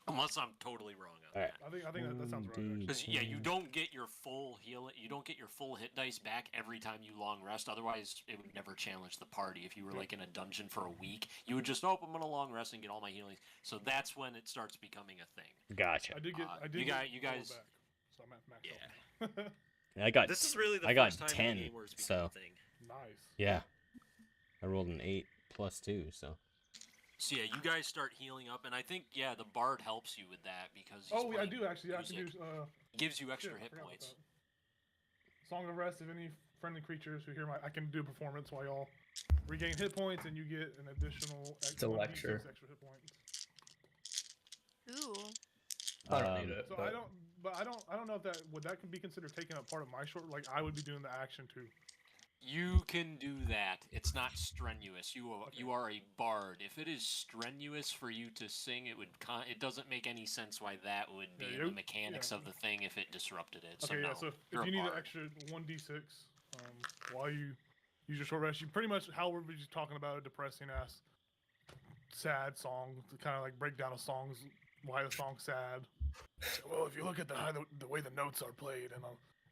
Unless I'm totally wrong on Alright. that. I think that sounds right. Actually. Because yeah, you don't get your full heal. You don't get your full hit dice back every time you long rest. Otherwise, it would never challenge the party. If you were like in a dungeon for a week, you would just I'm gonna long rest and get all my healing. So that's when it starts becoming a thing. Gotcha. I did get. I did you get guys- you four guys- back, so I'm at max Yeah. health. I got This is really the I got first time 10, in the game where it's become so- a thing. Nice. yeah. I rolled an 8 plus 2, so So yeah, you guys start healing up, and I think the bard helps you with that because he's Oh, yeah, I playing do actually. I can do. music. Gives you extra Shit, I hit forgot about points. that. Song of Rest. If any friendly creatures who hear I can do a performance while y'all regain hit points, and you get an additional. It's a 1d6 lecture. extra hit points. Ooh. I don't need it. So but... I don't know if that can be considered taking up part of my short. Like I would be doing the action too. You can do that. It's not strenuous. You are a bard. If it is strenuous for you to sing, it doesn't make any sense why that would be in the mechanics of the thing if it disrupted it. So Okay, no, yeah. So if you're you a need an bard. extra 1d6 while you use your short rest, you pretty much how we're just talking about a depressing ass, sad song to kind of like break down a song's why the song's sad. Well, if you look at the way the notes are played, and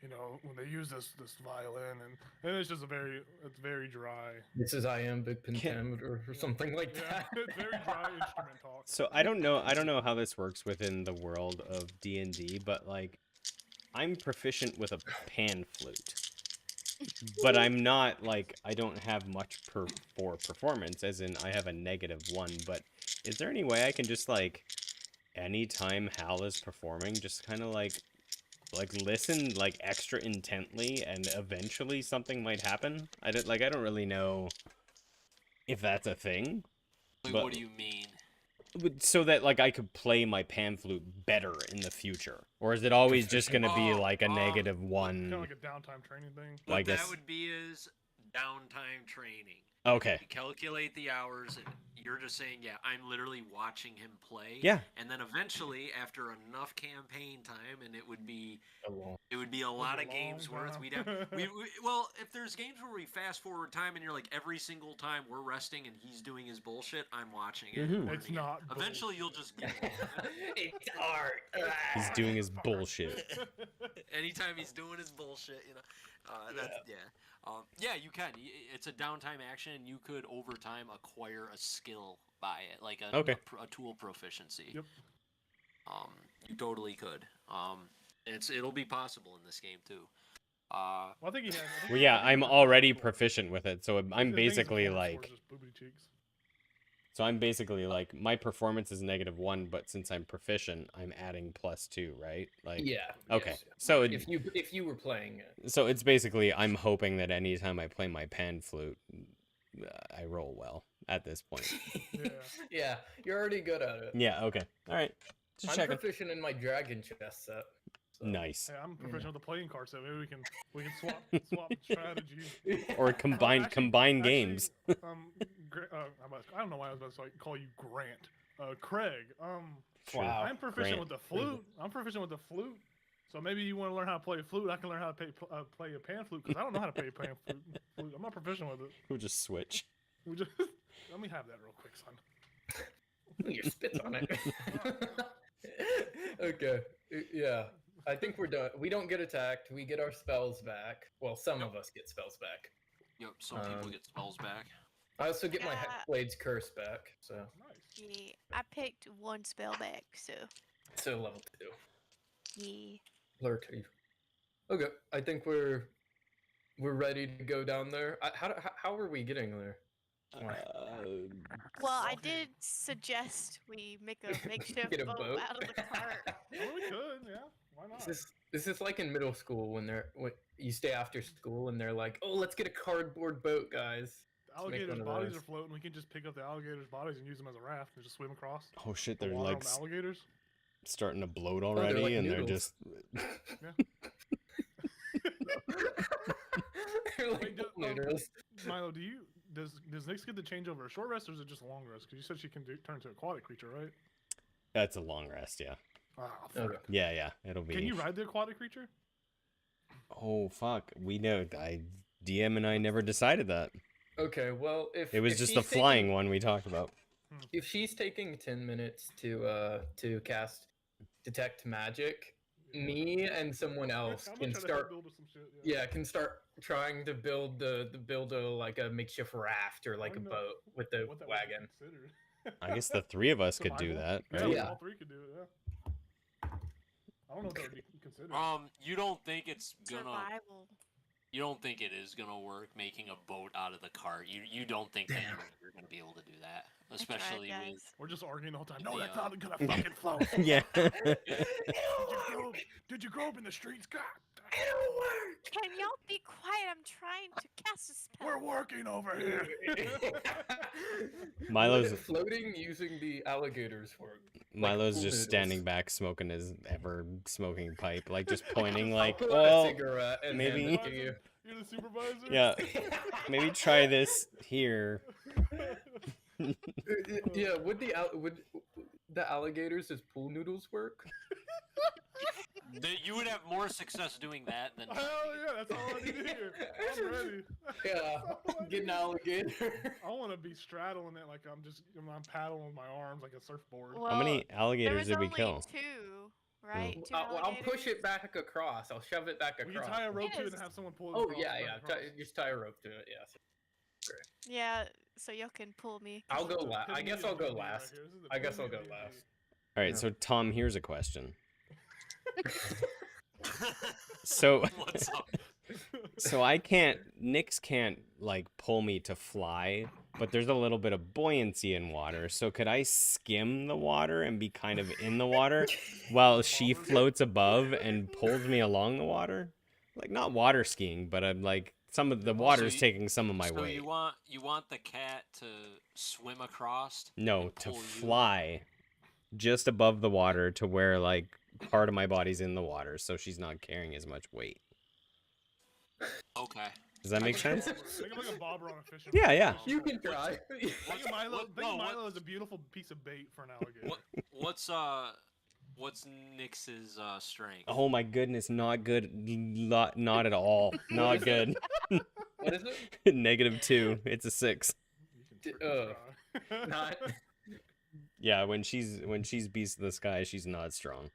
you know when they use this violin, and it's just it's very dry. This is iambic pentameter or something like that. It's very dry instrument talk. So I don't know how this works within the world of D&D, but like I'm proficient with a pan flute. But I'm not like I don't have much for performance, as in I have a -1, but is there any way I can just like anytime Hal is performing just kind of like listen like extra intently and eventually something might happen? I don't really know if that's a thing. Wait, But what do you mean? so that like I could play my pan flute better in the future, or is it always just gonna be like a Kind of -1? like a downtime training thing. Well, I What guess- that would be is downtime training. Okay. You calculate the hours, and you're just saying, yeah, I'm literally watching him play. Yeah. And then eventually, after enough campaign time, and it would be Oh, a lot of long games worth. time. We'd have well, if there's games where we fast forward time, and you're like every single time we're resting and he's doing his bullshit, I'm watching it. Mhm. learning It's not it. Eventually, you'll just get it. it's art. He's doing his bullshit. Anytime he's doing his bullshit, you know. Yeah, you can. It's a downtime action, and you could over time acquire a skill by it, like a tool proficiency. Yep. You totally could. It'll be possible in this game too. Well, I think he has. Well, yeah, I'm already proficient with it, so I'm basically like, my performance is -1, but since I'm proficient, I'm adding +2, right? Like, Yeah. okay, yes. so if you were playing it. so it's basically I'm hoping that anytime I play my pan flute, I roll well at this point. Yeah, you're already good at it. Yeah. Okay. All right. Just I'm checking. proficient in my dragon chest set. So. Nice. Hey, I'm proficient with the playing card, so maybe we can swap strategies. Or combine Actually, games. I don't know why I was about to call you Grant. Craig. Sure. Wow. I'm proficient Grant. with the flute. I'm proficient with the flute. So maybe you want to learn how to play a flute. I can learn how to play a pan flute because I don't know how to play a pan flute. I'm not proficient with it. We'll just switch. Let me have that real quick, son. You spit on it. Okay. Yeah. I think we're done. We don't get attacked. We get our spells back. Well, some of us get spells back. Yep. Some people get spells back. I also get my Yeah. Hexblade's curse back. So Nice. Yeah, I picked one spell back, so level 2. yeah. Level 2. Okay. I think we're ready to go down there. How are we getting there? Well, I did suggest we make a makeshift Get a boat boat? out of the cart. Well, we could, yeah. Why not? This is like in middle school when you stay after school and they're like, "Oh, let's get a cardboard boat, guys." The alligators' one of bodies those. are floating. We can just pick up the alligators' bodies and use them as a raft and just swim across. Oh shit! The They're water like on the alligators. starting to bloat they're already, like and noodles. they're They're like Wait, noodles. Milo, does Nyx get to change over a short rest or is it just a long rest? Because you said she can turn to aquatic creature, right? That's a long rest, yeah. Ah, Okay. fuck. Yeah, it'll be. Can you ride the aquatic creature? Oh fuck! We know. DM and I never decided that. Okay, well, if It was if just she's the flying taking, one we talked about. If she's taking 10 minutes to cast detect magic, me and someone else I'm gonna can try to help start. build us some shit. Yeah, can start trying to build like a makeshift raft or like a don't know boat with the what that would be wagon. considered. I guess the three of us could do Survival? that, Yeah, right? Yeah. all three could do it. Yeah. I don't know what that would be considered. You don't think it's gonna? Survival. You don't think it is gonna work making a boat out of the cart? You don't think that you're gonna be able to do that? especially guys. with. We're just arguing the whole time. No, that's Yeah. not gonna fucking float. Yeah. Did you grow up in the streets? God, It'll work. Can y'all be quiet? I'm trying to cast a spell. we're working over here. Milo's- Would floating using the alligators work. Milo's pool just noodles. standing back smoking his ever smoking pipe, like just pointing I'll like, pull out a well, cigarette and hand maybe- it to you. You're the supervisor. yeah, maybe try this here. Yeah, would the alligators as pool noodles work? You would have more success doing that than. Hell yeah, that's all I need to hear. I'm ready. Yeah, get an alligator. I want to be straddling it like I'm paddling with my arms like a surfboard. Well, How many there alligators was did we only kill? 2, right? 2 I'll push it alligators? back across. I'll shove it back We can across. tie a rope to it Yes. and have someone pull it Oh across. yeah, back yeah. across. Just tie a rope to it. Yes. Yeah, so y'all can pull me. I'll go This is last. I epitome guess of I'll go D&D right last. here. This is the I guess I'll epitome go of last. D&D. All right, Yeah. so Tom, here's a question. So, What's up? so Nyx can't like pull me to fly, but there's a little bit of buoyancy in water. So could I skim the water and be kind of in the water while she floats above and pulls me along the water? Like not water skiing, but I'm like some of the water's you- taking some of my So weight. you want the cat to swim across? No, and to pull you? fly just above the water to where like part of my body's in the water, so she's not carrying as much weight. Okay. Does that make sense? Think of like a bobber on a fishing Yeah, rod. yeah. You can try. Think of Milo. What- Think no, of what- Milo as a beautiful piece of bait for an alligator. What's Nyx's strength? Oh my goodness, not good. Not at all. Not good. What is it? -2. It's a 6. You can freaking try. Not. Yeah, when she's beast of the sky, she's not strong.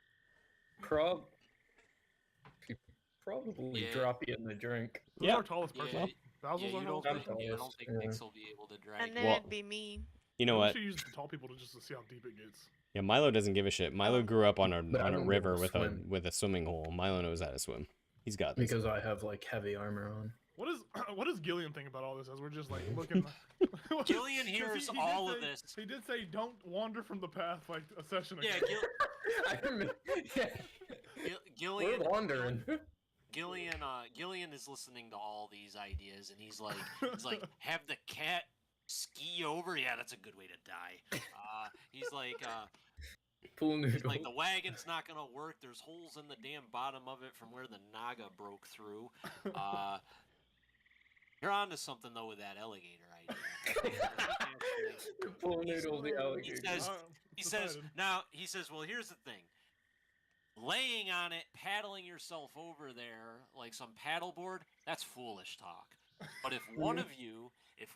Probably Yeah. drop you in the drink. Who's Yeah. our tallest Yeah, person? yeah, Basil's our you tallest don't person. think, I'm I don't tallest, think yeah. Nyx will be able to drag And you. then Well- it'd be me. You know We what? should use the tall people to just to see how deep it gets. Yeah, Milo doesn't give a shit. Milo grew up on a But I on a don't be river able to with swim. with a swimming hole. Milo knows how to swim. He's got this. Because I have like heavy armor on. What does Gillian think about all this? As we're just like looking. Gillian 'Cause hears did all of say- this. He did say, "Don't wander from the path," like a session ago. Yeah, I remember, yeah, Gillian. we're wandering. Gillian is listening to all these ideas, and he's like, have the cat ski over. Yeah, that's a good way to die. He's like, Pool he's noodle. like the wagon's not gonna work. There's holes in the damn bottom of it from where the naga broke through. You're onto something though with that alligator idea. Pool noodle, the alligator. says- I'm He says, excited. well, here's the thing. Laying on it, paddling yourself over there like some paddleboard, that's foolish talk. But if one of you, if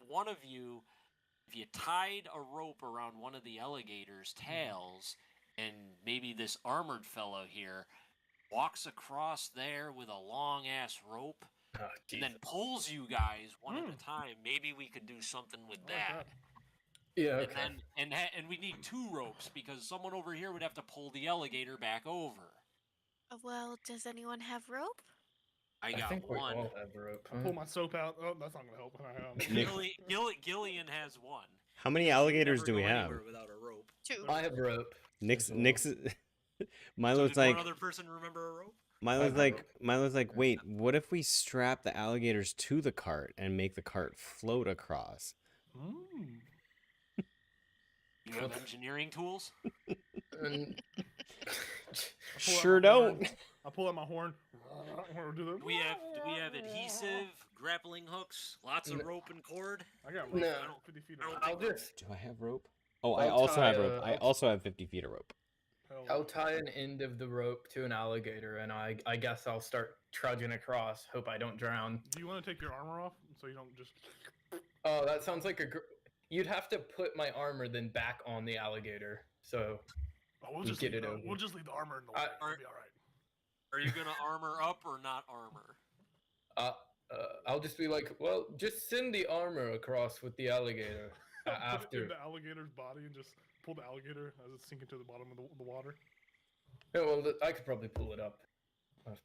you tied a rope around one of the alligator's tails, and maybe this armored fellow here walks across there with a long ass rope, Oh, and then Jesus. pulls you guys one at a time, maybe we could do something with I like that. Yeah, And okay. then and we need 2 ropes because someone over here would have to pull the alligator back over. Well, does anyone have rope? I got think we one. all have rope. I pull my soap out. Oh, that's not gonna help. Nick- Gillian has one. How many Because you alligators never do we go have? anywhere without a rope. 2. I have rope. Nick's as well. Nick's So Milo's did like one other person remember a rope? Milo's have like rope. Milo's like, wait, what if we strap the alligators to the cart and make the cart float across? You have engineering tools? And Sure don't. I pull out my horn. Or do the- Do we have adhesive, grappling hooks, lots of rope and cord? I got No. rope. 50 feet of rope. I'll just Do I have rope? Oh, I I'll also tie have rope. I I'll- also have 50 feet of rope. Hell, I'll tie an end of the rope to an alligator, and I guess I'll start trudging across. Hope I don't drown. Do you want to take your armor off so you don't just? Oh, that sounds like you'd have to put my armor then back on the alligator. So Oh, we'll We just get leave it the, over. We'll just leave the armor in the way. I- It'll be all right. Are you gonna armor up or not armor? I'll just be like, well, just send the armor across with the alligator Put it in after. the alligator's body and just pull the alligator as it's sinking to the bottom of the water. Yeah, well, I could probably pull it up. After.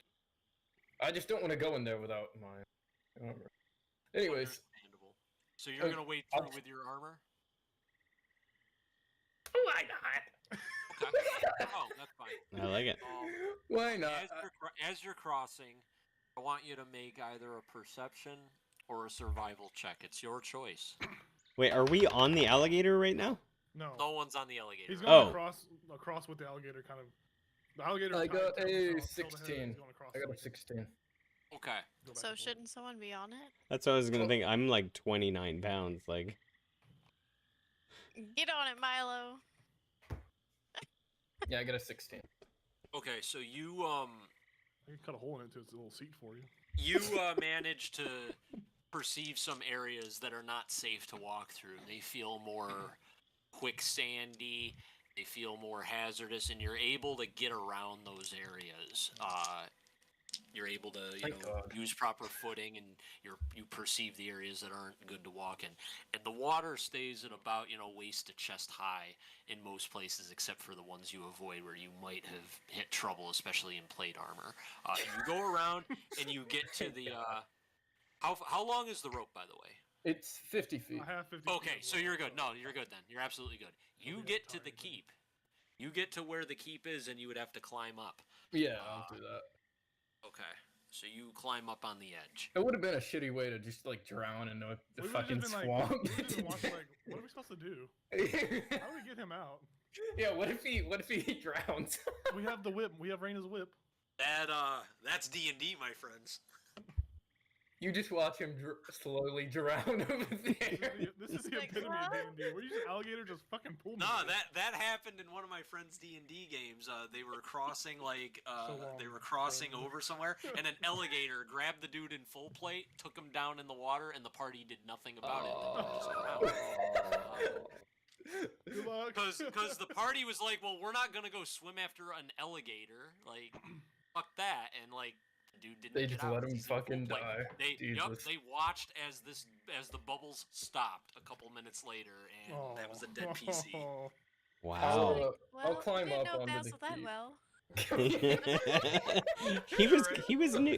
I just don't want to go in there without my armor. Anyways, Understandable. So you're Uh, gonna wade I'll- through with your armor? Why not? Okay. Oh, that's fine. I like it. Why not? As you're crossing, I want you to make either a perception or a survival check. It's your choice. Wait, are we on the alligator right now? No. No one's on the alligator. He's right going Oh. across with the alligator, kind of. The alligator. I got tied to a himself, killed the head, 16. he's going across I got so a he can 16. now. Okay. go back So and forth. shouldn't someone be on it? That's what I was gonna think. I'm like 29 pounds. Like, Get on it, Milo. Yeah, I got a 16. Okay, so you I can cut a hole in it to its a little seat for you. you manage to perceive some areas that are not safe to walk through. They feel more quicksandy. They feel more hazardous, and you're able to get around those areas. You're able to Thank God. use proper footing, and you perceive the areas that aren't good to walk in. And the water stays at about waist to chest high in most places, except for the ones you avoid where you might have hit trouble, especially in plate armor. You go around and you get to the. How long is the rope, by the way? It's 50 feet. I have 50. Okay, so you're good. No, you're good then. You're absolutely good. You be get to tired the then. keep. You get to where the keep is, and you would have to climb up. Yeah, I'll do that. Okay, so you climb up on the edge. It would have been a shitty way to just like drown in the We would've fucking just been swamp. Like, we would've been watching, like, what are we supposed to do? How do we get him out? Yeah, what if he drowns? We have the whip. We have Raina's whip. That's D&D, my friends. You just watch him slowly drown over there. This is the Like, epitome what? of D&D. Where you just alligator just fucking pull me. No, that happened in one of my friends' D&D games. They were crossing over somewhere, and an alligator grabbed the dude in full plate, took him down in the water, and the party did nothing about it. They just drowned. Good luck. Because the party was like, well, we're not gonna go swim after an alligator, like, fuck that, and like, the dude didn't. They get just out let him 'cause he's in full fucking plate. die. Jesus. They watched as the bubbles stopped a couple minutes later, and that was a dead PC. wow. I'll climb didn't up know onto Basil the that keep. well.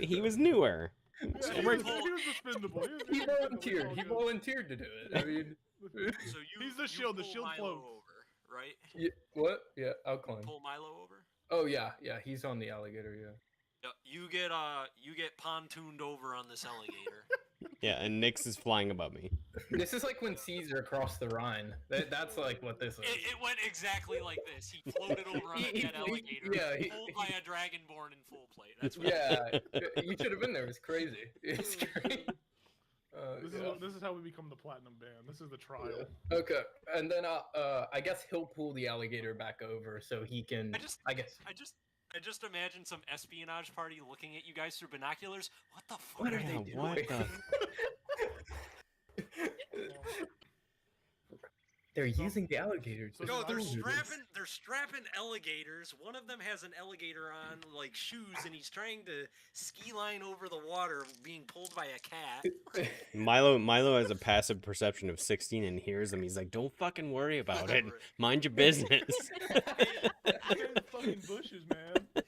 he was newer. Yeah, So he, we're- was, he was expendable. He expendable. volunteered. It's He all good. volunteered to do it. I mean, So He's the shield. The pull shield Milo floats. over, right? yeah, what? Yeah, I'll climb. Pull Milo over. Oh yeah, he's on the alligator. Yeah. Yeah, you get pontooned over on this alligator. Yeah, and Nyx is flying above me. This is like when Caesar crossed the Rhine. That's like what this is. It went exactly like this. He floated over on a dead alligator, pulled by a dragonborn in full plate. That's what Yeah, you should have been there. It's crazy. It's great. This is how we become the platinum band. This is the trial. Okay, and then I guess he'll pull the alligator back over so he can. I just imagine some espionage party looking at you guys through binoculars. What the fuck What are are they they doing? What the? They're using the alligators. So No, I they're will do strapping alligators. One of them has an alligator on like shoes, and he's trying to ski line over the water, being pulled by a cat. Milo has a passive perception of 16 and hears him. He's like, "Don't fucking worry about it. Mind your business." These fucking bushes, man.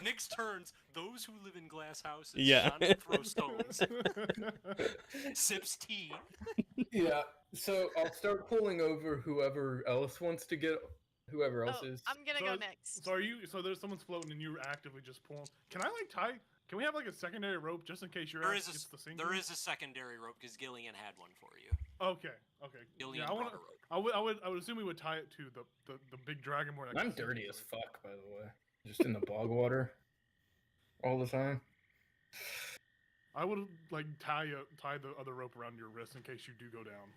Nyx turns. Those who live in glass houses. Yeah. Shun and throw stones. Sips tea. Yeah, so I'll start pulling over whoever else wants to get. Whoever else Oh, is. I'm gonna go next. So are you? So there's someone's floating and you're actively just pulling. Can I like tie? Can we have like a secondary rope just in case your There ass is gets the a sinking? there is a secondary rope because Gillian had one for you. Okay. Okay. Gillian Yeah, I want brought a rope. I would assume we would tie it to the big dragonborn. that I'm can sink dirty into as it. fuck, by the way. Just in the bog water, all the time. I would like tie the other rope around your wrist in case you do go down.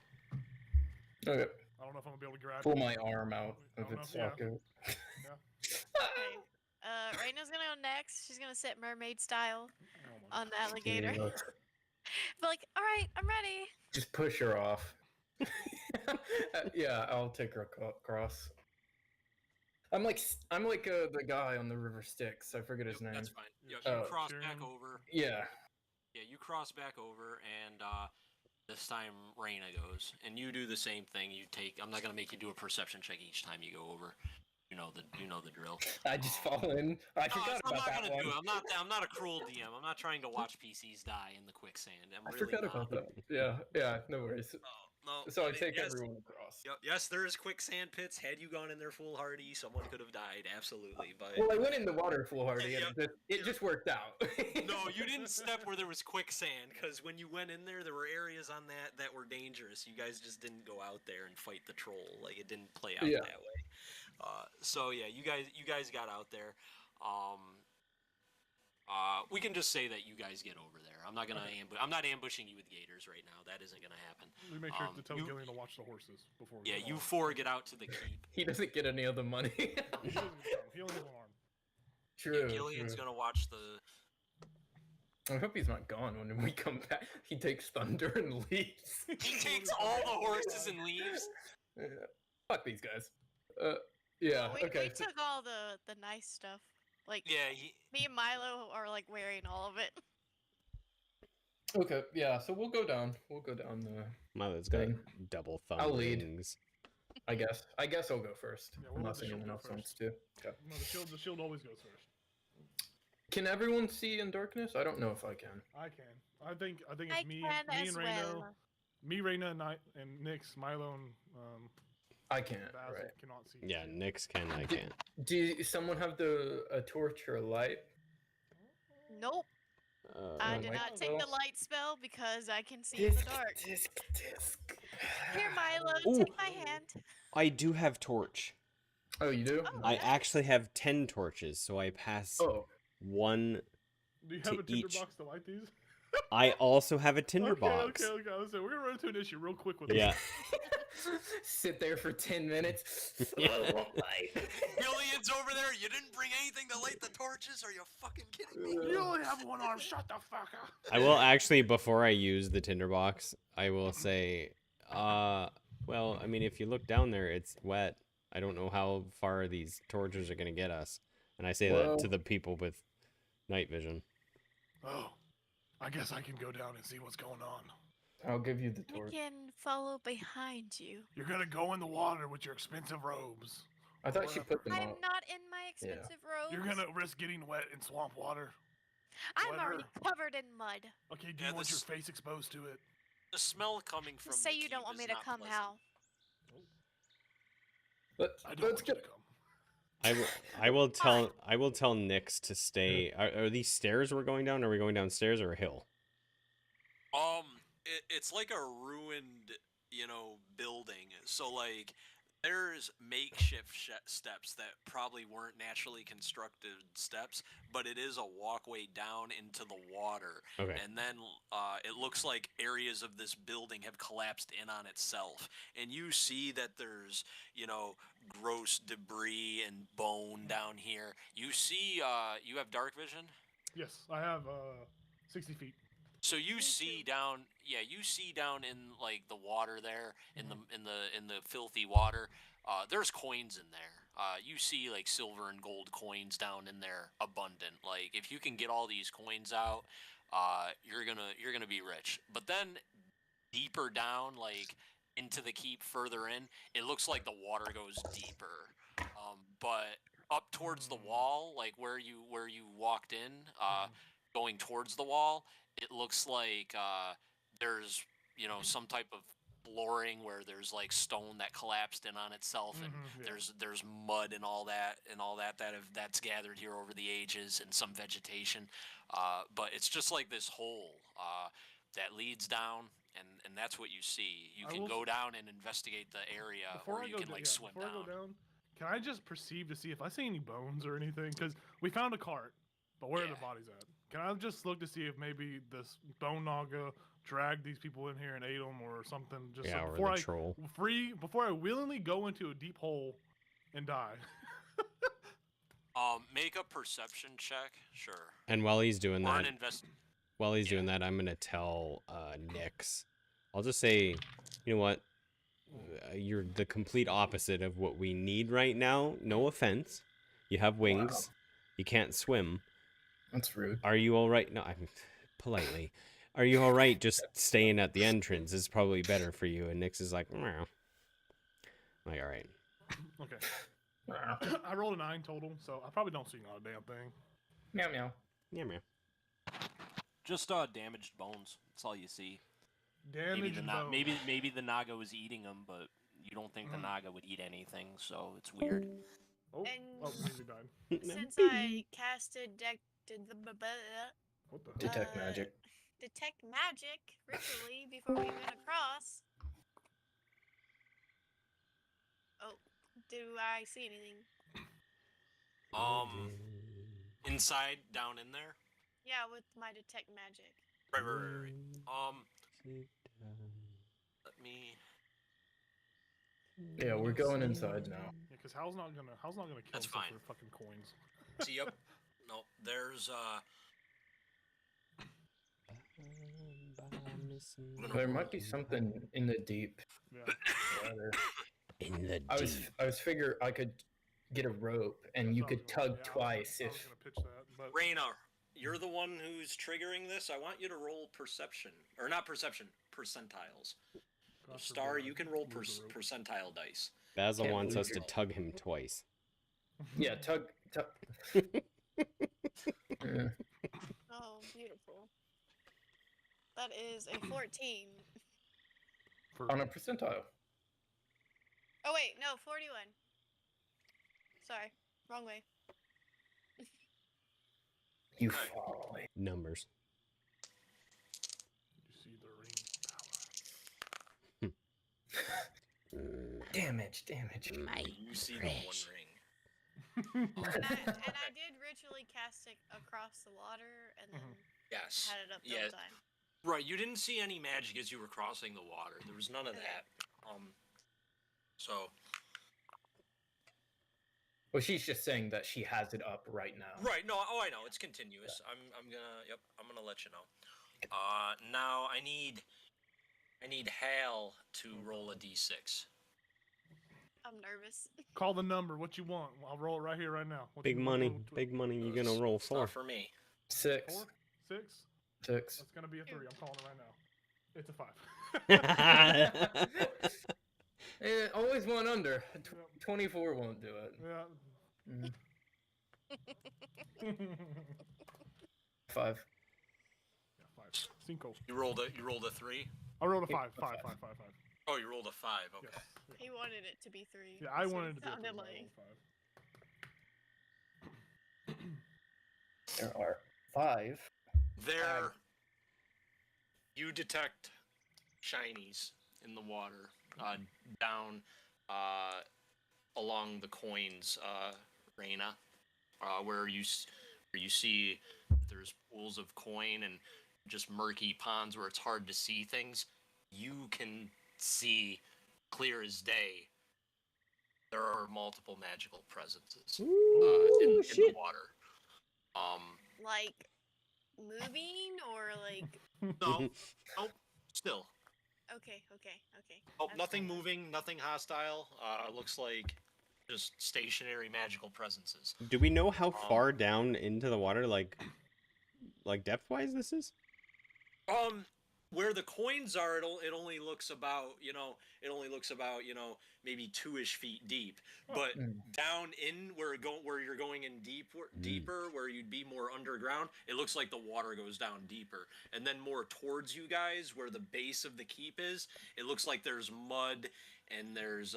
Okay. I don't know if I'm gonna be able to grab. Pull you. my arm out I if don't know it's if- yeah. socket. Okay. Raina's gonna go next. She's gonna sit mermaid style Oh my on the alligator. Jesus. But like, all right, I'm ready. Just push her off. Yeah, I'll take her across. I'm like the guy on the river Styx. I forget his name. That's fine. You Oh. cross back Sharon. over. Yeah. Yeah, you cross back over, and this time Raina goes, and you do the same thing. You take. I'm not gonna make you do a perception check each time you go over. You know the drill. I just fall in. I No, forgot I'm about not that gonna one. do it. I'm not a cruel DM. I'm not trying to watch PCs die in the quicksand. I'm I really forgot not. about that. Yeah, no worries. No. So I mean, take yes, everyone across. Yes, there is quicksand pits. Had you gone in there foolhardy, someone could have died. Absolutely, but Well, I went in the water foolhardy, Yeah, and it just worked out. no, you didn't step where there was quicksand. Because when you went in there were areas on that were dangerous. You guys just didn't go out there and fight the troll. Like it didn't play out Yeah. that way. So yeah, you guys got out there. We can just say that you guys get over there. I'm not gonna I'm not ambushing you with gators right now. That isn't gonna happen. We make sure to tell you- Gillian to watch the horses before. We Yeah, go you on. four get out to the keep. He doesn't get any of the money. He doesn't come. He only has one arm. True. Gillian's true. gonna watch the. I hope he's not gone when we come back. He takes thunder and leaves. He takes all the horses and leaves. Yeah. Fuck these guys. Yeah. We okay. so- took all the nice stuff. Like Yeah, me and Milo are like wearing all of it. okay. Yeah. So we'll go down. We'll go down the. Milo's got Thing. double thumb I'll lead. rings. I guess. I guess I'll go first. Yeah, we'll let unless the shield anyone go else first. wants to. Okay. No, the shield always goes first. Can everyone see in darkness? I don't know if I can. I can. I think it's I me, can me as and Reno, well. me, Reyna, and Nyx, Milo, and I can't. Basil Right. cannot see. Yeah, Nyx can, I can't. Do someone have a torch or a light? Nope. I did might not as take the well. light spell because I can see in the dark. Disc. Here, Milo, Ooh. take my hand. I do have torch. Oh, you do? Oh. I Nice. actually have 10 torches, so I pass Oh. one. Do you to have a tinder each. box to light these? I also have a tinderbox. Okay. So we're gonna run into an issue real quick with Yeah. Sit there for 10 minutes. Yeah. Gillian's over there. You didn't bring anything to light the torches? Are you fucking kidding me? You only have one arm. Shut the fuck up. I will actually, before I use the tinderbox, I will say, well, I mean, if you look down there, it's wet. I don't know how far these torches are going to get us. And I say that to Well- the people with night vision. Oh, I guess I can go down and see what's going on. I'll give you the We torch. can follow behind you. You're gonna go in the water with your expensive robes. I thought she put them I'm out. not in my expensive robes. You're gonna risk getting wet in swamp water. I'm already sweater. covered in mud. Okay, do Yeah, you want your this- face exposed to it? The smell coming from Just say the you don't keep want me is to not come, pleasant. Hal. I don't Let's want you get. to come. I will tell Nyx to stay. Are these stairs we're going down? Or are we going downstairs or a hill? It's like a ruined, building. So like, there's makeshift steps that probably weren't naturally constructed steps, but it is a walkway down into the water. Okay. And then it looks like areas of this building have collapsed in on itself. And you see that there's, gross debris and bone down here. You see, you have dark vision? Yes, I have 60 feet. So you see down, you see down in like the water there, in the filthy water. There's coins in there. You see like silver and gold coins down in there, abundant. Like if you can get all these coins out, you're gonna be rich. But then deeper down, like into the keep, further in, it looks like the water goes deeper. But up towards the wall, like where you walked in, going towards the wall, it looks like there's some type of flooring where there's like stone that collapsed in on itself, and Yeah. there's mud and all that that's gathered here over the ages, and some vegetation. But it's just like this hole that leads down, and that's what you see. You I can will go down and investigate the area, Before or I you go can da- like yeah, swim before down. I go down, can I just perceive to see if I see any bones or anything? Because we found a cart, but where are the Yeah. bodies at? Can I just look to see if maybe this bone naga dragged these people in here and ate them or something? Just Yeah, so or before the I troll. before I willingly go into a deep hole and die. Make a perception check, sure. And while he's doing Or an that, doing that, I'm gonna tell Nyx. I'll just say, you know what? You're the complete opposite of what we need right now. No offense. You have wings. You can't swim. That's rude. Are you all right? No, I'm politely. Are you all right? Just staying at the entrance is probably better for you. And Nyx is like, meow. I'm like, all right. Okay. I rolled a 9 total, so I probably don't see not a damn thing. Meow meow. Yeah, meow. Just damaged bones. That's all you see. Damage and bone. maybe the Naga was eating them, but you don't think the Naga would eat anything, so it's weird. Oh, And- music died. Since I casted What the hell? Detect magic. detect magic ritually before we went across. Oh, do I see anything? Inside, down in there. Yeah, with my detect magic. Right. Let me. Yeah, we're going inside now. Yeah, because Hal's not gonna kill That's himself fine. for fucking coins. See, yep. No, there's There might be something in the deep Yeah. water. In the I deep. was figure I could get a rope and you That's what I could was gonna- tug yeah, twice I was if gonna pitch that, but Raina. You're the one who's triggering this. I want you to roll perception, or not perception, percentiles. God Star, forbid I you can roll lose the rope. percentile dice. Basil Can't wants believe us to you're- tug him twice. yeah, tug. Yeah. Oh, beautiful. That is a 14. For- On a percentile. Oh wait, no, 41. Sorry, wrong way. You Okay. fall. Numbers. You see the ring of power. Damage. You see the one ring. And I did ritually cast it across the water and then Yes. had it up the Yeah. whole time. Right. You didn't see any magic as you were crossing the water. There was none of Okay. that. So. Well, she's just saying that she has it up right now. Right. No. Oh, I know. It's continuous. I'm gonna. Yep. I'm gonna let you know. Now I need Hal to roll a d6. I'm nervous. Call the number. What you want? I'll roll it right here, right now. What Big you- money. what- Big money. You gonna roll It's not 4. for me. 6. 4? 6? 6. That's gonna be a 3. I'm calling it right now. It's a 5. Always one under. 24 won't do it. Yeah. Mhm. 5. Yeah, 5. Cinco. You rolled a 3. I rolled a Yeah, 5. a 5. 5. 5. 5. 5. Oh, you rolled a 5. Okay. Yes. Yeah. He wanted it to be 3. Yeah, I That's what wanted to do it. sounded but I like. rolled 5. There are 5. There, you detect shinies in the water down along the coins, Reina, where you see there's pools of coin and just murky ponds where it's hard to see things. You can see clear as day. There are multiple magical presences in the water. Like moving or like No, nope, still. okay. Oh, That's nothing fine. moving, nothing hostile. Looks like just stationary magical presences. Do we know how far down into the water, like depth-wise, this is? Where the coins are, it only looks about, maybe 2-ish feet deep. But down in where you're going in deeper, where you'd be more underground, it looks like the water goes down deeper. And then more towards you guys, where the base of the keep is, it looks like there's mud and there's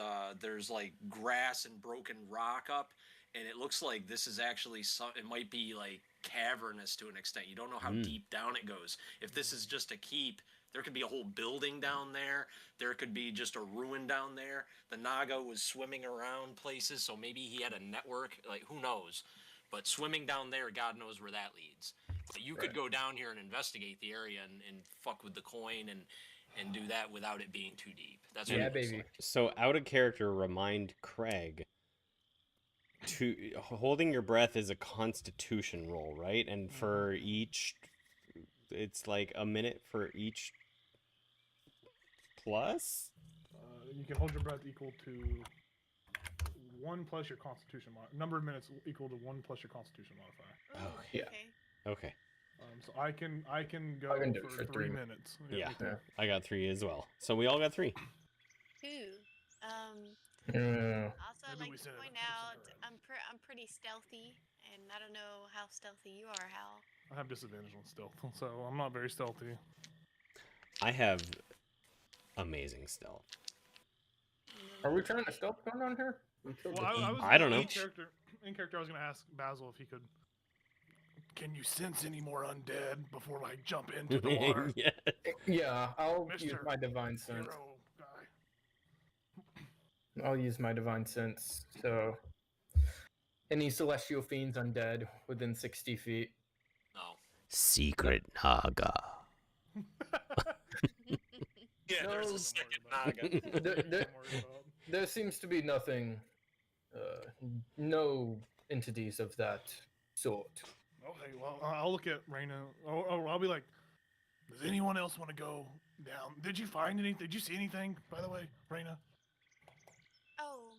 like grass and broken rock up. And it looks like this is actually it might be like cavernous to an extent. You don't know how deep down it goes. If this is just a keep, there could be a whole building down there. There could be just a ruin down there. The Naga was swimming around places, so maybe he had a network. Like, who knows? But swimming down there, God knows where that leads. But you could go down here and investigate the area and fuck with the coin and do that without it being too deep. That's what Yeah, it looks baby. like. So out of character, remind Craig to holding your breath is a Constitution roll, right? And for each, it's like a minute for each plus. You can hold your breath equal to 1 plus your Constitution number of minutes equal to 1 plus your Constitution modifier. Ooh, yeah. Okay. Okay, So I can go I can do it for for 3 3 minutes. yeah, me too. I got 3 as well. So we all got 3. 2. Yeah. Also, I'd Maybe we like to said it point at the out center I'm pretty stealthy, and I don't know how stealthy you are, Hal. I have disadvantage on stealth, so I'm not very stealthy. I have amazing stealth. Are we trying to stealth going on here? Well, I was. I don't know. In character, I was gonna ask Basil if he could. Can you sense any more undead before I jump into the water? Yeah. Yeah, I'll use Mr. my divine sense. Hero guy. I'll use my divine sense. So, any celestial fiends undead within 60 feet. No. Secret Naga. Yeah, there's No. a second Naga. There seems to be nothing, no entities of that sort. Okay, well, I'll look at Raina. I'll be like, does anyone else want to go down? Did you find anything? Did you see anything, by the way, Raina? Oh,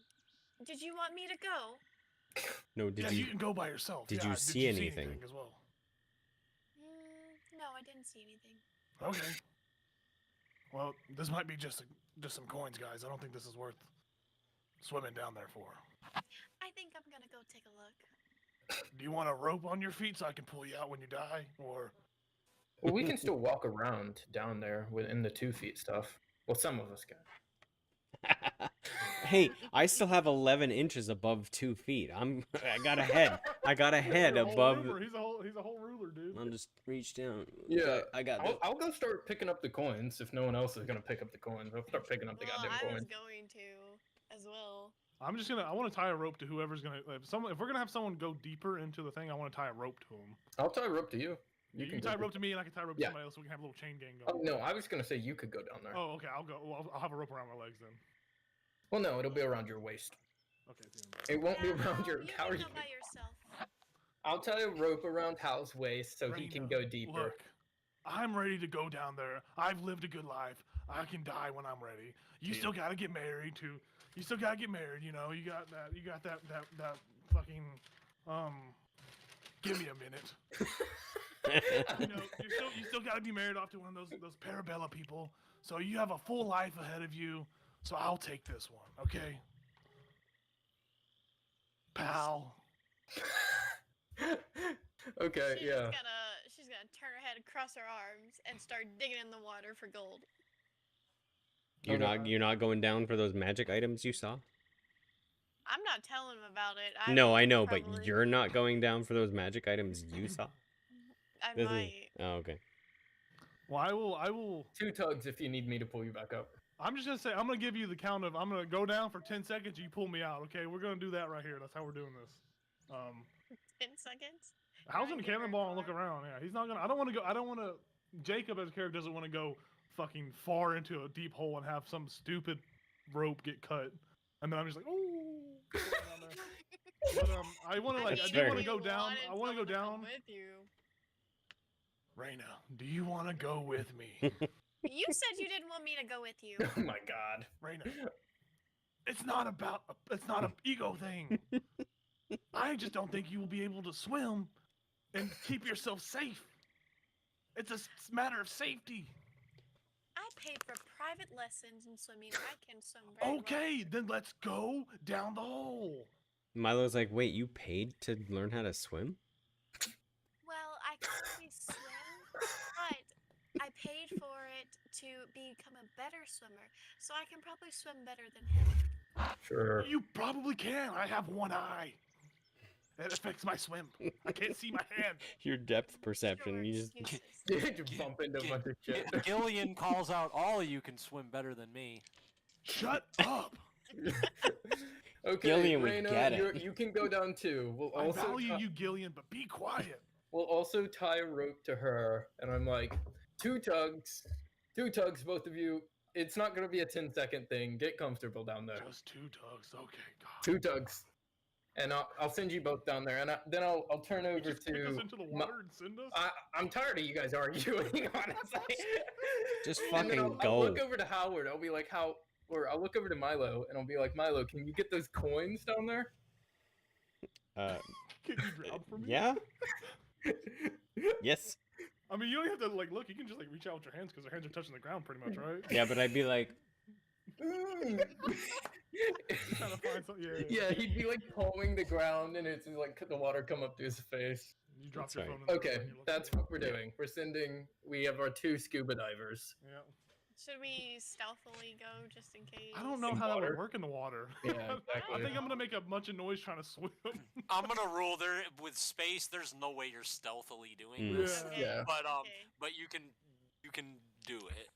did you want me to go? No, did Yeah, you? you can go by yourself. Did Yeah, you see anything? as well? No, I didn't see anything. Okay. Well, this might be just some coins, guys. I don't think this is worth swimming down there for. I think I'm gonna go take a look. Do you want a rope on your feet so I can pull you out when you die, or? Well, we can still walk around down there within the 2 feet stuff. Well, some of us can. Hey, I still have 11 inches above 2 feet. I got a head. I got a head He's a whole above. ruler. He's a whole ruler, dude. I'll just reach down. Yeah, I got. I'll go start picking up the coins if no one else is gonna pick up the coins. I'll start picking up the Well, goddamn I was coins. going to as well. I'm just gonna. I want to tie a rope to whoever's gonna. If we're gonna have someone go deeper into the thing, I want to tie a rope to them. I'll tie a rope to you. You can tie a rope to me, and I can tie a rope to somebody else. So we can have a little chain gang Oh going. no, I was gonna say you could go down there. Oh, okay. I'll go. Well, I'll have a rope around my legs then. Well, no, it'll be around your waist. Okay. it's even better. It won't be Yeah, around no, your. you How are can you? go by yourself. I'll tie a rope around Hal's waist so he can Raina, go deeper. Look, I'm ready to go down there. I've lived a good life. I can die when I'm ready. You still gotta get married too. You still gotta get married. You know, you got that. You got that fucking. Give me a minute. You know, you still gotta be married off to one of those Parabella people. So you have a full life ahead of you. So I'll take this one, okay? Pal. Okay, yeah. She's gonna turn her head across her arms and start digging in the water for gold. You're not going down for those magic items you saw? I'm not telling him about it. No, I know, but probably- you're not going down for those magic items you saw. I This is- might. Oh, okay. Well, I will. 2 tugs if you need me to pull you back up. I'm just gonna say I'm gonna give you the count of I'm gonna go down for 10 seconds. You pull me out, okay? We're gonna do that right here. That's how we're doing this. 10 seconds. How's Might gonna get very cannonball and look far. around? Yeah, he's not gonna. I don't want to go. I don't want to. Jacob as a character doesn't want to go fucking far into a deep hole and have some stupid rope get cut, and then I'm just like, oh. But I want to like. I That's do fair. want to You go down. I want to go wanted someone down. come with you. Raina, do you want to go with me? You said you didn't want me to go with you. Oh my god. Raina, it's not about. It's not an ego thing. I just don't think you will be able to swim and keep yourself safe. It's a matter of safety. I paid for private lessons in swimming. I can swim very well. Okay, then let's go down the hole. Milo's like, wait, you paid to learn how to swim? Well, I can't really swim, but I paid for it to become a better swimmer, so I can probably swim better than him. Sure. You probably can. I have one eye. That affects my swim. I can't see my hand. Your depth perception, Sure you just... excuses. You bump into a bunch of shit. Gillian calls out, all of you can swim better than me. Shut up. Okay, Gillian would Raina, get it. you can go down too. We'll I also value ti- you, Gillian, but be quiet. we'll also tie a rope to her, and I'm like, 2 tugs, both of you. It's not gonna be a 10-second thing. Get comfortable down there. Just 2 tugs. Okay, God. 2 tugs, and I'll send you both down there, and then I'll turn over Just kick us to. into the Ma- water and send us? I'm tired of you guys arguing, honestly. Just And then fucking I'll go. look over to Howard. I'll be like, I'll look over to Milo, and I'll be like, Milo, can you get those coins down there? Can you drown for me? Yeah? Yes. I mean, you don't have to, like, look. You can just, like, reach out with your hands because their hands are touching the ground pretty much, right? Yeah, but I'd be like, Mm. Trying to find something. Yeah, Yeah, he'd be like pulling the ground, and it's like the water come up to his face. You drop That's your right. phone in the Okay, and you look that's for it. what we're doing. We have our 2 scuba divers. Yeah. Should we stealthily go just in case? I don't know In how that water? would work in the water. Yeah, I exactly. think I'm gonna make a bunch of noise trying to swim. I'm gonna rule there with space. There's no way you're stealthily doing Mm. this, Okay. Yeah. but Okay. but you can do it.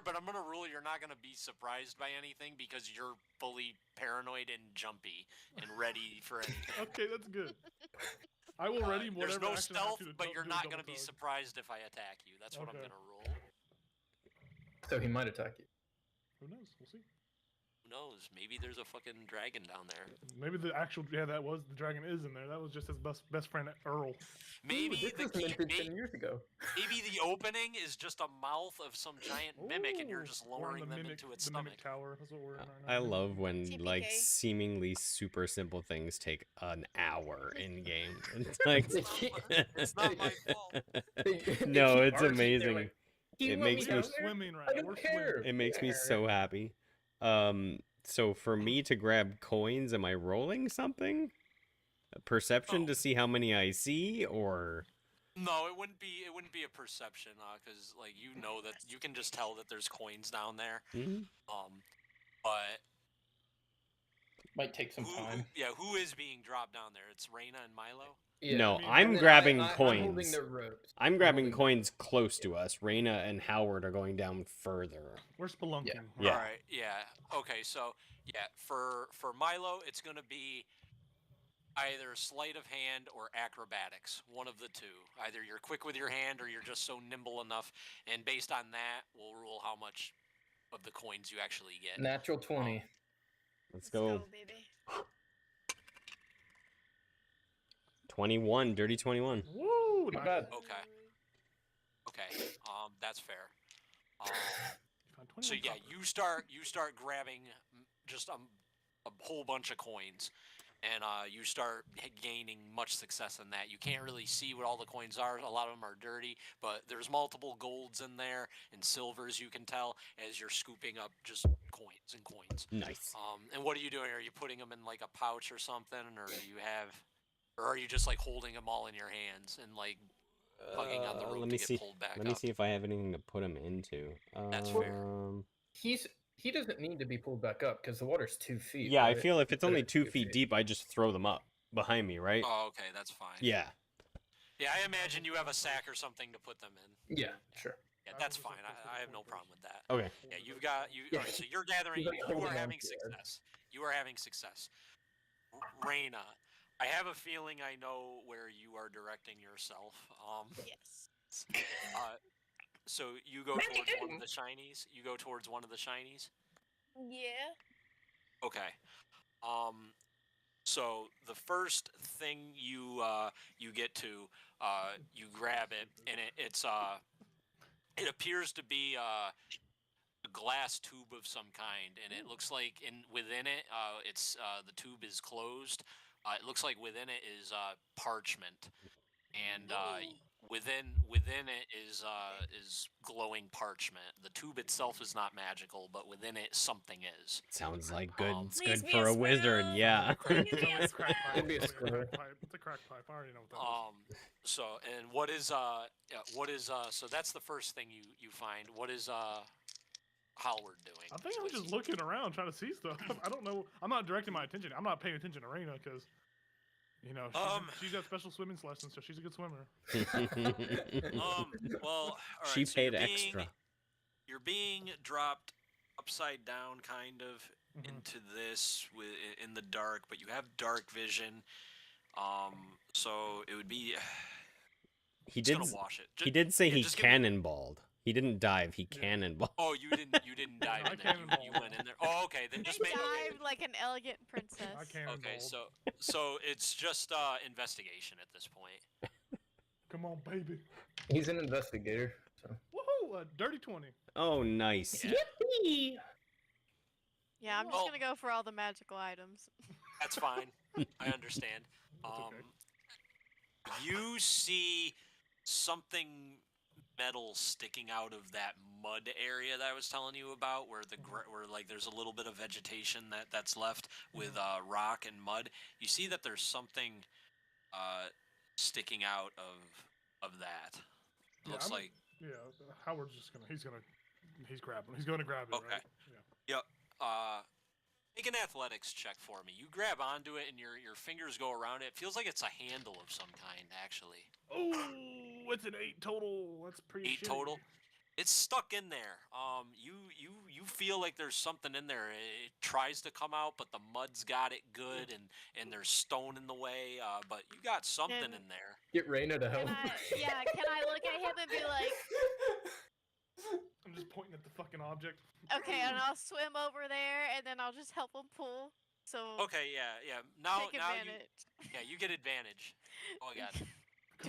But I'm gonna rule you're not gonna be surprised by anything because you're fully paranoid and jumpy and ready for anything. Okay, that's good. I will ready There's whatever no action I have stealth, to but do you're a not double gonna be dog. surprised if I attack you. That's what I'm Okay. gonna rule. So he might attack you. Who knows? We'll see. Who knows? Maybe there's a fucking dragon down there. Maybe the actual that was the dragon is in there. That was just his best friend Earl. Maybe Ooh, this the was minted maybe 10 years ago. the opening is just a mouth of some giant mimic, and you're Ooh, just we're on lowering the them mimic, into its the stomach. mimic tower. That's what we're in right now. I love when like TPK. seemingly super simple things take an hour in game. It's like It's not my fault. no, They it's keep arguing. They're amazing. like, "Do you It want makes me We me are down there? swimming right I now. don't We're care. swimming. It makes me Yeah. so happy. So for me to grab coins, am I rolling something? A perception Oh. to see how many I see, or No, it wouldn't be a perception, because like that you can just tell that there's coins down there. Hmm? But Might take some time. who is being dropped down there? It's Reina and Milo. Yeah. No, I mean, I'm And then grabbing I'm holding coins. their ropes. I'm grabbing holding- coins close to us. Raina and Howard are going down further. We're spelunking. Yeah. All right. Yeah. Okay. So for Milo, it's gonna be either sleight of hand or acrobatics. One of the two. Either you're quick with your hand or you're just so nimble enough. And based on that, we'll rule how much of the coins you actually get. Natural 20. Let's go. baby. 21, dirty 21. Woo! Not nice. bad. Okay. Okay. That's fair. Found So 21 yeah, copper. you start grabbing just a whole bunch of coins, and you start gaining much success in that. You can't really see what all the coins are. A lot of them are dirty, but there's multiple golds in there and silvers. You can tell as you're scooping up just coins and coins. Nice. And what are you doing? Are you putting them in like a pouch or something, or are you just like holding them all in your hands and like tugging on the rope let to me get see. pulled back Let me up? see if I have anything to put him into. That's fair. He doesn't need to be pulled back up because the water's 2 feet. Yeah, I right? feel if it's Instead only of 2 feet deep, I just throw them up behind me, right? Oh, okay, that's fine. Yeah. Yeah, I imagine you have a sack or something to put them in. Yeah, sure. Yeah, that's fine. I have no problem with that. Okay. Yeah, you've got you. Yeah. All right, so you're gathering. He's like You holding are on having to it. success. You are having success. Reina, I have a feeling I know where you are directing yourself. Yes. So you go towards one of the shinies. You go towards one of the shinies. Yeah. Okay. So the first thing you get to, you grab it, and it appears to be a glass tube of some kind, and it looks like within it, the tube is closed. It looks like within it is parchment, and within it is glowing parchment. The tube itself is not magical, but within it something is. Sounds like good. It's Please good be for a a wizard. squirrel. Yeah. Please It's be only a a crack pipe. It'd be a It's only squirrel. crack pipe. It's a crack pipe. I already know what that is. So that's the first thing you find. What is Howard doing? I think I'm What is just he- looking around trying to see stuff. I don't know. I'm not directing my attention. I'm not paying attention to Reina because, she's got special swimming lessons, so she's a good swimmer. Well, all right, She so you're paid being- extra. You're being dropped upside down, kind of, Mhm. into this in the dark, but you have dark vision. So it would be. He It's did. gonna wash it. He did say yeah, he just give me- cannonballed. He didn't dive. He Yeah. cannonballed. Oh, you didn't dive I in there. You cannonballed. went in there. Oh, okay. Then I just make. Okay, dived like an elegant princess. I can't. okay, so it's just investigation at this point. Come on, baby. He's an investigator. So. Woohoo! A dirty 20. Oh, nice. Yeah. Yippee! Yeah, I'm just Well- gonna go for all the magical items. That's fine. I understand. That's okay. You see something metal sticking out of that mud area that I was telling you about, where where like there's a little bit of vegetation that's left with rock and mud. You see that there's something sticking out of that. Yeah, Looks I'm- like Yeah, Howard's just gonna. He's grabbing. He's gonna grab it. Okay. Right? Yeah. Yep. Make an athletics check for me. You grab onto it and your fingers go around it. It feels like it's a handle of some kind, actually. Oh, it's an 8 total. That's pretty. 8 shitty. total. It's stuck in there. You feel like there's something in there. It tries to come out, but the mud's got it good, and there's stone in the way. But you got something Can- in there. Get Raina to help. Can I look at him and be like, I'm just pointing at the fucking object. okay, and I'll swim over there, and then I'll just help him pull. So Okay, yeah. Now take now advantage. you get advantage. Oh my god.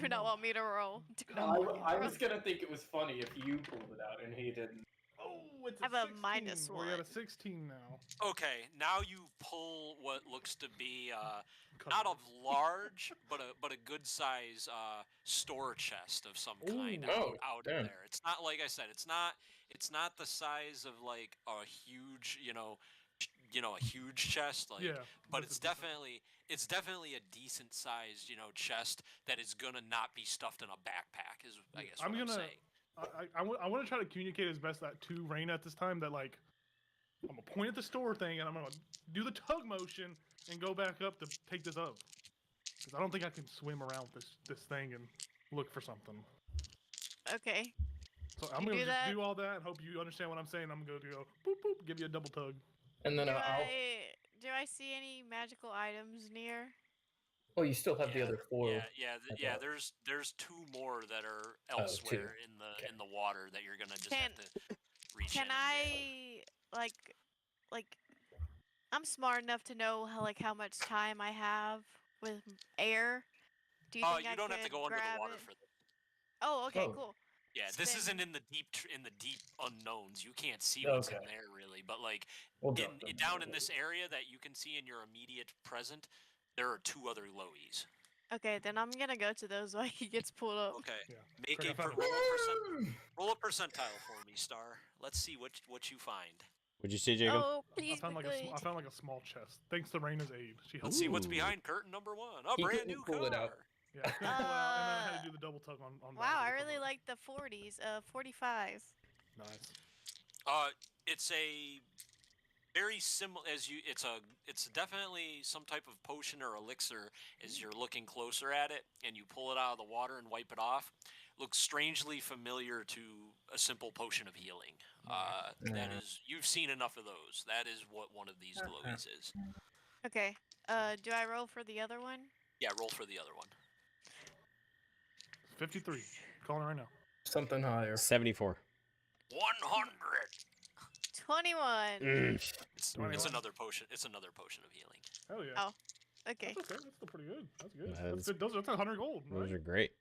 Do not want me to roll. Do I, not want me to I roll. was gonna think it was funny if you pulled it out and he didn't. Oh, it's I have a 16. minus We're at a one. 16 now. Okay, now you pull what looks to be Cut not it. a large, but a good size store chest of some kind Ooh. out of damn. there. It's not like I said. It's not the size of like a huge a huge chest like. Yeah, But that's it's a decent- definitely a decent sized chest that is gonna not be stuffed in a backpack. Is I guess I'm what I'm gonna- saying. I want to try to communicate as best that to Raina at this time that like I'm gonna point at the store thing and I'm gonna do the tug motion and go back up to take this up because I don't think I can swim around this thing and look for something. Okay. So I'm You gonna do just that? do all that and hope you understand what I'm saying. I'm gonna go boop boop, give you a double tug. And then Do I'll. do I see any magical items near? Oh, you still have the Yeah, other 4. Yeah. thought- There's 2 more that are Oh, elsewhere 2. in the Okay. in the water that you're gonna just have to reach Can in and get. I like I'm smart enough to know how much time I have with air. Do you think You I don't have to could go under the grab water it? for this. Oh, okay, Oh. cool. Yeah, this Then- isn't in the deep unknowns. You can't see what's in Okay. there really, but like We'll drop them. down in this area that you can see in your immediate present, there are 2 other lowies. Okay, then I'm gonna go to those while he gets pulled up. Okay, Yeah. make Craig, I a found roll a percentile for me, Star. Let's see what you find. What'd you say, Jacob? Oh, I please found be like good. I found like a small chest thanks to Raina's aid. She helped. Let's see what's Ooh. behind curtain number 1. A He brand couldn't new pull car. it out. Yeah, I couldn't pull it out, and then I had to do the double tug on. Wow, I Raina to really come up. like the 40s. 45. Nice. It's a very similar as you. It's definitely some type of potion or elixir. As you're looking closer at it, and you pull it out of the water and wipe it off, looks strangely familiar to a simple potion of healing. That is, you've seen enough of those. That is what one of these glowies is. Okay. Do I roll for the other one? Yeah, roll for the other one. 53. Calling it right now. Something higher. 74. 100. 21. It's 21. another potion. It's another potion of healing. Hell yeah. Oh. Okay. That's okay. That's still pretty good. That's good. That's- That's 100 gold. Those Right? are great.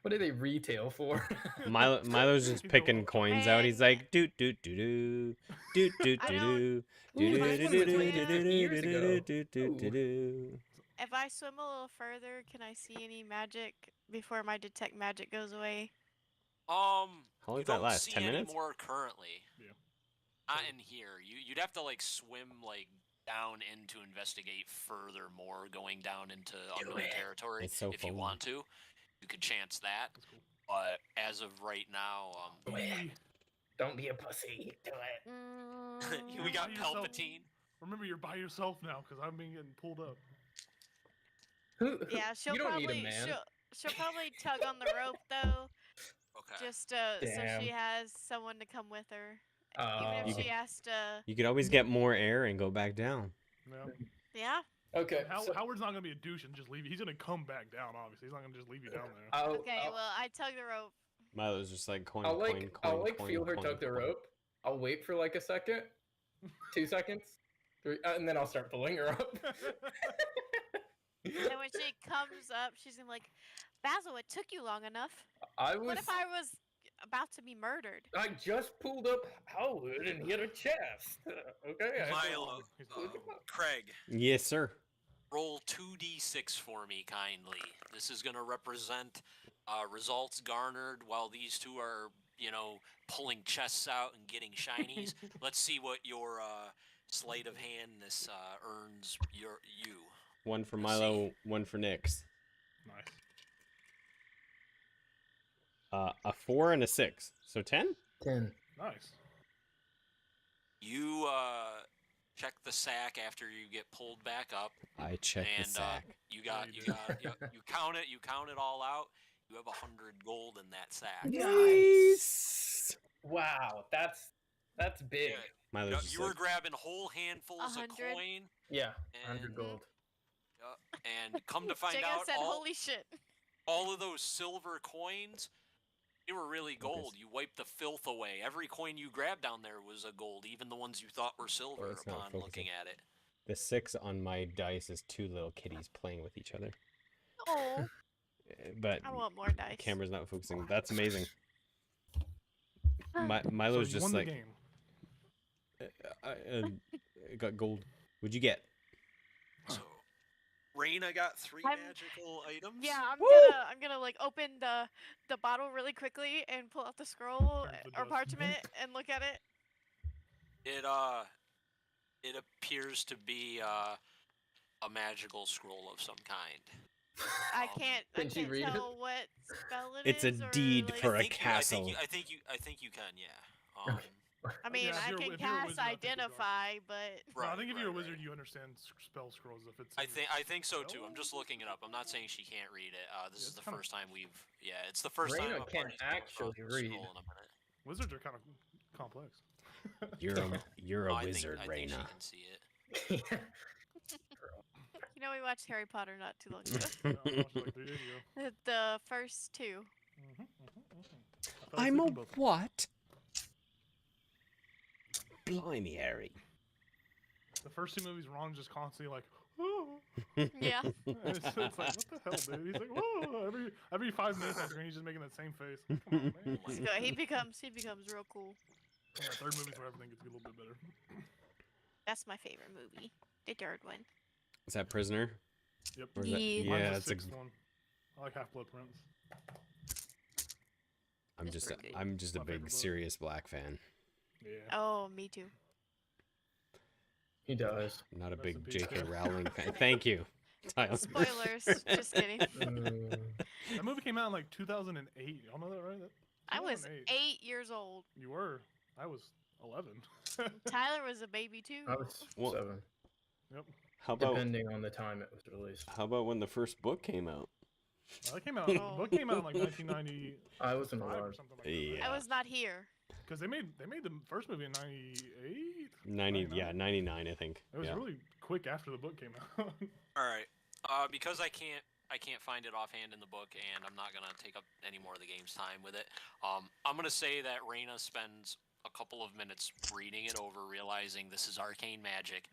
What do they retail for? Milo's just He's picking going- coins out. He's like, doot doot doo doo, doot doot I doo don't- doo, Ooh, doot this doot one doo was doo made doo 50 doo years doo ago. doo doo doo doo. If I swim a little further, can I see any magic before my detect magic goes away? How long You does that don't last? see 10 any minutes? more currently. Yeah. Not in here. You'd have to like swim like down in to investigate furthermore, going down into unknown territory. It's so if you fun. want to, you could chance that. That's cool. But as of right now, Do it. Don't be a pussy. Do it. we got By yourself. Palpatine. Remember, you're by yourself now because I'm being getting pulled up. Who? Yeah, she'll you don't probably need a man. she'll probably tug on the rope though, Okay. just so Damn. she has someone to come with her. Oh. Even You if she has to. You could always get more air and go back down. Yeah. Yeah. Okay. so Howard's not gonna be a douche and just leave you. He's gonna come back down. Obviously, he's not gonna just leave you down there. Okay. Well, I tug the rope. Milo's just like coin, I'll coin, like coin, I'll like coin, feel her coin, tug the coin. rope. I'll wait for like a second, 2 seconds, 3, and then I'll start pulling her up. And when she comes up, she's gonna be like, Basil, it took you long enough. I was. What if I was about to be murdered? I just pulled up Howard and hit a chest. Okay. Milo, Craig, Yes, sir. roll 2d6 for me kindly. This is going to represent results garnered while these two are, pulling chests out and getting shinies. Let's see what your sleight of handness earns you. One for Let's see. Milo, one for Nyx. Nice. A 4 and a 6. So 10? 10. Nice. You check the sack after you get pulled back up, I check the and sack. you Yeah, got you you do. got you count it. You count it all out. You have 100 gold in that sack. Nice. Wow, that's big. Yeah. Milo's You, just you were like, grabbing whole handfuls of 100? coin, Yeah, and 100 gold. and come to find Jacob out, said, all "Holy shit!" all of those silver coins, they were really gold. You wiped the filth away. Every coin you grabbed down there was a gold, even the ones you thought were silver it's not upon focusing. looking at it. the 6 on my dice is 2 little kitties playing with each other. Oh, But I want more dice. camera's not focusing. That's amazing. So Milo's you just won like, the game. I got gold. What'd you get? So, Raina got 3 I'm- magical items. Yeah, I'm Woo! gonna like open the bottle really quickly and pull out the scroll Turns to or dust. parchment and look at it. It appears to be a magical scroll of some kind. I Um, can't Can she read it? tell what spell it It's a is. or, deed like, for a I think castle. you can. Yeah. I mean, Yeah, if I you're- can if you're a cast wizard, I think you're dark. identify, but No, I Right, think if you're a right, wizard, right. you understand spell scrolls. If it's I in- think so too. I'm just looking it up. I'm not saying she can't read it. This Yeah, is it's the kinda- first time we've. Yeah, it's the first time Raina a can party's come across actually a read. scroll in a minute. wizards are kind of complex. You're a No, I wizard, think she Raina. can see it. you know we watched Harry Potter not too long ago. Yeah, I watched it like 3 days ago. The first 2. I fell asleep in both. what? Blimey, Harry. The first 2 movies, Ron's just constantly like, oh. Yeah. It's like, what the hell, dude? He's like, whoa! Every 5 minutes on screen, he's just making that same face. Come on, man. It's good. He becomes real cool. And the third movie's where everything gets a little bit better. That's my favorite movie. The third one. Is that Prisoner? Yep. Or is that- Yeah. yeah, Mine's it's the a. 6th one. I like Half Blood Prince. I'm That's just pretty good. I'm just a My big favorite book. Sirius Black fan. Yeah. Oh, me too. He does. I'm not a Rest big in peace, J.K. Dad. Rowling fan. Thank you, Tyler. Spoilers. Just kidding. That movie came out in like 2008. Y'all know that, right? I was 2008. 8 years old. You were. I was 11. Tyler was a baby too. I was Well, 7, Yep. How about depending on the time it was released. when the first book came out? That came out. The book came out in like 1995 I wasn't or alive. something like that. Yeah. I was not here. Because they made the first movie in 98. 99, I think. It was Yeah. really quick after the book came out. All right. Because I can't find it offhand in the book, and I'm not gonna take up any more of the game's time with it. I'm gonna say that Raina spends a couple of minutes reading it over, realizing this is arcane magic.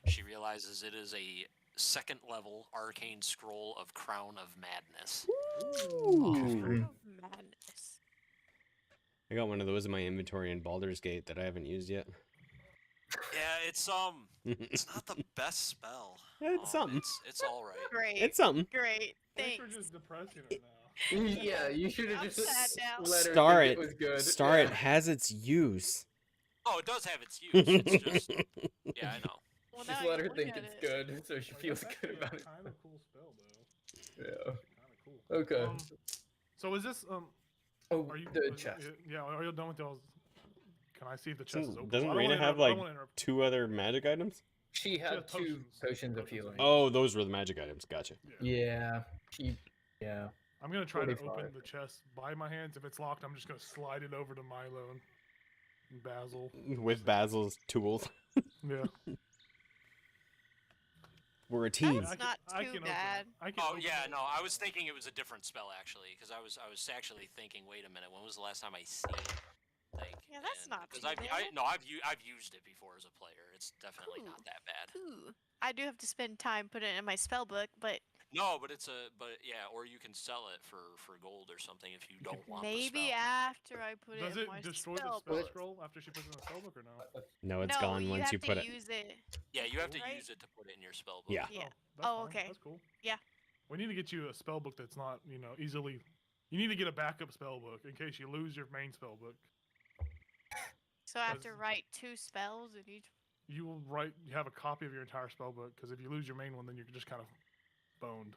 She realizes it is a 2nd level arcane scroll of Crown of Madness. Ooh. Madness. I got one of those in my inventory in Baldur's Gate that I haven't used yet. Yeah, it's not the best spell. It's something. It's all right. Great. It's something. Great. Thanks Thanks. for just depressing it now. Yeah, you should have I'm just sad now. let her Star think it. it was good. Star it Yeah. has its use. Oh, it does have its use. It's just yeah, I know. Well, Just now let you her look think at it's it. good, so she Like, feels that's good actually about a it. kind of cool spell, though. Yeah. Kind of cool. Okay. So is this Oh, Are you the is- chest. Yeah. Are you done with those? Can I see if the chest is Doesn't open? doesn't I don't wanna Raina have interrupt- I don't like wanna interrupt. 2 other magic items? She had has 2 potions. potions of Potions of healing. Oh, those were the magic items. Gotcha. Yeah. Yeah. I'm gonna try to 45. open the chest by my hands. If it's locked, I'm just gonna slide it over to Milo and Basil. With Basil's tools. Yeah. We're a team. That's not too bad. I can Oh open yeah, it. no, I was thinking it was a different spell actually, because I was actually thinking, wait a minute, when was the last time I seen it? Like, Yeah, that's not because too I've bad. I've used it before as a player. It's definitely Ooh. not that bad. Ooh. I do have to spend time putting it in my spell book, but No, but yeah, or you can sell it for gold or something if you don't want maybe the spell. after I put Does it in it my destroy the spell spell book. scroll after she puts it in the spell book or no? No, it's no, gone you once have you to put it. use it. Yeah, you have to Right? use it to put it in your spell book. Yeah. Yeah. That's Oh, fine. okay. That's cool. Yeah. We need to get you a spell book that's not, easily. You need to get a backup spell book in case you lose your main spell book. So I have to Does- write 2 spells in each. You will you have a copy of your entire spell book because if you lose your main one, then you're just kind of boned.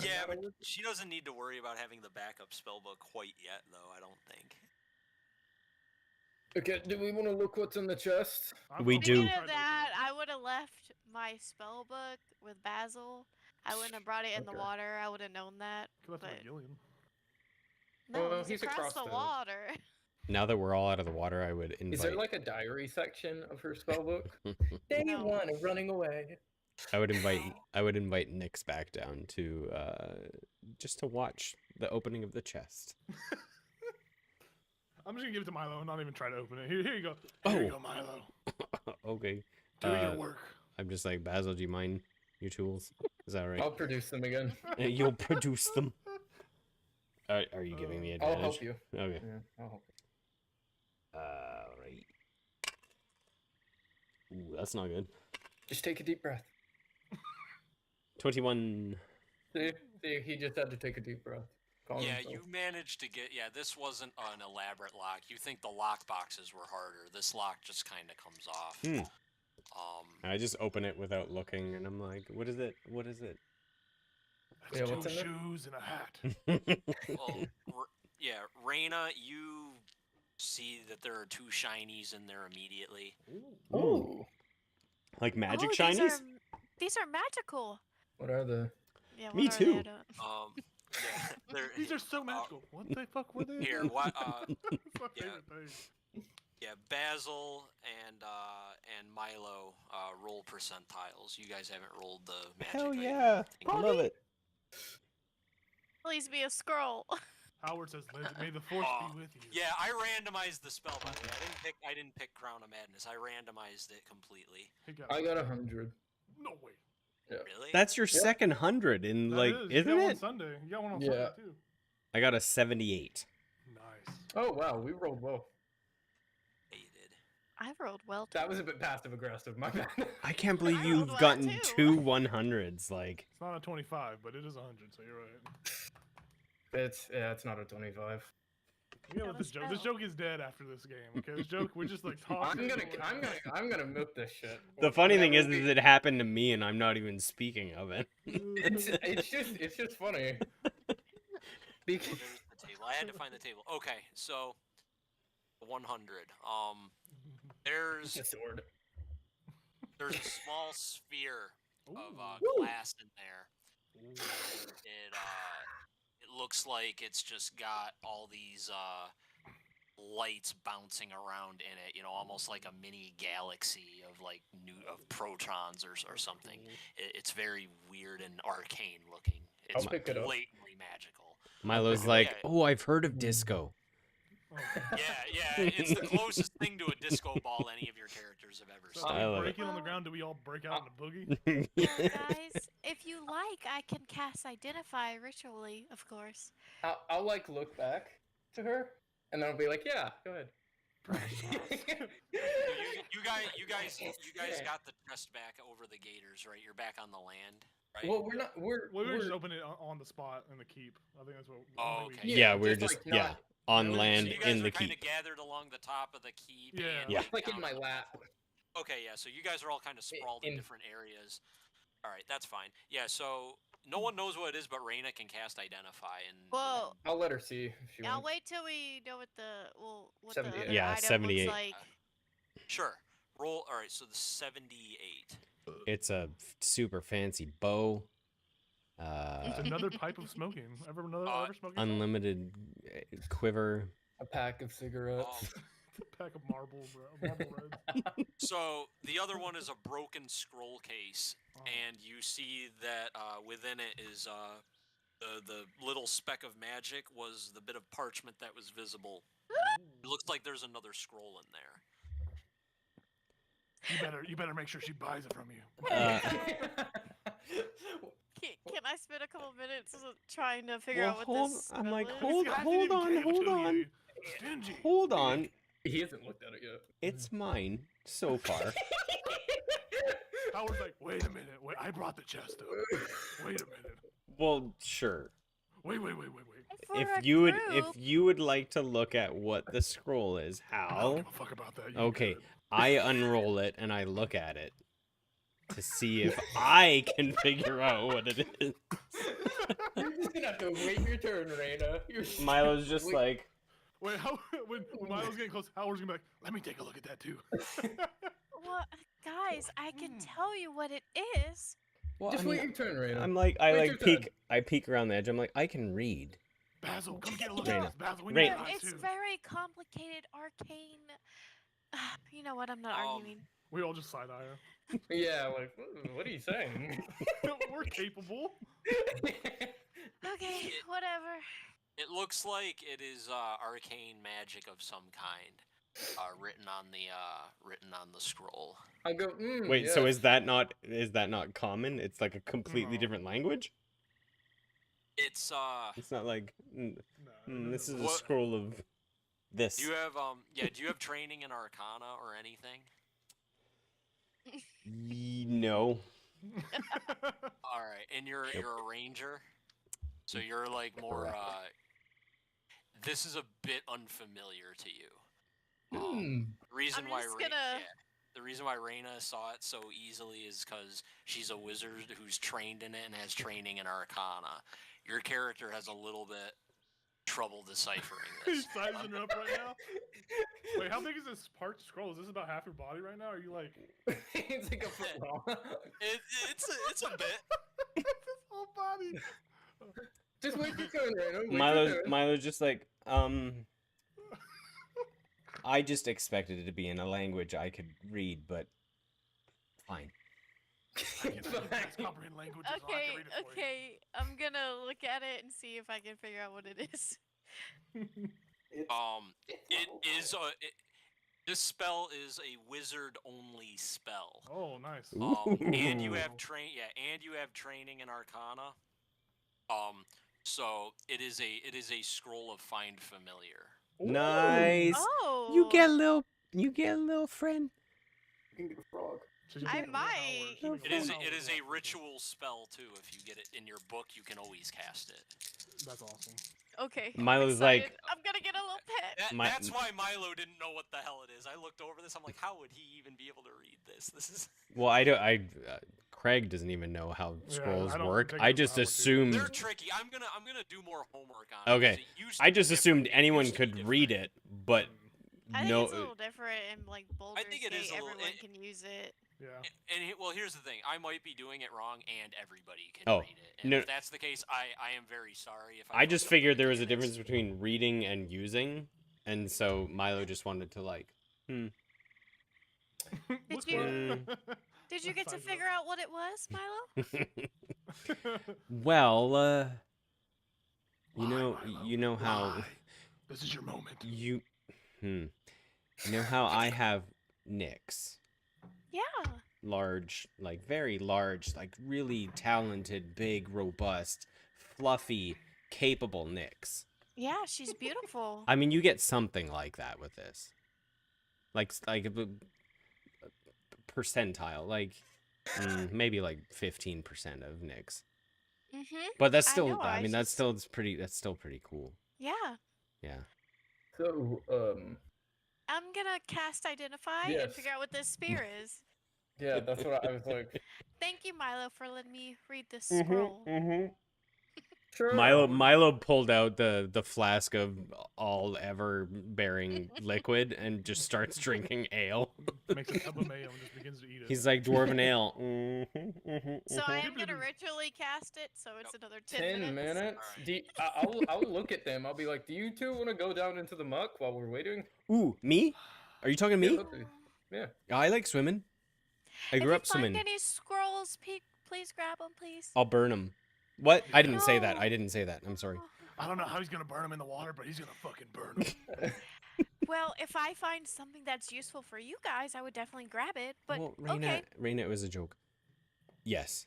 Yeah, not but over- she doesn't need to worry about having the backup spellbook quite yet, though, I don't think. Okay, do we want to look what's in the chest? We do. Speaking of that, I would have left my spell book with Basil. I wouldn't have brought it in the Okay. water. I would have known that. Left But with Gillian. no, Well, he's he's across across the the- water. Now that we're all out of the water, I would Is there invite. like a diary section of her spellbook? Day No. 1 of running away. I would invite Nyx back down to just to watch the opening of the chest. I'm just gonna give it to Milo and not even try to open it. Here you go. Here you go, Milo. Okay. Do your work. I'm just like, Basil, do you mind your tools? Is that right? I'll produce them again. You'll produce them. Are you giving me advantage? I'll help you. Okay. Yeah, I'll help you. Right. Ooh, that's not good. Just take a deep breath. 21. See, he just had to take a deep breath. Calm Yeah, himself. you managed to get. Yeah, this wasn't an elaborate lock. You think the lock boxes were harder. This lock just kind of comes off. I just open it without looking, and I'm like, what is it? What is it? Yeah, That's what's two in there? shoes and a hat. Well, yeah, Raina, you see that there are two shinies in there immediately. Ooh. Like magic oh, shinies? These are magical. What are the? Yeah, Me what are they? too. I don't- Yeah, they're, These are so magical. What the fuck were they? here. What? It's my yeah. favorite thing. Yeah, Basil and Milo roll percentiles. You guys haven't rolled the magic. Hell item yeah! thing. I love it. Please be a scroll. Howard says, "May the force Oh, be with you." Yeah, I randomized the spell by the way. I didn't pick Crown of Madness. I randomized it completely. He I got 100. no way. Really? That's your second 100 in That like, is. You isn't got one it? Sunday. You got one on Yeah. Sunday too. I got a 78. Nice. Oh wow, we rolled well. Yeah, you did. I rolled well. That too. was a bit passive aggressive. My bad. I can't believe I rolled you've well, gotten too. two 100s. Like, It's not a 25, but it is 100, so you're right. It's not a 25. Yeah, Got let a this joke. This spell. joke is dead after this game. Okay, this joke. We're just like talking. I'm gonna milk this shit. the funny thing is, Whenever it happened to me, and I'm not even speaking of it. it's just funny. Because There's the table. I had to find the table. Okay, so 100. it's a There's sword. a small sphere of Ooh. glass in there. It looks like it's just got all these lights bouncing around in it. You know, almost like a mini galaxy of like of protons or something. It's very weird and arcane looking. It's I'll pick it up. blatantly magical. Milo's Yeah. like, oh, I've heard of disco. Yeah, it's the closest thing to a disco ball any of your characters have ever So seen. I we love break it. on the ground. Do we all break out in a boogie? Guys, if you like, I can cast Identify ritually, of course. I'll like look back to her, and then I'll be like, yeah, go ahead. You guys got the chest back over the gators, right? You're back on the land, right? Well, we're not. We were just opening it on the spot in the keep. I think that's what. Oh, I think okay. we- Yeah, Yeah, we're just, just, like, not- on Really? land So you guys in are the kind keep. of gathered along the top of the keep. Yeah. and Yeah. like in down my at the lap. bottom. Okay, yeah. So you guys are all kind of sprawled in in- different areas. All right, that's fine. Yeah. So no one knows what it is, but Raina can cast Identify, and Well, I'll let her see if she I'll wants. wait till we know what the what 78. the other Yeah, item 78. looks like. sure. Roll. All right. So the 78. It's a super fancy bow. It's another pipe of smoking. Ever smoking? Unlimited quiver. A pack of cigarettes. A pack of Marble Reds. So the other one is a broken scroll case, Oh. and you see that within it is the little speck of magic was the bit of parchment that was visible. It looks like there's another scroll in there. You better make sure she buys it from you. Can I spend a couple minutes trying to figure out what this I'm spell like, is? hold This guy on, didn't even give it to on. you. Stingy. Hold on. He hasn't looked at it yet. It's mine so far. Howard's like, wait a minute. Wait, I brought the chest up. Wait a minute. Well, sure. Wait. For If a if group, you would like to look at what the scroll is, I don't how? give a fuck about that. You Okay, good. I unroll it and I look at it. to see if I can figure out what it is. You're just gonna have to wait your turn, Raina. Milo's just like, Wait, how when Milo's getting close, Howard's gonna be like, "Let me take a look at that too." Well, guys, I can Hmm. tell you what it is. well, Just I mean, wait your turn, Raina. I'm like, I Wait like your peek, turn. I peek around the edge. I'm like, I can read. Basil, come get a look Raina. at this. Basil, we Raina. need But eyes it's too. very complicated, arcane. You know what? I'm not arguing. We all just side eye her. Yeah, like, what are you saying? We're capable. Okay, whatever. It looks like it is arcane magic of some kind, written on the scroll. I'll go. Wait, so yes. is that not common? It's like a completely No. different language. It's It's not like No, this is a What- scroll of this. Do you have do you have training in Arcana or anything? No. All right, and you're a ranger, so you're like more. This is a bit unfamiliar to you. Reason I'm why just Ra- gonna- yeah, the reason why Raina saw it so easily is because she's a wizard who's trained in it and has training in Arcana. Your character has a little bit trouble deciphering He's this. sizing her up right now. Wait, how big is this part scroll? Is this about half your body right now? Are you like It's like a foot long. It's a bit. this whole body? Just wait your turn, Raina. Wait your Milo's turn. Milo's just like I just expected it to be in a language I could read, but fine. I can comprehend languages. So I Okay, can read it for you. okay. I'm gonna look at it and see if I can figure out what it is. This spell is a wizard only spell. Oh, nice. And you have Ooh. and you have training in Arcana. So it is a scroll of find familiar. Nice. Oh. You get a little friend. You can get a frog. She's gonna I make a little might. Howard. She'll make It a is little it is Howard a walk. ritual spell too. If you get it in your book, you can always cast it. That's awesome. Okay. Milo's I'm like- excited. I'm gonna get a little pet. That's why Milo didn't know what the hell it is. I looked over this. I'm like, how would he even be able to read this? This is. Well, I don't. Craig doesn't even know how Yeah, scrolls I don't work. think I it's just how it works assumed. They're tricky. I'm gonna do more homework on it. Okay. 'cause it used I to just be assumed different. It anyone used to be could read different. it, but I think no. it's a little different in like Baldur's think it Gate. is a little- Everyone it- can use it. Yeah. Well, here's the thing. I might be doing it wrong, and everybody can Oh, read it. And no. if that's the case, I am very sorry. If I just fucked up figured the there was a mechanics. difference between reading and using, and so Milo just wanted to like, Did Look you- what- Did you Let's get to size it figure out what it was, Milo? up. well, Why, Milo? you know how Why? This is your moment. you know how I have nicks, Yeah. large, like very large, like really talented, big, robust, fluffy, capable nicks. Yeah, she's beautiful. I mean, you get something like that with this, like a percentile, like maybe like 15% of nicks. Mhm. But that's I still, know, I I mean, that's just- still pretty cool. Yeah. Yeah. So, I'm gonna cast Identify and Yes. figure out what this spear is. yeah, that's what I was like. Thank you, Milo, for letting me read this Mm-hmm, scroll. Sure. Milo pulled out the flask of all ever bearing liquid and just starts drinking ale. Makes a tub of mayo and just begins to eat it. He's like dwarven ale. So I am gonna ritually cast it, so it's another 10 10 minutes. Alright. I'll look at them. I'll be like, do you two want to go down into the muck while we're waiting? Ooh, me? Are you talking to Yeah, me? let's see. Yeah. I like swimming. I grew up If you find swimming. any scrolls, please grab them, please. I'll burn them. What? I didn't say that. No. I didn't say that. I'm sorry. I don't know how he's gonna burn him in the water, but he's gonna fucking burn him. Well, if I find something that's useful for you guys, I would definitely grab it. But Well, Raina, okay, Raina, it was a joke. Yes.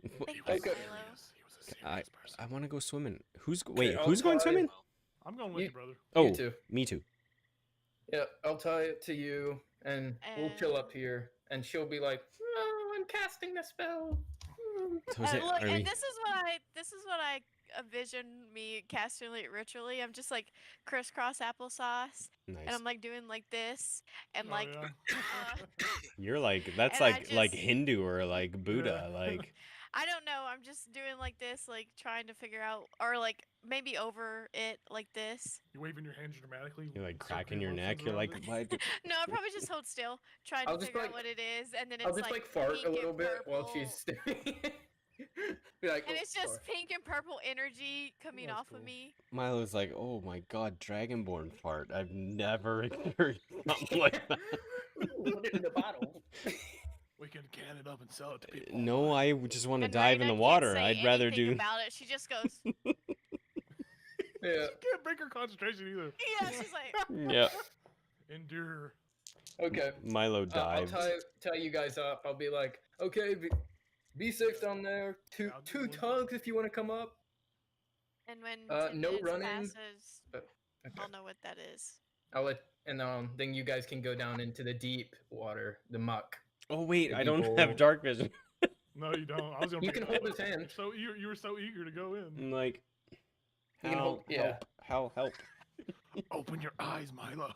thank you, Okay. He Milo. was a serious person. I want to go swimming. Wait, I'll who's going try- swimming? I'm going with You- you, brother. Oh, too. me too. Yeah, I'll tie it to you, and we'll chill up And- here. And she'll be like, "Oh, I'm casting the spell." So is it, Look, are we, and this is what I envision me casting it ritually. I'm just like crisscross applesauce, and Nice. I'm like doing like this, and Oh, like yeah. You're like that's and I like just- Hindu or like Buddha, Yeah. like I don't know. I'm just doing like this, like trying to figure out, or like maybe over it like this. You're waving your hands dramatically. you're like with cracking circling your neck. motions You're around like, it. why? No, I probably just hold still, trying I'll to just, figure out like- what it is, and then I'll it's just like fart pink a little and bit purple. while she's staring. Be like, And "Oh, it's just sorry." pink and purple energy coming That's off cool. of me. Milo's like, oh my god, Dragonborn fart. I've never experienced something like that. Ooh, put it in the bottle. We can can it up and sell it to people. No, online. I just want to And dive in Raina the can't water. say I'd rather anything do. about it. She just goes, Yeah. She can't break her concentration either. yeah. She's like, Yeah, Endure. Okay. Milo I'll dives. tie you guys up. I'll be like, okay, be safe down there. Two Yeah, two we'll- tugs if you want to come up. and when Uh, 10 no minutes running. passes, Okay. I'll know what that is. I'll let and then you guys can go down into the deep water, the muck. Oh wait, the I don't people- have dark vision. No, you don't. I was gonna. You bring can it up. hold his hand. So you were so eager to go in. I'm like, You can hold- yeah. help. Open your eyes, Milo.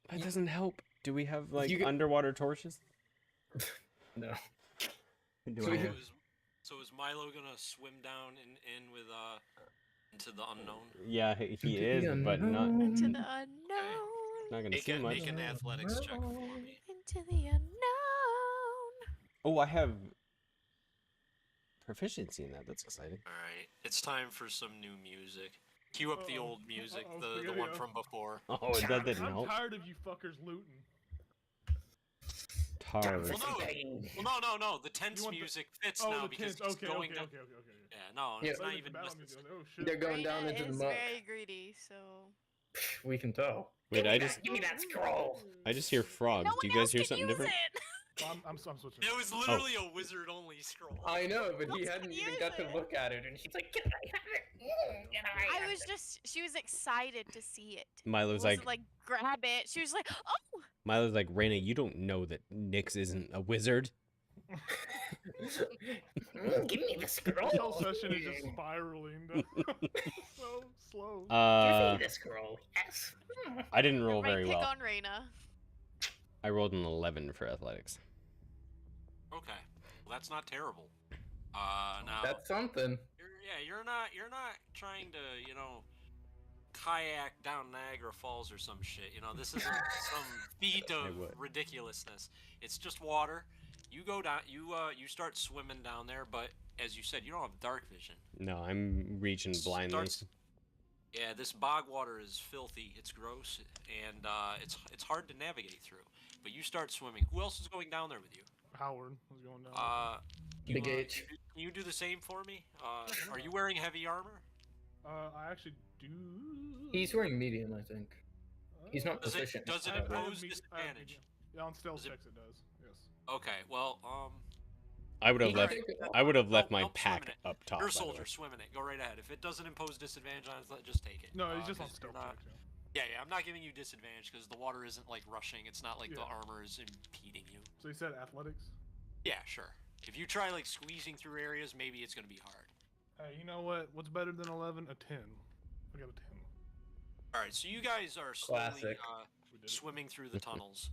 That doesn't help. Do we have like You get- underwater torches? No. Do So I we have- have- So is Milo gonna swim down in with into the unknown? Yeah, he Into is, the but not unknown. To the unknown. not gonna Make, see much. make an athletics check for me. Into the unknown. Oh, I have proficiency in that. That's exciting. All right, it's time for some new music. Cue up the Uh-oh. old music, Uh-oh, the spaghetti-o. one from before. Oh, that didn't I'm help. tired of you fuckers looting. Tar. Well, no. The tense want the- music fits Oh, now the because tents. he's Okay, going okay, down. okay. Yeah, no, Yeah. it's Not not even even battle necessary. music. Oh shit. They're going down Raina into the is muck. very greedy, so. We can tell. Wait, I just scroll. hear frogs. No Do you one guys else hear can something use different? it. I'm switching. It was literally a wizard-only scroll. I know, but he Let's hadn't even use got to it. look at it, and she's like, "Can I have it? I was just, she was excited to see it. Milo's Wasn't like, like grab it. She was like, oh. Milo's like, Raina, you don't know that Nyx isn't a wizard. Give me the scroll. This whole session is just spiraling down. So slow. the scroll. Yes. I didn't roll Right, very pick well. on Raina. I rolled an 11 for athletics. Okay, well that's not terrible. Now That's something. you're not trying to kayak down Niagara Falls or some shit. This isn't some feat I of would. ridiculousness. It's just water. You go down. You start swimming down there, but as you said, you don't have dark vision. No, I'm reaching blindly. Yeah, this bog water is filthy. It's gross, and it's hard to navigate through. But you start swimming. Who else is going down there with you? Howard was going down. Big H. Can you do the same for me? Are you wearing heavy armor? I actually do. He's wearing medium, I think. He's not Does it- proficient. does it I have impose I have disadvantage? medium. Yeah, on stealth Does it- checks it does. Yes. Okay, well, I would have He left. can take it. I would have left my Nope, swimming pack it. up top. you're a by the way. soldier, swimming it. Go right ahead. If it doesn't impose disadvantage on it, just take it. No, it's just on 'cause you're stealth not- checks. Yeah. Yeah, I'm not giving you disadvantage because the water isn't like rushing. It's not like the Yeah. armor is impeding you. So you said athletics. Yeah, sure. If you try like squeezing through areas, maybe it's gonna be hard. Hey, you know what? What's better than 11? A 10. I got a 10. All right, so you guys are slowly Classic. We did it. swimming through the tunnels.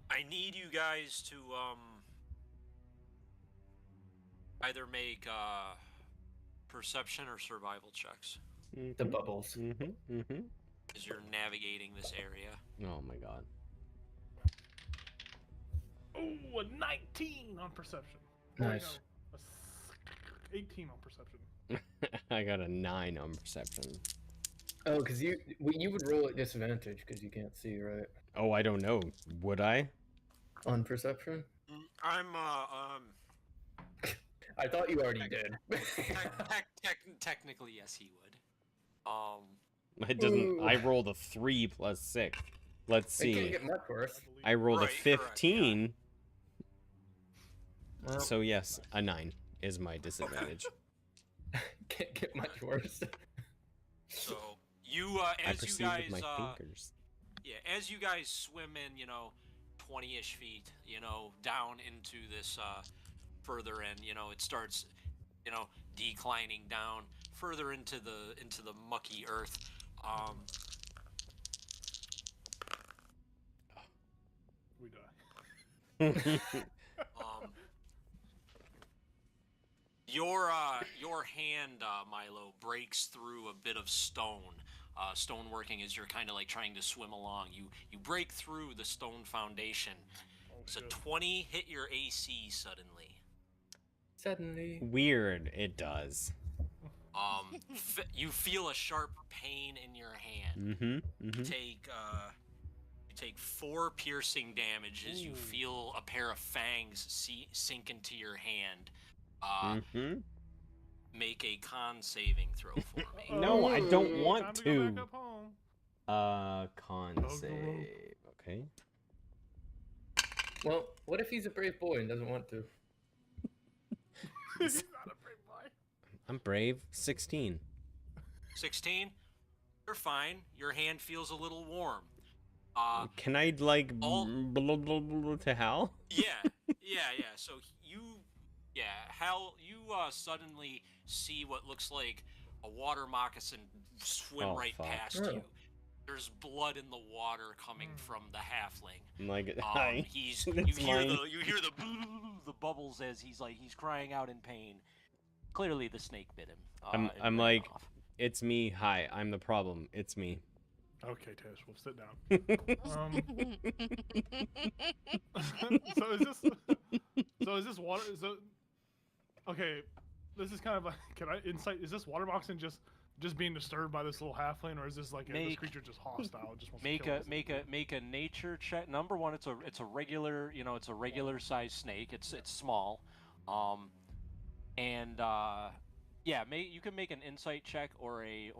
I need you guys to either make perception or survival checks The bubbles. as you're navigating this area. Oh my god. Oh, a 19 on perception. Nice. No, a 18 on perception. I got a 9 on perception. Oh, because you would roll at disadvantage because you can't see, right? Oh, I don't know. Would I? On perception? I'm I thought you already did. technically yes, he would. It doesn't. Ooh. I rolled a 3 plus 6. Let's It can't see. get much worse. believe. I rolled a Right, correct, 15. Well, So yes, a 9 is my disadvantage. can't get much worse. So you I as you perceive guys with my fingers. yeah, as you guys swim in, 20-ish feet, down into this further in. You know, it starts, you know, declining down further into the mucky earth. We die. Um, your hand, Milo, breaks through a bit of stone. Stoneworking as you're kind of like trying to swim along. You break through the stone foundation. Oh, So shit. 20 hit your AC suddenly. Suddenly. Weird, it does. You feel a sharp pain in your hand. Mm-hmm. You take 4 piercing damage as you feel a pair of fangs sink into your hand. Make a con saving throw for me. No, I don't Time want to go back up home. Con Hug the save. rope. Okay. Well, what if he's a brave boy and doesn't want to? He's not a brave boy. I'm brave. 16. 16. You're fine. Your hand feels a little warm. Can I like all- blah, blah, blah, to Hal? Yeah. So Hal, you suddenly see what looks like a water moccasin swim Oh, right fuck. past Oh. you. There's blood in the water coming from the halfling. I'm like, hi. You That's hear mine. the bubbles as he's crying out in pain. Clearly the snake bit him. and I'm ran like, off. it's me. Hi, I'm the problem. It's me. Okay, Tish, we'll sit down. So is this water? Okay, this is kind of like. Can I insight? Is this water boxing just being disturbed by this little halfling, or is this like this creature just hostile? Just wants to kill us? Make a nature check. Number one, it's a regular sized snake. It's small, and you can make an insight check or a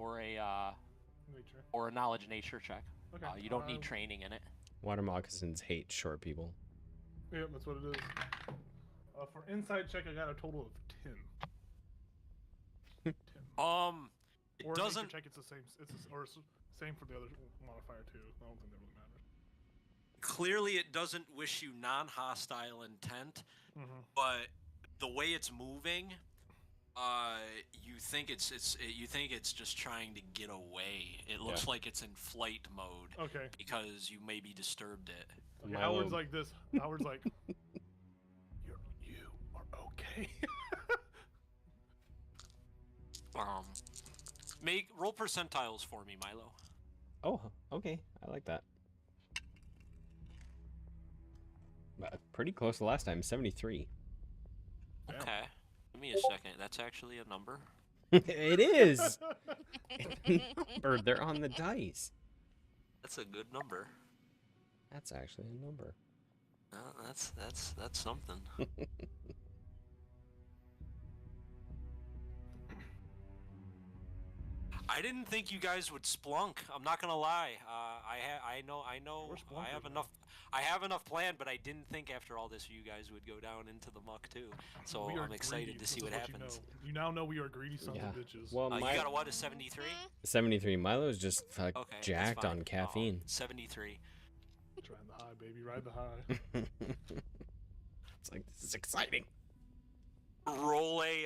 Nature. or a knowledge nature check. Okay. You don't need training in it. Water moccasins hate short people. Yep, that's what it is. For insight check, I got a total of 10. 10. It Or doesn't. nature check, it's the same. It's same for the other modifier too. I don't think that really matters. Clearly, it doesn't wish you non-hostile intent, but the way it's moving, you think it's just trying to get away. It looks like it's in flight mode. Okay. Because you maybe disturbed it. Okay, Howard's like this. Howard's like, you are okay. Roll percentiles for me, Milo. Oh, okay. I like that. Pretty close to last time. 73. Damn. Okay. Give me a second. That's actually a number. It is. Or they're on the dice. That's a good number. That's actually a number. That's something. I didn't think you guys would splunk. I'm not gonna lie. I know. We're I have splunkers, enough. I have enough planned, but I didn't think after all this you guys would go down into the muck too. So We are I'm excited greedy. to see This what is happens. You now know we are greedy sons Yeah. of bitches. Well, You got a what? A 73? 73. Milo's just Okay. that's jacked fine. on caffeine. 73. Ride the high, baby. Ride the high. It's like, this is exciting. Roll a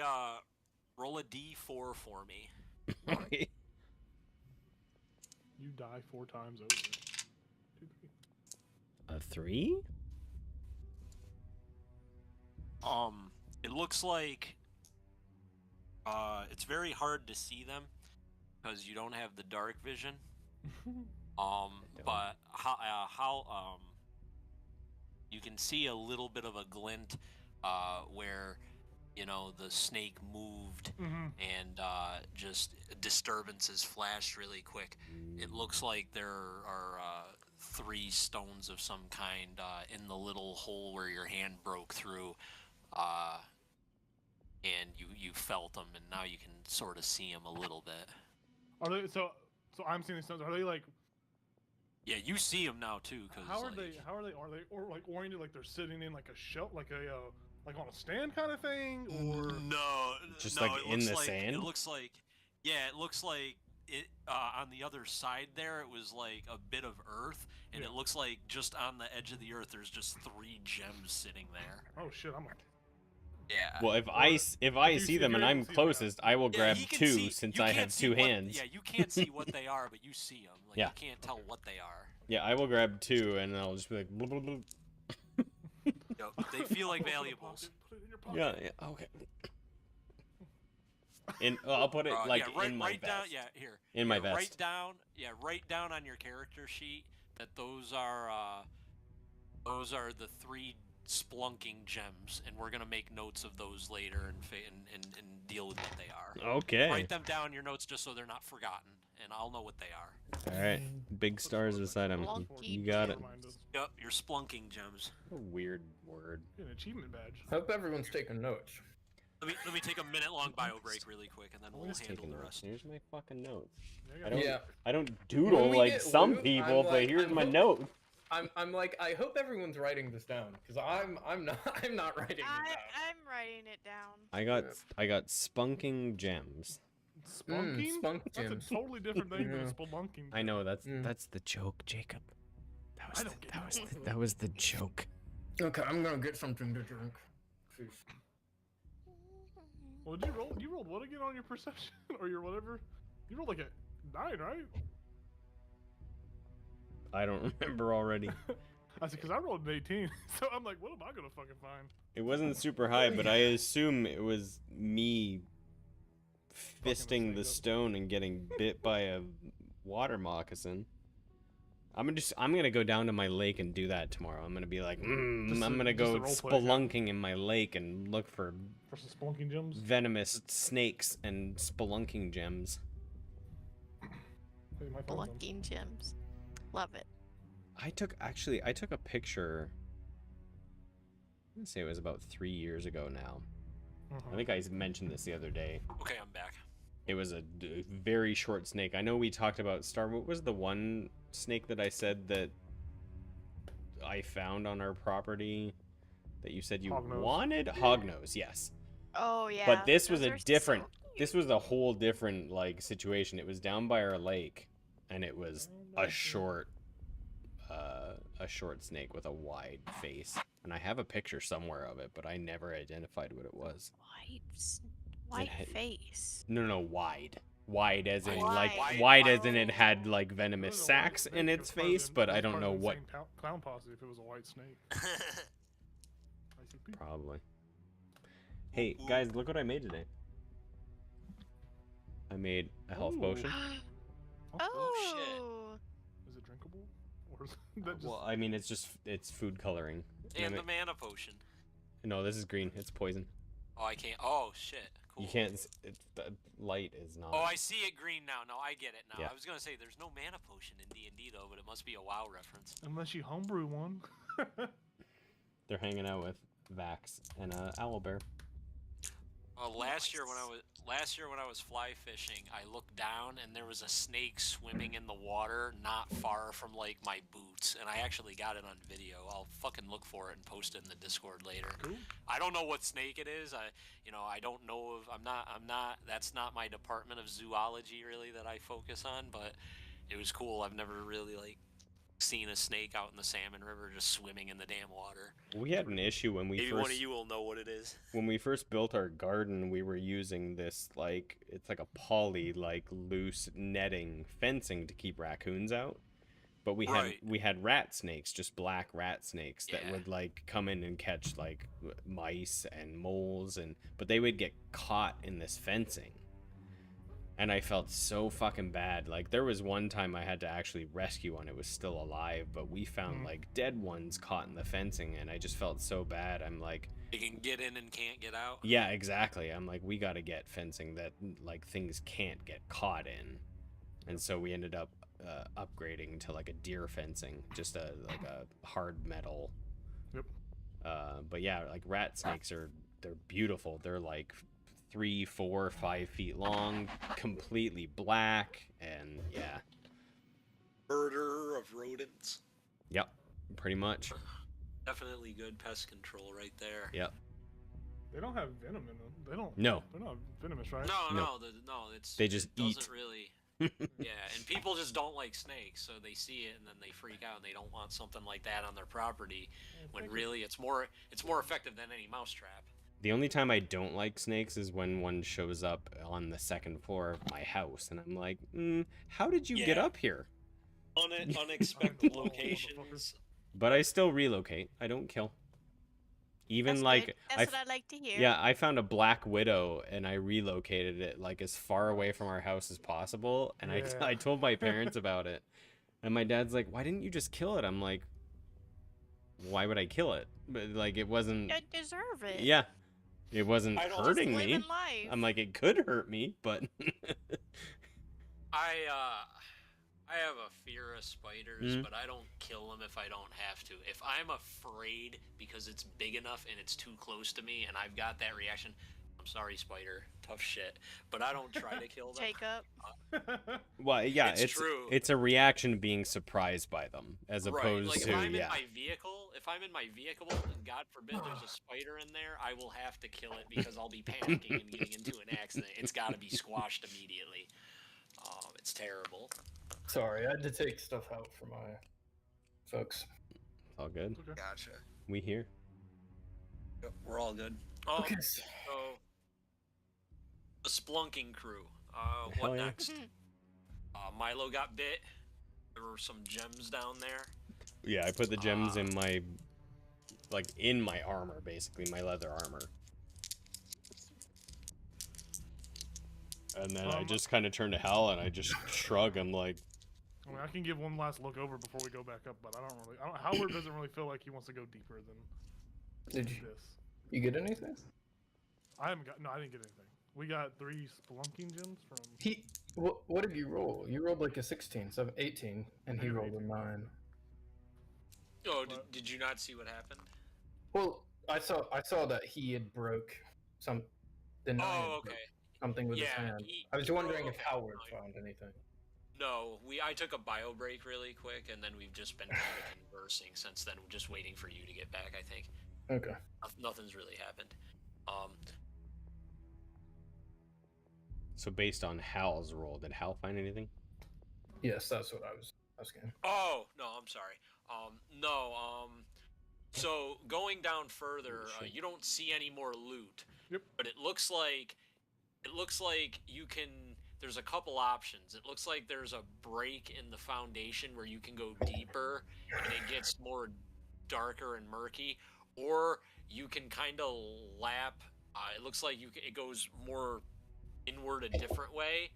D4 for me. Okay. You die 4 times over. 2, 3. A 3? It looks like it's very hard to see them because you don't have the dark vision. But how you can see a little bit of a glint where the snake moved and just disturbances flashed really quick. It looks like there are 3 stones of some kind in the little hole where your hand broke through, and you felt them, and now you can sort of see them a little bit. Are they so I'm seeing these stones. Are they like? Yeah, you see them now too. Cause How are they? Are they or like oriented like they're sitting in like a shelf, like on a stand kind of thing, or no? Just no, like it in looks the like, sand? It looks like, yeah, it looks like it on the other side there. It was like a bit of earth, and it looks like just on the edge of the earth, there's just 3 gems sitting there. Oh shit! I'm like, Yeah. Well, if Or I you see see- them if and you're able I'm to see them, closest, I will Yeah, grab he can 2 see- since you I can't have see 2 what- hands. Yeah, you can't see what they are, but you see them. Like, Yeah. you can't tell what they are. Yeah, I will grab 2 and I'll just be like, blah, blah, blah. Yep, they feel like Put it in your valuables. pocket, Put it in your pocket. Yeah, okay. I'll put it like yeah, in my write vest. down. Yeah, here. In my Here, vest. Write down on your character sheet that those are the 3 splunking gems, and we're gonna make notes of those later and deal with what they are. Okay. Write them down in your notes just so they're not forgotten, and I'll know what they are. All right. Big stars beside him. You got it. Remind us. Yep, your splunking gems. A weird word. Get an achievement badge. Hope everyone's taking notes. Let me take a minute-long bio break really quick, and then I'm we'll just handle taking the notes. rest. Here's my fucking notes. Yeah, I don't. Yeah. I don't doodle we like get some loot, people, I'm but like, here's I'm my hope- note. I'm like, I hope everyone's writing this down because I'm not I'm not writing it down. I'm writing it down. I got spunking gems. Spunking? spunk That's gems. a totally different thing than Yeah. a spelunking. I know that's Mm. the joke, Jacob. That was I the, don't get that was no the, clue. that was the joke. Okay, I'm gonna get something to drink. Jeez. Well, did you roll? You rolled what again on your perception or your whatever? You rolled like a 9, right? I don't remember already. I said, because I rolled an 18. So I'm like, what am I gonna fucking find? It wasn't super high, but I assume it was me fisting the snake up. stone and getting bit by a water moccasin. I'm gonna go down to my lake and do that tomorrow. I'm gonna be like, Just I'm a- gonna just a go role play, yeah. spelunking in my lake and look for For some spelunking gems? venomous snakes and spelunking gems. Hey, you might find some. Blunking gems. Love it. I took a picture. I'm gonna say it was about 3 years ago now. I think I mentioned this the other day. Okay, I'm back. It was a very short snake. I know we talked about What was the one snake that I said that I found on our property that you said you Hognose. wanted? Hognose, yes. Oh yeah. But this was those a are so different. cute. This was a whole different like situation. It was down by our lake, and it was a short snake with a wide face. And I have a picture somewhere of it, but I never identified what it was. White had- face. No, wide. Wide as in like Wide. wide as in it had Oh. like If it venomous was a white sacs snake, in it its was part of face, the- but it I was don't part know of the what. same clown posse if it was a white snake. ICP. Probably. Hey guys, look what I made today. I made a health Ooh. potion. Oh, shit. Oh. Is it drinkable? Or is that just... Well, I mean, it's food coloring. And I the mana potion. No, this is green. It's poison. Oh, I can't. Oh, shit. Cool. You can't. The light is not. Oh, I see it green now. No, I get it now. Yeah. I was gonna say there's no mana potion in D&D though, but it must be a WoW reference. Unless you homebrew one. They're hanging out with Vax and Owlbear. Last year when I was fly fishing, I looked down and there was a snake swimming in the water not far from like my boots, and I actually got it on video. I'll fucking look for it and post it in the Discord later. Cool. I don't know what snake it is. I don't know if I'm not. That's not my department of zoology really that I focus on, but it was cool. I've never really like seen a snake out in the salmon river just swimming in the damn water. We had an issue when we Maybe first one of you will know what it is. when we first built our garden. We were using this like it's like a poly like loose netting fencing to keep raccoons out. But Right. we had rat snakes, just black rat snakes that Yeah. would like come in and catch like mice and moles but they would get caught in this fencing. And I felt so fucking bad. Like there was one time I had to actually rescue one. It was still alive, but we found like dead ones caught in the fencing, and I just felt so bad. I'm like, You can get in and can't get out. yeah, exactly. I'm like, we got to get fencing that like things can't get caught in. And so we ended up upgrading to like a deer fencing, just a hard metal. Yep. But yeah, like rat snakes they're beautiful. They're like 3, 4, 5 feet long, completely black, and yeah. Murder of rodents. Yep, pretty much. Definitely good pest control right there. Yep. They don't have venom in them. They don't. No. They're not venomous, right? No, it's They just it eat. doesn't really. Yeah, and people just don't like snakes, so they see it and then they freak out and they don't want something like that on their property. When really it's more effective than any mousetrap. The only time I don't like snakes is when one shows up on the second floor of my house, and I'm like, how did you get Yeah. up here? Unexpected Whoa, locations. But I still relocate. I don't kill. Even That's like good. That's what I like to hear. yeah, I found a black widow and I relocated it like as far away from our house as possible. And Yeah. I told my parents about it, and my dad's like, "Why didn't you just kill it?" I'm like, "Why would I kill it?" But like it wasn't. You deserve it. Yeah, it wasn't I don't- Just hurting me. living life. I'm like, it could hurt me, but I have a fear of spiders, but I don't kill them if I don't have to. If I'm afraid because it's big enough and it's too close to me and I've got that reaction, I'm sorry, spider, tough shit. But I don't try to kill them. Jacob. well, yeah, It's true. It's a reaction being surprised by them as opposed like to if I'm yeah. if I'm in my vehicle and God forbid there's a spider in there, I will have to kill it because I'll be panicking and getting into an accident. It's got to be squashed immediately. It's terrible. Sorry, I had to take stuff out for my folks. All good. Okay. Gotcha. We here. We're all good. Okay. So, the Splunking crew. Hell What yeah. next? Milo got bit. There were some gems down there. Yeah, I put the gems in my armor, basically my leather armor. And then I just kind of turn to Hal and I just shrug. I'm like, I mean, I can give one last look over before we go back up, but Howard doesn't really feel like he wants to go deeper than Did you this. you get anything? I didn't get anything. We got 3 spelunking gems from. What did you roll? You rolled like a 16, 18, and he I got rolled a 9. Oh, did you not see what happened? Well, I saw that he had broke the 9. Oh, okay. Something with his Yeah, hand. he- I was wondering if okay, Howard no, found anything. No, I took a bio break really quick, and then we've just been kind of conversing since then. We're just waiting for you to get back, I think. Okay. Nothing's really happened. so based on Hal's roll, did Hal find anything? Yes, that's what I was asking. Oh, no, I'm sorry. So going down further, you don't see any more loot. Yep. But it looks like you can. There's a couple options. It looks like there's a break in the foundation where you can go deeper, and it gets more darker and murky, or you can kind of lap. It looks like it goes more inward a different way,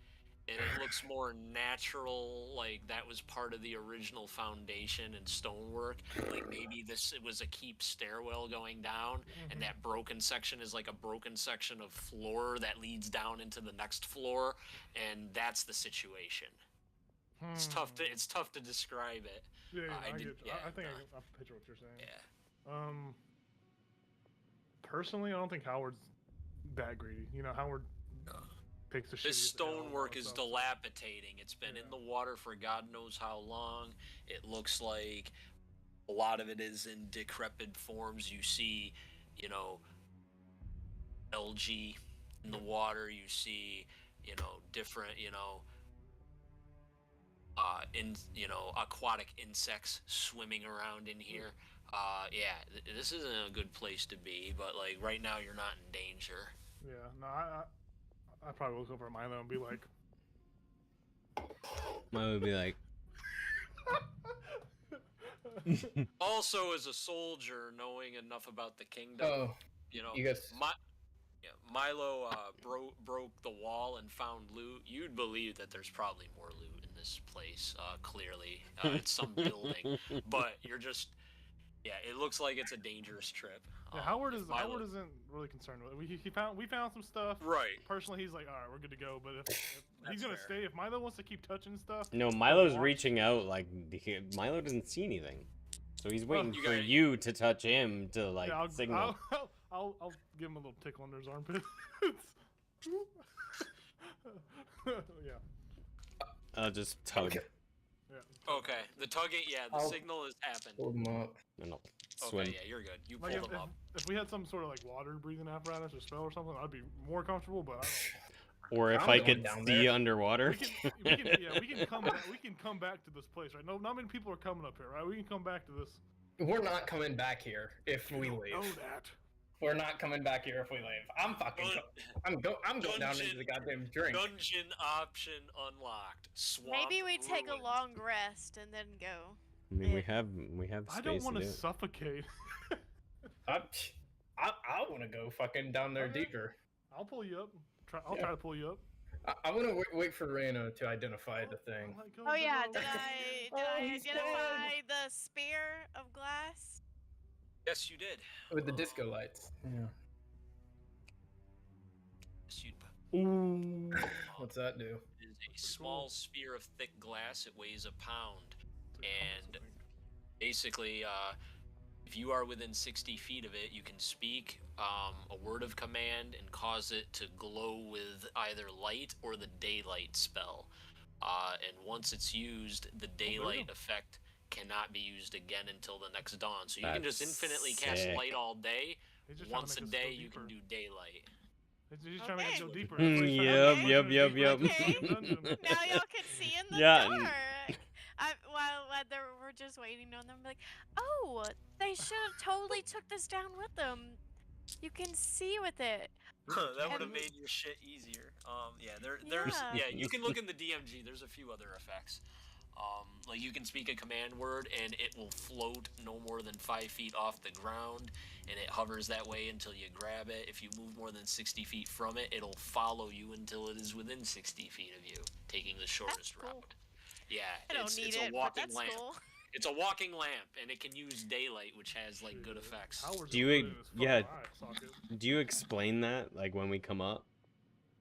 and it looks more natural, like that was part of the original foundation and stonework. Like maybe it was a keep stairwell going down, and that broken section is like a broken section of floor that leads down into the next floor, and that's the situation. It's tough to describe it. Yeah, I I did- get. yeah, I think no. I picture what you're saying. Yeah. Personally, I don't think Howard's that greedy. You know, Howard takes the shit. This stonework is dilapidating. It's been in the water for God knows how long. It looks like a lot of it is in decrepit forms. You see, algae in the water. You see, different, aquatic insects swimming around in here. This isn't a good place to be, but like right now you're not in danger. Yeah, no, I probably look over at Milo and be like, Milo would be like, Also, as a soldier, knowing enough about the kingdom, Oh, you guys. Milo broke the wall and found loot. You'd believe that there's probably more loot in this place. Clearly, it's some building, but you're just. Yeah, it looks like it's a dangerous trip. yeah, Howard if Howard isn't really concerned with it. We found some stuff. Right. Personally, he's like, all right, we're good to go. But if he's That's gonna fair. stay, if Milo wants to keep touching stuff, no, Milo's watch. reaching out like Milo doesn't see anything, so he's waiting you for gotta- you to touch him to like yeah, signal. I'll give him a little tickle under his armpit. Yeah. I'll just tug. Okay. Okay, the tugging. Yeah, the I'll- signal has happened. Hold them up. And I'll Okay, swim. yeah, you're good. You Like pulled them up. if we had some sort of like water breathing apparatus or spell or something, I'd be more comfortable. But I don't. Or if I'm I going could down see there. underwater. We can come back to this place, right? No, not many people are coming up here, right? We can come back to this. We're not coming back here if we You don't leave. know that. We're not coming back here if we leave. I'm fucking. I'm going down into the goddamn drink. Dungeon option unlocked. Swamp Maybe we take a ruins. long rest and then go. I mean, we Yeah. have I space don't want to to do it. suffocate. I want to go fucking down there Okay. deeper. I'll pull you up. I'll try to pull you up. I want to wait for Reyna to identify the thing. I'll let go Oh of the yeah, rope. did I Oh, he's identify the spear of glass? Yes, you did. With the disco lights. Yeah. Yes, you Ooh. What's that do? It is a small sphere of thick glass. It weighs a pound. And basically, if you are within 60 feet of it, you can speak a word of command and cause it to glow with either light or the daylight spell. And once it's used, the daylight effect cannot be used again until the next dawn. So you can just That's infinitely cast sick. light all day. He's just trying Once to a make us go day, you can deeper. do daylight. He's trying to make us go Okay. deeper. Mm, That's why he's trying yep, to yep, push yep, us yep. deeper into the dungeon. Now y'all can see in the Yeah, door. While we're just waiting on them, like, oh, they should have totally took this down with them. You can see with it. That would have And- made your shit easier. There's Yeah. you can look in the DMG. There's a few other effects. Like you can speak a command word and it will float no more than 5 feet off the ground, and it hovers that way until you grab it. If you move more than 60 feet from it, it'll follow you until it is within 60 feet of you, taking the shortest cool. route. Yeah, I don't it's need a it, but walking that's lamp. cool. It's a walking lamp, and it can use daylight, which has like good effects. Howard's Do you gonna ig- put it in his fucking yeah. eye socket. Do you explain that like when we come up?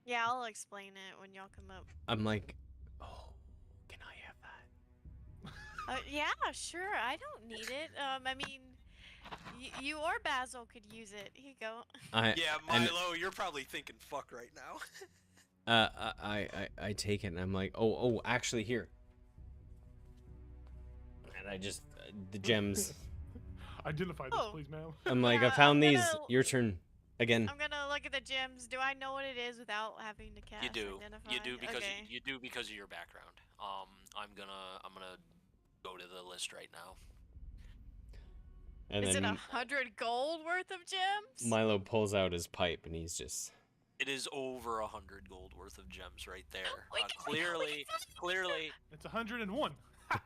Yeah, I'll explain it when y'all come up. I'm like, oh, can I have that? Yeah, sure. I don't need it. I mean, you or Basil could use it. Here you go. Yeah, and- Milo, you're probably thinking fuck right now. I take it and I'm like, oh, actually here. And I just the gems. Identify this, Oh. please, ma'am. I'm like, Yeah, I found I'm these. gonna- Your turn again. I'm gonna look at the gems. Do I know what it is without having to cast You do. identify? You do because Okay. you do because of your background. I'm gonna go to the list right now. And Is it then 100 gold worth of gems? Milo pulls out his pipe and he's just. It is over 100 gold worth of gems right there. We can- Clearly, It's 101.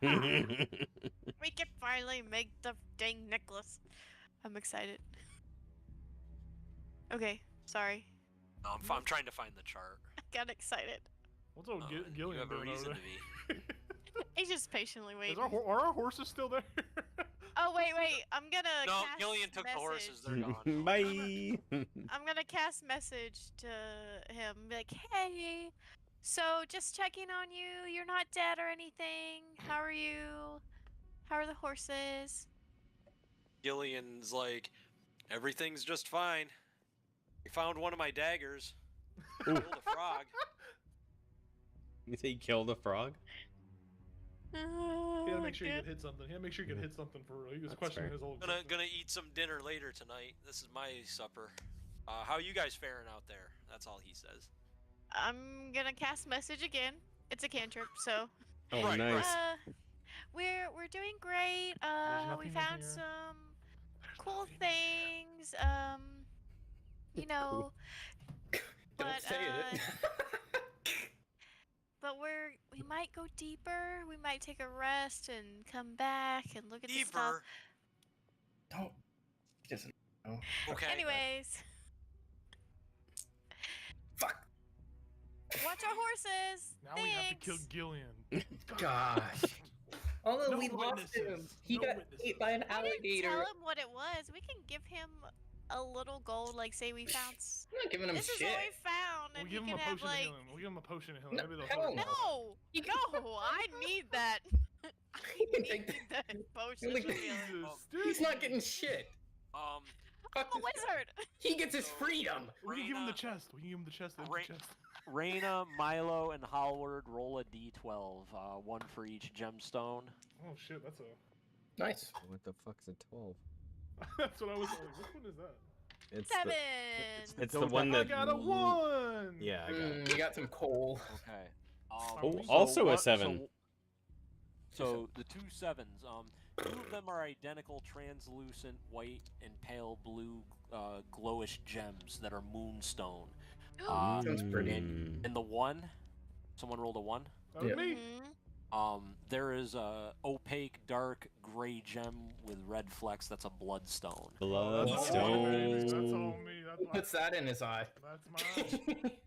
We can finally make the dang necklace. I'm excited. Okay, sorry. I'm trying to find the chart. I got excited. What's old You Gillian have a doing over reason there? to be. He's just patiently Is waiting. are our horses still there? Oh wait, I'm gonna No, cast Gillian took message. the horses. They're gone. Bye. I'm gonna cast message to him, be like, hey, so just checking on you. You're not dead or anything. How are you? How are the horses? Gillian's like, everything's just fine. We found one of my daggers. Killed a frog. You say he killed a frog? He had to make sure you Good. could hit something. He had to make sure you could hit something for real. He was That's questioning fair. his whole Gonna existence. eat some dinner later tonight. This is my supper. How you guys faring out there? That's all he says. I'm gonna cast message again. It's a cantrip, so Oh, Right, nice. we're doing great. We nothing in found here. some There's cool nothing in here. things. You know, Don't but say it. but we might go deeper. We might take a rest and come back and look at the stuff. Deeper. Don't. He doesn't know. Okay. Anyways, Fuck. watch our horses. Now we have to kill Thanks. Gillian. Gosh. Although No we lost him, witnesses. he No got witnesses. ate by an We didn't alligator. tell him what it was. We can give him a little gold, like say we found. I'm not giving him This is shit. what we found, and We'll he give him can a have potion of like. healing. We'll give him a potion of healing. No, Maybe they'll hell fucking no. help. No, no, I need that. He can I take need that. that potion Look of at- healing. Jesus, He's dude. not getting shit. Um, I'm Fuck a this. wizard. He gets his freedom. We can give him the Raina- chest. We can give him the chest. The empty Ra- chest. Reyna, Milo, and Howard roll a d12, one for each gemstone. Oh shit, that's a. Nice. What the fuck's a 12? That's what I was. Which one is that? It's 7. it's the Don't one I that. got a 1. Yeah, I got it. You got some coal. Okay. Oh, Oh, also a what- 7. So the two sevens. Two of them are identical translucent white and pale blue glowish gems that are moonstone. Sounds pretty. And the one, someone rolled a 1. That was Yeah. me. There is a opaque dark gray gem with red flecks that's a bloodstone. That's all me. That's all me. Who puts that in his eye? That's mine.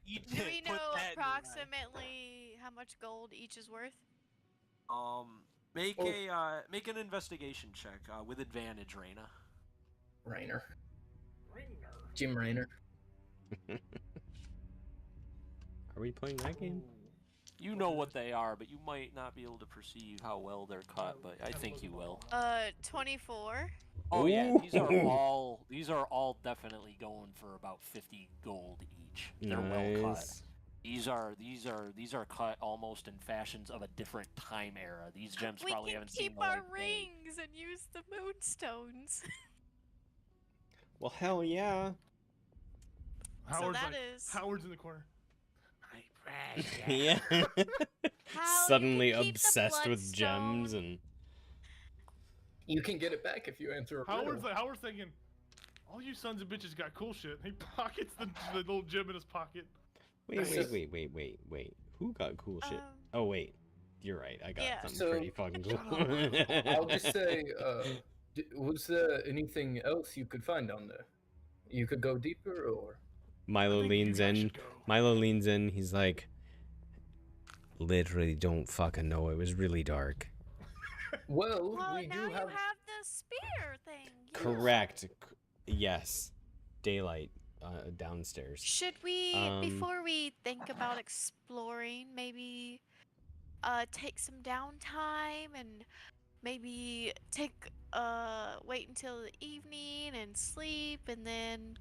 Do we know approximately how much gold each is worth? Make make an investigation check with advantage, Raina. Rainer. Ringer. Jim Rainer. Are we playing that game? You know what they are, but you might not be able to perceive how well they're cut, but I think you will. 24. Oh yeah, Ooh. these are all definitely going for about 50 gold each. They're well cut. Nice. These are cut almost in fashions of a different time era. These gems We probably can haven't seen keep the light our of day. rings and use the moonstones. Well, hell yeah. Howard's that like, is- Howard's in the corner. Yeah. How Suddenly you can keep the obsessed with gems bloodstone. and You can get it back if you answer a riddle. Howard's thinking, all you sons of bitches got cool shit. He pockets the little gem in his pocket. wait. Who got cool shit? Oh wait, you're right. I got yeah. something So- pretty fucking cool. I'll just say, was there anything else you could find down there? You could go deeper, or Milo I think leans you guys in. should go. Milo leans in. He's like, literally don't fucking know. It was really dark. well, Well, we now do you have. have the spear thing. Use Correct. Yes. Daylight downstairs. Should we, Um, before we think about exploring, maybe take some downtime and maybe wait until the evening and sleep and then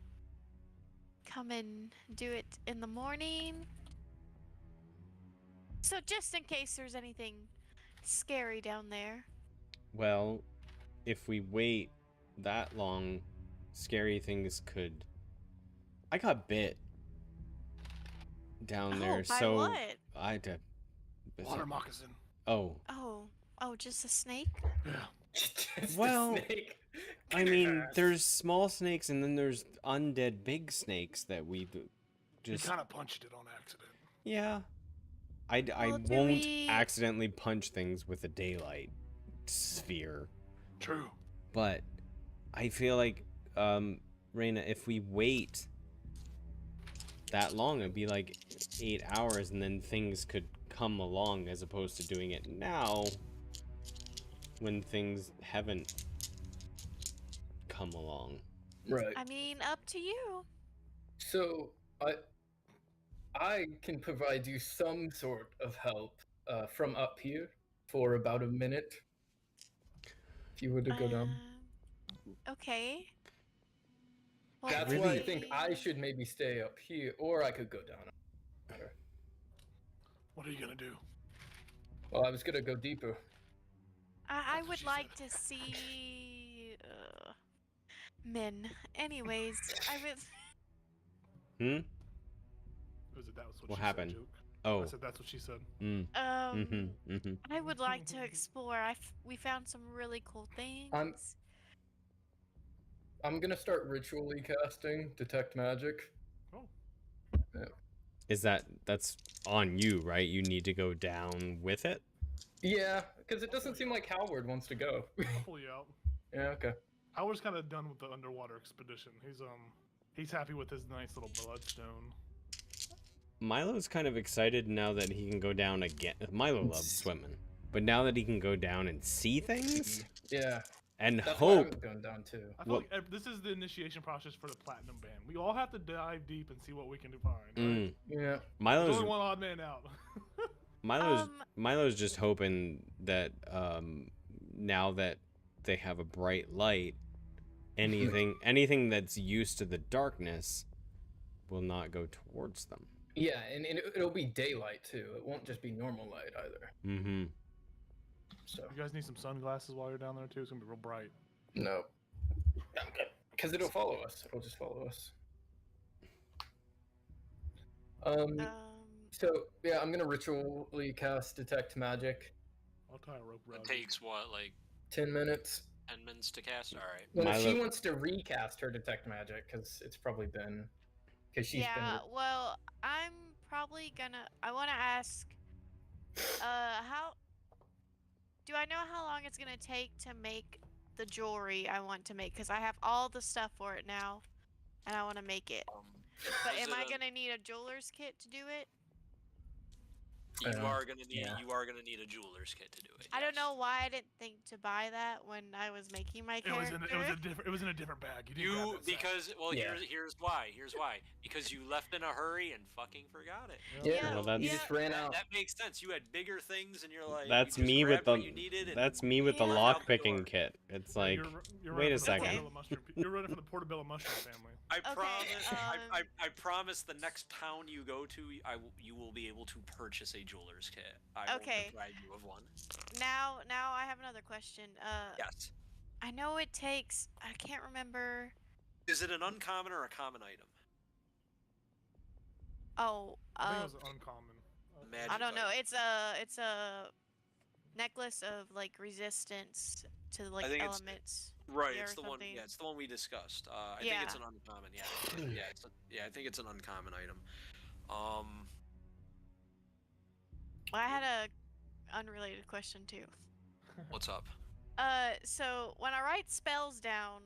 come and do it in the morning? So just in case there's anything scary down there. Well, if we wait that long, scary things could. I got bit down there, by so what? I had to. Water moccasin. Oh, Oh, just a snake? Yeah. Just a Well, snake. I mean, there's small snakes and then there's undead big snakes that we just. He kind of punched it on accident. Yeah. I Well, do won't we- accidentally punch things with a daylight sphere, True. but I feel like, Reina, if we wait that long, it'd be like 8 hours, and then things could come along as opposed to doing it now when things haven't come along. Right. I mean, up to you. So I can provide you some sort of help from up here for about a minute. If you were to go down. Okay. Well, That's why I really- think I should maybe stay up here, or I could go down. What are you gonna do? Well, I was gonna go deeper. I That's what would she like said. to see men. Anyways, I would. Hmm? Was it that was what What she happened? said, joke? Oh. I said that's what she said. I would like to explore. We found some really cool things. I'm gonna start ritually casting detect magic. Oh. Is that's on you, right? You need to go down with it? Yeah, because it doesn't seem like Howard wants to go. I'll pull you out. Yeah, okay. Howard's kind of done with the underwater expedition. He's happy with his nice little bloodstone. Milo's kind of excited now that he can go down again. Milo loves swimming, but now that he can go down and see things Yeah, and that's why I hope. was going down too. I feel What- like this is the initiation process for the platinum band. We all have to dive deep and see what we can find. Right? Mm, Yeah. There's Milo's only one odd man out. Milo's just hoping that now that they have a bright light, anything that's used to the darkness will not go towards them. Yeah, and it'll be daylight too. It won't just be normal light either. Mm-hmm. So You guys need some sunglasses while you're down there too. It's gonna be real bright. no, because it'll follow us. It'll just follow us. So yeah, I'm gonna ritually cast detect magic. I'll tie a rope around. It takes what, like 10 minutes. 10 minutes to cast. All right. Well, if she Milo- wants to recast her detect magic, because it's probably been, because she's Yeah, well, I'm probably gonna. I want to ask. How do I know how long it's gonna take to make the jewelry I want to make? Because I have all the stuff for it now, and I want to make it. But Is am it I a- gonna need a jeweler's kit to do it? You are gonna need yeah. you are gonna need a jeweler's kit to do it. I don't yes. know why I didn't think to buy that when I was making my It was character. in a different bag. You didn't grab You that sack. because well Yeah. here's why because you left in a hurry and fucking forgot it. Yeah, Well, that's- you just ran out. That makes sense. You had bigger things and you're like That's you just me with grabbed the what you needed and that's me with the Yeah. lock out the door. picking kit. It's like, You're wait running a for the second. Portobello Mushroom you're running for the Portobello Mushroom family. I Okay, promise I promise the next town you go to you will be able to purchase a jeweler's kit. I Okay. will deprive you of one. Now I have another question. Yes. I know it takes. I can't remember. Is it an uncommon or a common item? Oh, I think it was uncommon. Magic I don't know. item. It's a necklace of like resistance to like think it's- elements. Right, Yeah, it's or the one. something. Yeah, it's the one we discussed. I think it's Yeah. an uncommon. Yeah, I think it's an uncommon item. Well, I had a unrelated question too. What's up? So when I write spells down,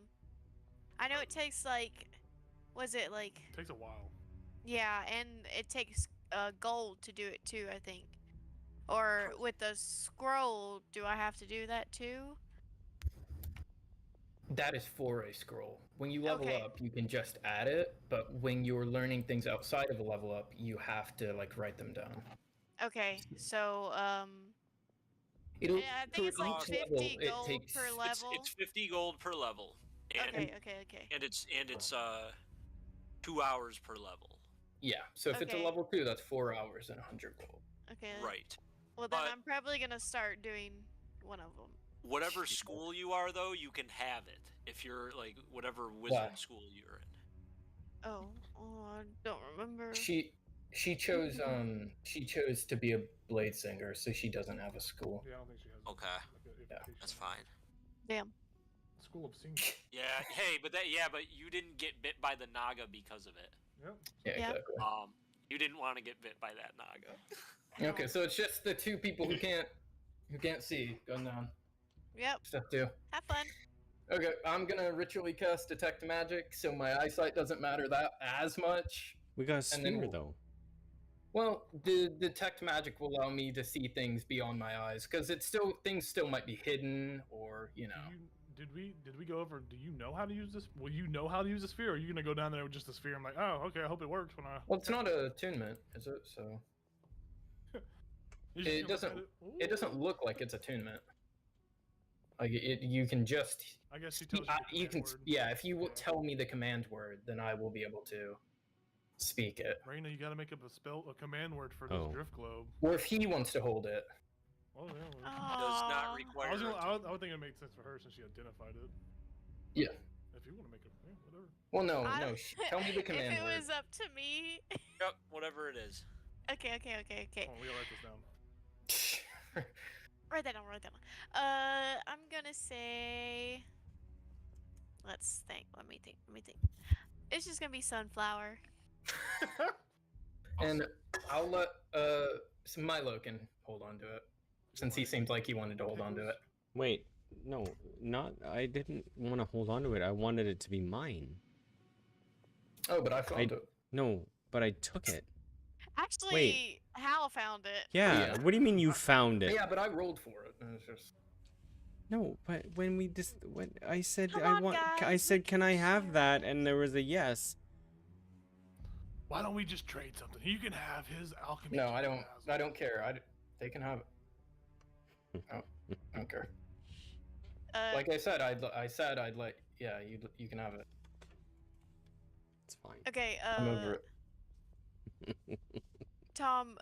I know it takes like, was it like, It takes a while. yeah, and it takes gold to do it too, I think. Or with the scroll, do I have to do that too? That is for a scroll. When you level Okay. up, you can just add it, but when you're learning things outside of a level up, you have to like write them down. Okay, so It'll yeah, I think it's for like each 50 level, it gold takes per level. It's 50 gold per level. And, Okay. And it's 2 hours per level. Yeah. So if it's a Okay. level 2, that's 4 hours and 100 gold. Okay. Right. Well, then But- I'm probably gonna start doing one of them. Whatever school you are, though, you can have it. If you're like whatever wizard school you're in. Oh, I don't remember. She chose to be a blade singer, so she doesn't have a school. Yeah, I don't think she has. Okay, Yeah. that's fine. Damn. School of Singing. Yeah. Hey, but you didn't get bit by the naga because of it. Yep. Yeah, Yeah. exactly. You didn't want to get bit by that naga. Okay, so it's just the two people who can't see going down. Yep. Step 2. Have fun. Okay, I'm gonna ritually cast detect magic, so my eyesight doesn't matter that as much. We got a And then sphere we'll- though. Well, the detect magic will allow me to see things beyond my eyes, because things still might be hidden, or Did we go over? Do you know how to use this? Will you know how to use the sphere? Or are you gonna go down there with just a sphere? I'm like, oh, okay. I hope it works when I. Well, it's not a attunement, is it? So You just it look doesn't- at it doesn't look like it's attunement. Like you can just I guess she tells you. you can if you will tell me the command word, then I will be able to speak it. Raina, you gotta make up a command word for this Oh. drift globe. Or if he wants to hold it. Oh yeah. Well, Does not Aw. require. I would think it made sense for her since she identified it. Yeah. If you want to make it, yeah, whatever. Well, no, I- tell me the command If it word. was up to me. Yep, whatever it is. Okay. Hold on, we gotta write this down. Write that down. I'm gonna say. Let's think. Let me think. It's just gonna be sunflower. And I'll let Milo can hold on to it, since he seemed like he wanted to hold on to it. Wait, no, not. I didn't want to hold on to it. I wanted it to be mine. Oh, but I found it. No, but I took it. Actually, Hal found it. Yeah. Yeah. What do you mean you found it? Yeah, but I rolled for it. And it's just... No, but when I said Come I on, want, I guys, said, we can can I have share that? it. And there was a yes. Why don't we just trade something? You can have his alchemy. No, kit I that don't. has I it. don't care. They can have it. I don't care. Like I said, I'd let. Yeah, you can have it. It's fine. Okay. I'm over it. Tom.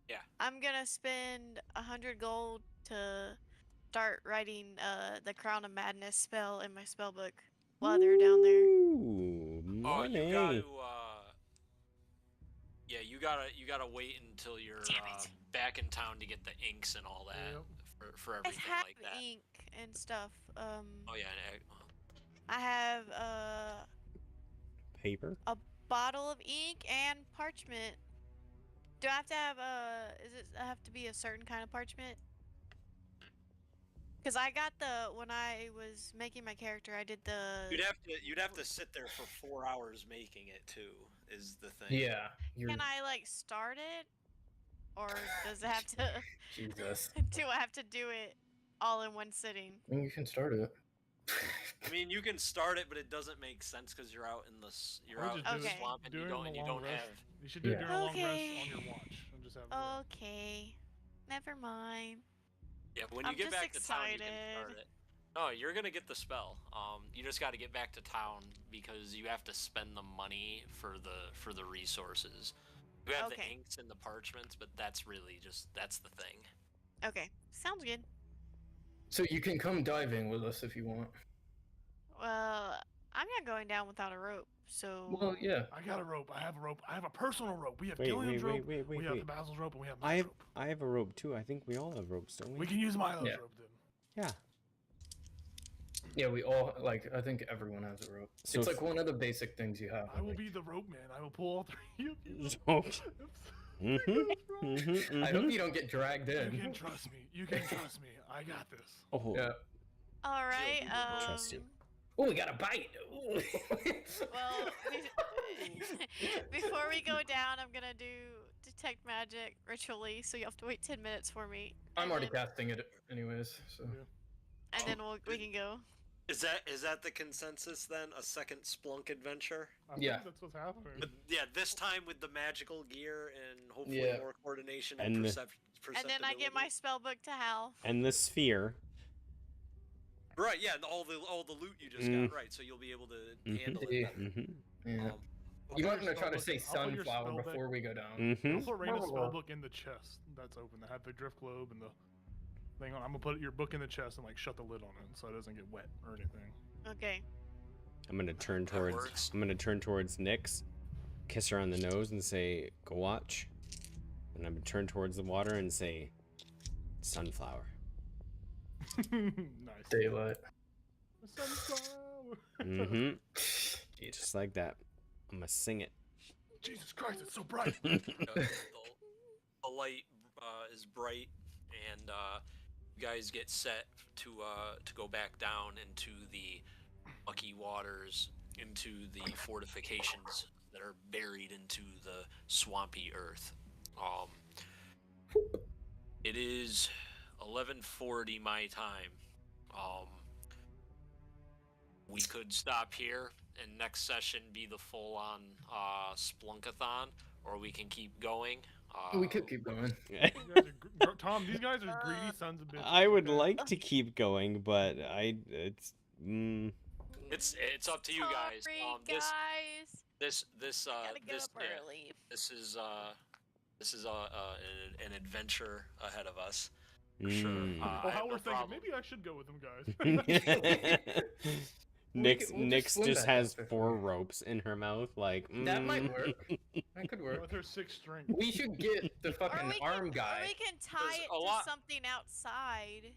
Yeah. I'm gonna spend 100 gold to start writing the Crown of Madness spell in my spell book while they're down there. Ooh, Oh, money. you got to. Yeah, you gotta wait until you're Damn it. back in town to get the inks and all that. Yep. for I everything have like that. ink and stuff. Oh yeah, I have Paper? a bottle of ink and parchment. Do I have to have is it have to be a certain kind of parchment? Because I got when I was making my character, I did the. you'd have to sit there for 4 hours making it too. Is the thing. Yeah, you're Can I like start it, or does it have to? Jesus. Do I have to do it all in one sitting? I mean, you can start it. I mean, you can start it, but it doesn't make sense because you're out in the you're Or out in just the Okay. swamp and do you it in don't the and you long don't rest. have. You should do it Yeah. during a long rest Okay. on your watch and just have. Okay. Never mind. Yeah, but when I'm you get just back to town, you can excited. start it. No, you're gonna get the spell. You just got to get back to town because you have to spend the money for the resources. You have the Okay. inks and the parchments, but that's really that's the thing. Okay. Sounds good. So you can come diving with us if you want. Well, I'm not going down without a rope, so. Well, yeah. I got a rope. I have a rope. I have a personal rope. We have Wait, Gilliam's wait, rope. wait, wait, we have wait. Basil's rope, and we have I Matt's have rope. I have a rope too. I think we all have ropes, don't we? We can use Milo's Yeah. rope then. Yeah. Yeah, we all I think everyone has a rope. So it's if- like one of the basic things you have. I will think. be the rope man. I will pull all three of you. Mm-hmm. I hope you don't get dragged You in. can trust me. You can trust me. I got this. Oh, Yeah. All right. Trust you. Oh, we got a bite. Ooh. Well, before we go down, I'm gonna do detect magic ritually, so you have to wait 10 minutes for me. I'm and already then, casting it anyways. So And then we can go. Is that the consensus then? A second Splunk adventure? I Yeah. think that's what's happening. But yeah, this time with the magical gear and hopefully Yeah. more coordination And and, the- And then I get my spell book to Hal. And the sphere. Right, yeah, and all the loot you just got, right? So you'll be able to handle it Yeah. better. Mm-hmm. yeah. Um, You I'll might put want to try to your say spell book- I'll put your sunflower spell book- before we go down. I'll Mm-hmm. put Raina's spell book in the chest that's open. That had the drift globe and the thing on. I'm gonna put your book in the chest and like shut the lid on it so it doesn't get wet or anything. Okay. I'm gonna turn That towards works. Nyx, kiss her on the nose and say, "Go watch." And I'm gonna turn towards the water and say, "Sunflower." Nice. Daylight. Sunflower. Mm-hmm. Just like that. I'm gonna sing it. Jesus Christ, it's so bright. The light is bright, and you guys get set to go back down into the mucky waters, into the fortifications that are buried into the swampy earth. It is 11:40 my time. We could stop here and next session be the full-on Splunkathon, or we can keep going. We could keep going. You guys are Tom, these guys are greedy sons of bitches. I would okay? like to keep going, but it's It's up to you guys. Sorry, This guys. this Gotta get this up early. this is an adventure ahead of us. For sure. Mm. I Well, have how no we're thinking, problem. maybe I should go with them guys. Nyx we'll just swim just back has after. 4 ropes in her mouth, like That might mm. work. That could work. With her 6 strength. We should get the Or fucking we arm can, guy. Or we can tie There's it a to lot- something outside,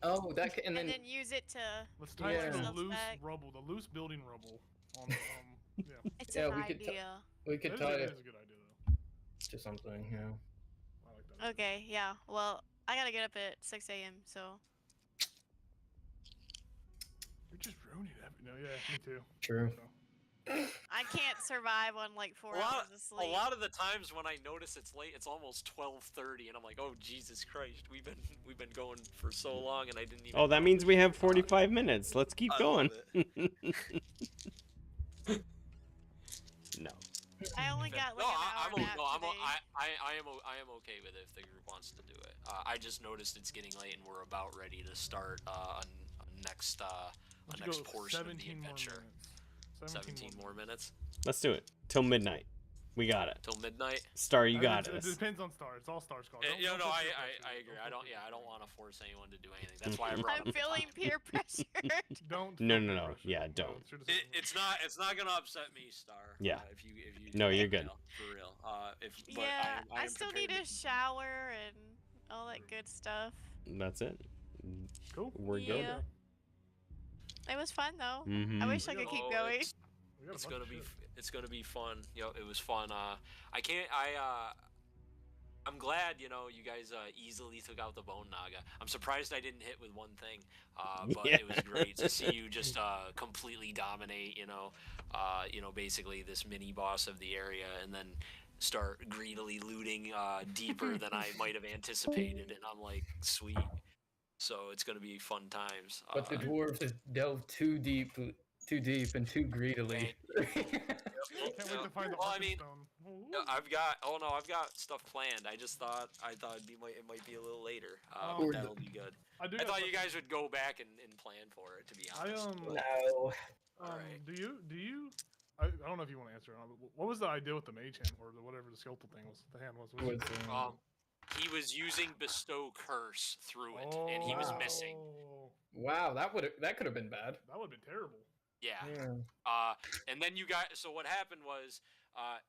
Oh, that can, and then use it to. Let's tie it to the Yeah. loose Back. rubble, the loose building rubble. Yeah. It's Yeah, an we could t- idea. we That could is, tie that it is a good idea, though. to something. Yeah. I like that. Okay, yeah. Well, I gotta get up at 6 a.m. So. You're just ruining everything. No, yeah, me too. True. I can't survive on like 4 A lot, hours of sleep. a lot of the times when I notice it's late, it's almost 12:30, and I'm like, "Oh Jesus Christ, we've been going for so long, and I didn't even." Oh, that means we have 45 minutes. Let's keep I going. love No. I only got like no, an hour I'm, nap no, I'm, today. I am okay with it if the group wants to do it. I just noticed it's getting late, and we're about ready to start a next Let's next go portion of the 17 more adventure. minutes. 17 more minutes Let's do it. Till midnight. We got it. till midnight. Star, you got It us. depends on Star. It's all Star Scar. Yeah, Don't no, put I peer pressure. agree. I put don't. peer Yeah, I don't pressure. want to force anyone to do anything. That's why I brought I'm up the feeling topic. peer pressured. Don't. No, feel no, peer no. pressure. Yeah, No, don't. it's your decision. It's not gonna upset me, Star. Yeah. If you No, you're good. For real. But Yeah, I I am still prepared need to- a shower and all that good stuff. that's it. Cool. We're Yeah. good. It was fun though. I Mhm. wish I could keep Oh, going. We got a It's bunch gonna of be shit. it's gonna be fun. It was fun. I'm glad you guys easily took out the bone naga. I'm surprised I didn't hit with one thing, but Yeah. it was great to see you just completely dominate. Basically this mini boss of the area, and then start greedily looting deeper than I might have anticipated, and I'm like, sweet. So it's gonna be fun times. But the dwarf has delved too deep and too greedily. Can't wait to find the Well, I Arctic mean, Stone. Ooh. yeah, I've got stuff planned. I thought it might be a little later, Oh. but that'll be good. I do. I got a thought you question. guys would go back and plan for it. To be I honest, No. Alright. Do you? I don't know if you want to answer or not. But what was the idea with the mage hand or whatever the skeletal thing was? The hand was. Was, he was using bestow curse through it, and he was missing. wow, that could have been bad. That would have been terrible. Yeah. Yeah. And then you guys. So what happened was,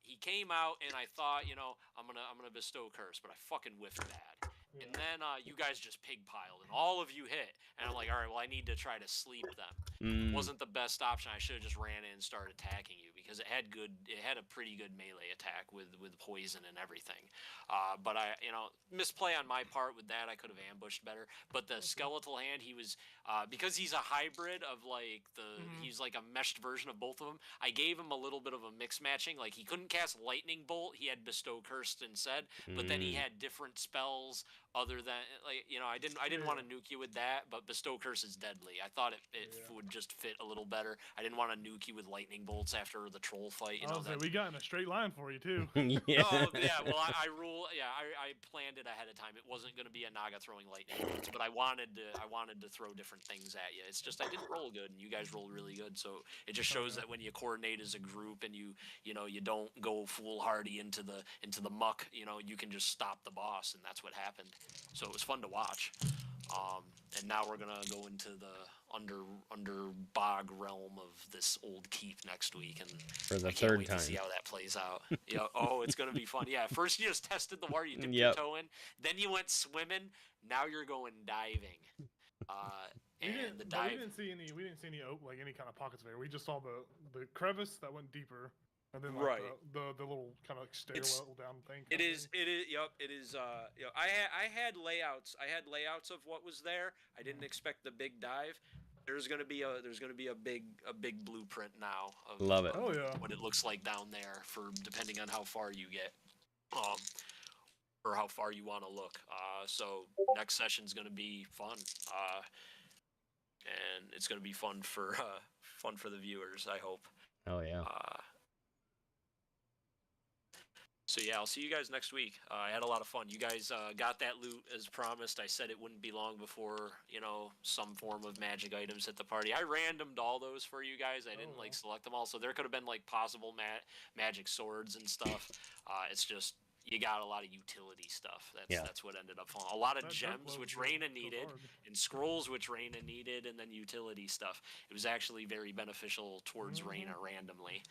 he came out, and I thought, I'm gonna bestow curse, but I fucking whiffed bad. Yeah. And then you guys just pigpiled, and all of you hit. And I'm like, all right, well, I need to try to sleep them. Wasn't the best option. I should have just ran in and started attacking you because it had a pretty good melee attack with poison and everything. But I, misplay on my part with that. I could have ambushed better. But the skeletal hand, he was because he's a hybrid of like he's like a meshed version of both of them. I gave him a little bit of a mix matching. Like he couldn't cast lightning bolt. He had bestow cursed instead. But then he had different spells. Other than I didn't want to nuke you with that, but bestow curse is deadly. I thought it would just fit a little better. I didn't want to nuke you with lightning bolts after the troll fight. We got in a straight line for you too. Yeah. Oh yeah, well I planned it ahead of time. It wasn't going to be a naga throwing lightning bolts, but I wanted to throw different things at you. It's just I didn't roll good, and you guys rolled really good. So it just shows that when you coordinate as a group and you don't go foolhardy into the muck, you can just stop the boss, and that's what happened. So it was fun to watch. And now we're gonna go into the under bog realm of this old keep next week, and For the I can't third wait time. to see how that plays out. Yeah. Oh, it's gonna be fun. Yeah. First you just tested the water, you dipped Yep. your toe in. Then you went swimming. Now you're going diving. We And didn't, the but dive. we didn't see any any kind of pockets there. We just saw the crevice that went deeper, and then like Right. the little kind of like stairwell down thing. It is. Yep. It is. I had layouts. I had layouts of what was there. I didn't expect the big dive. There's gonna be a big blueprint now of Love it. Oh yeah. what it looks like down there for depending on how far you get, or how far you want to look. So next session's gonna be fun. And it's gonna be fun for the viewers. I hope. Oh yeah. So yeah, I'll see you guys next week. I had a lot of fun. You guys got that loot as promised. I said it wouldn't be long before some form of magic items hit the party. I randomed all those for you guys. I didn't like select them all, so there could have been like possible magic swords and stuff. It's just you got a lot of utility stuff. That's what ended up falling. A lot of That gems, blows which goes Raina needed, hard. and scrolls, which Raina needed, and then utility stuff. It was actually very beneficial towards Raina randomly.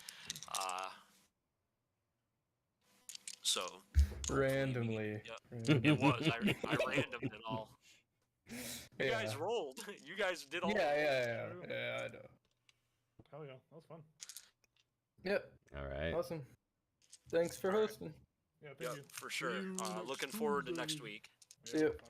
So Randomly. it was. I randomed it all. You Yeah. guys rolled. You guys did all. Yeah, I know. Hell yeah, that was fun. Yep. All right. Awesome. Thanks for All right. hosting. Yeah, thank Yep, you. for sure. See you Looking next forward to next Tuesday. week. Yeah, Yep. fun.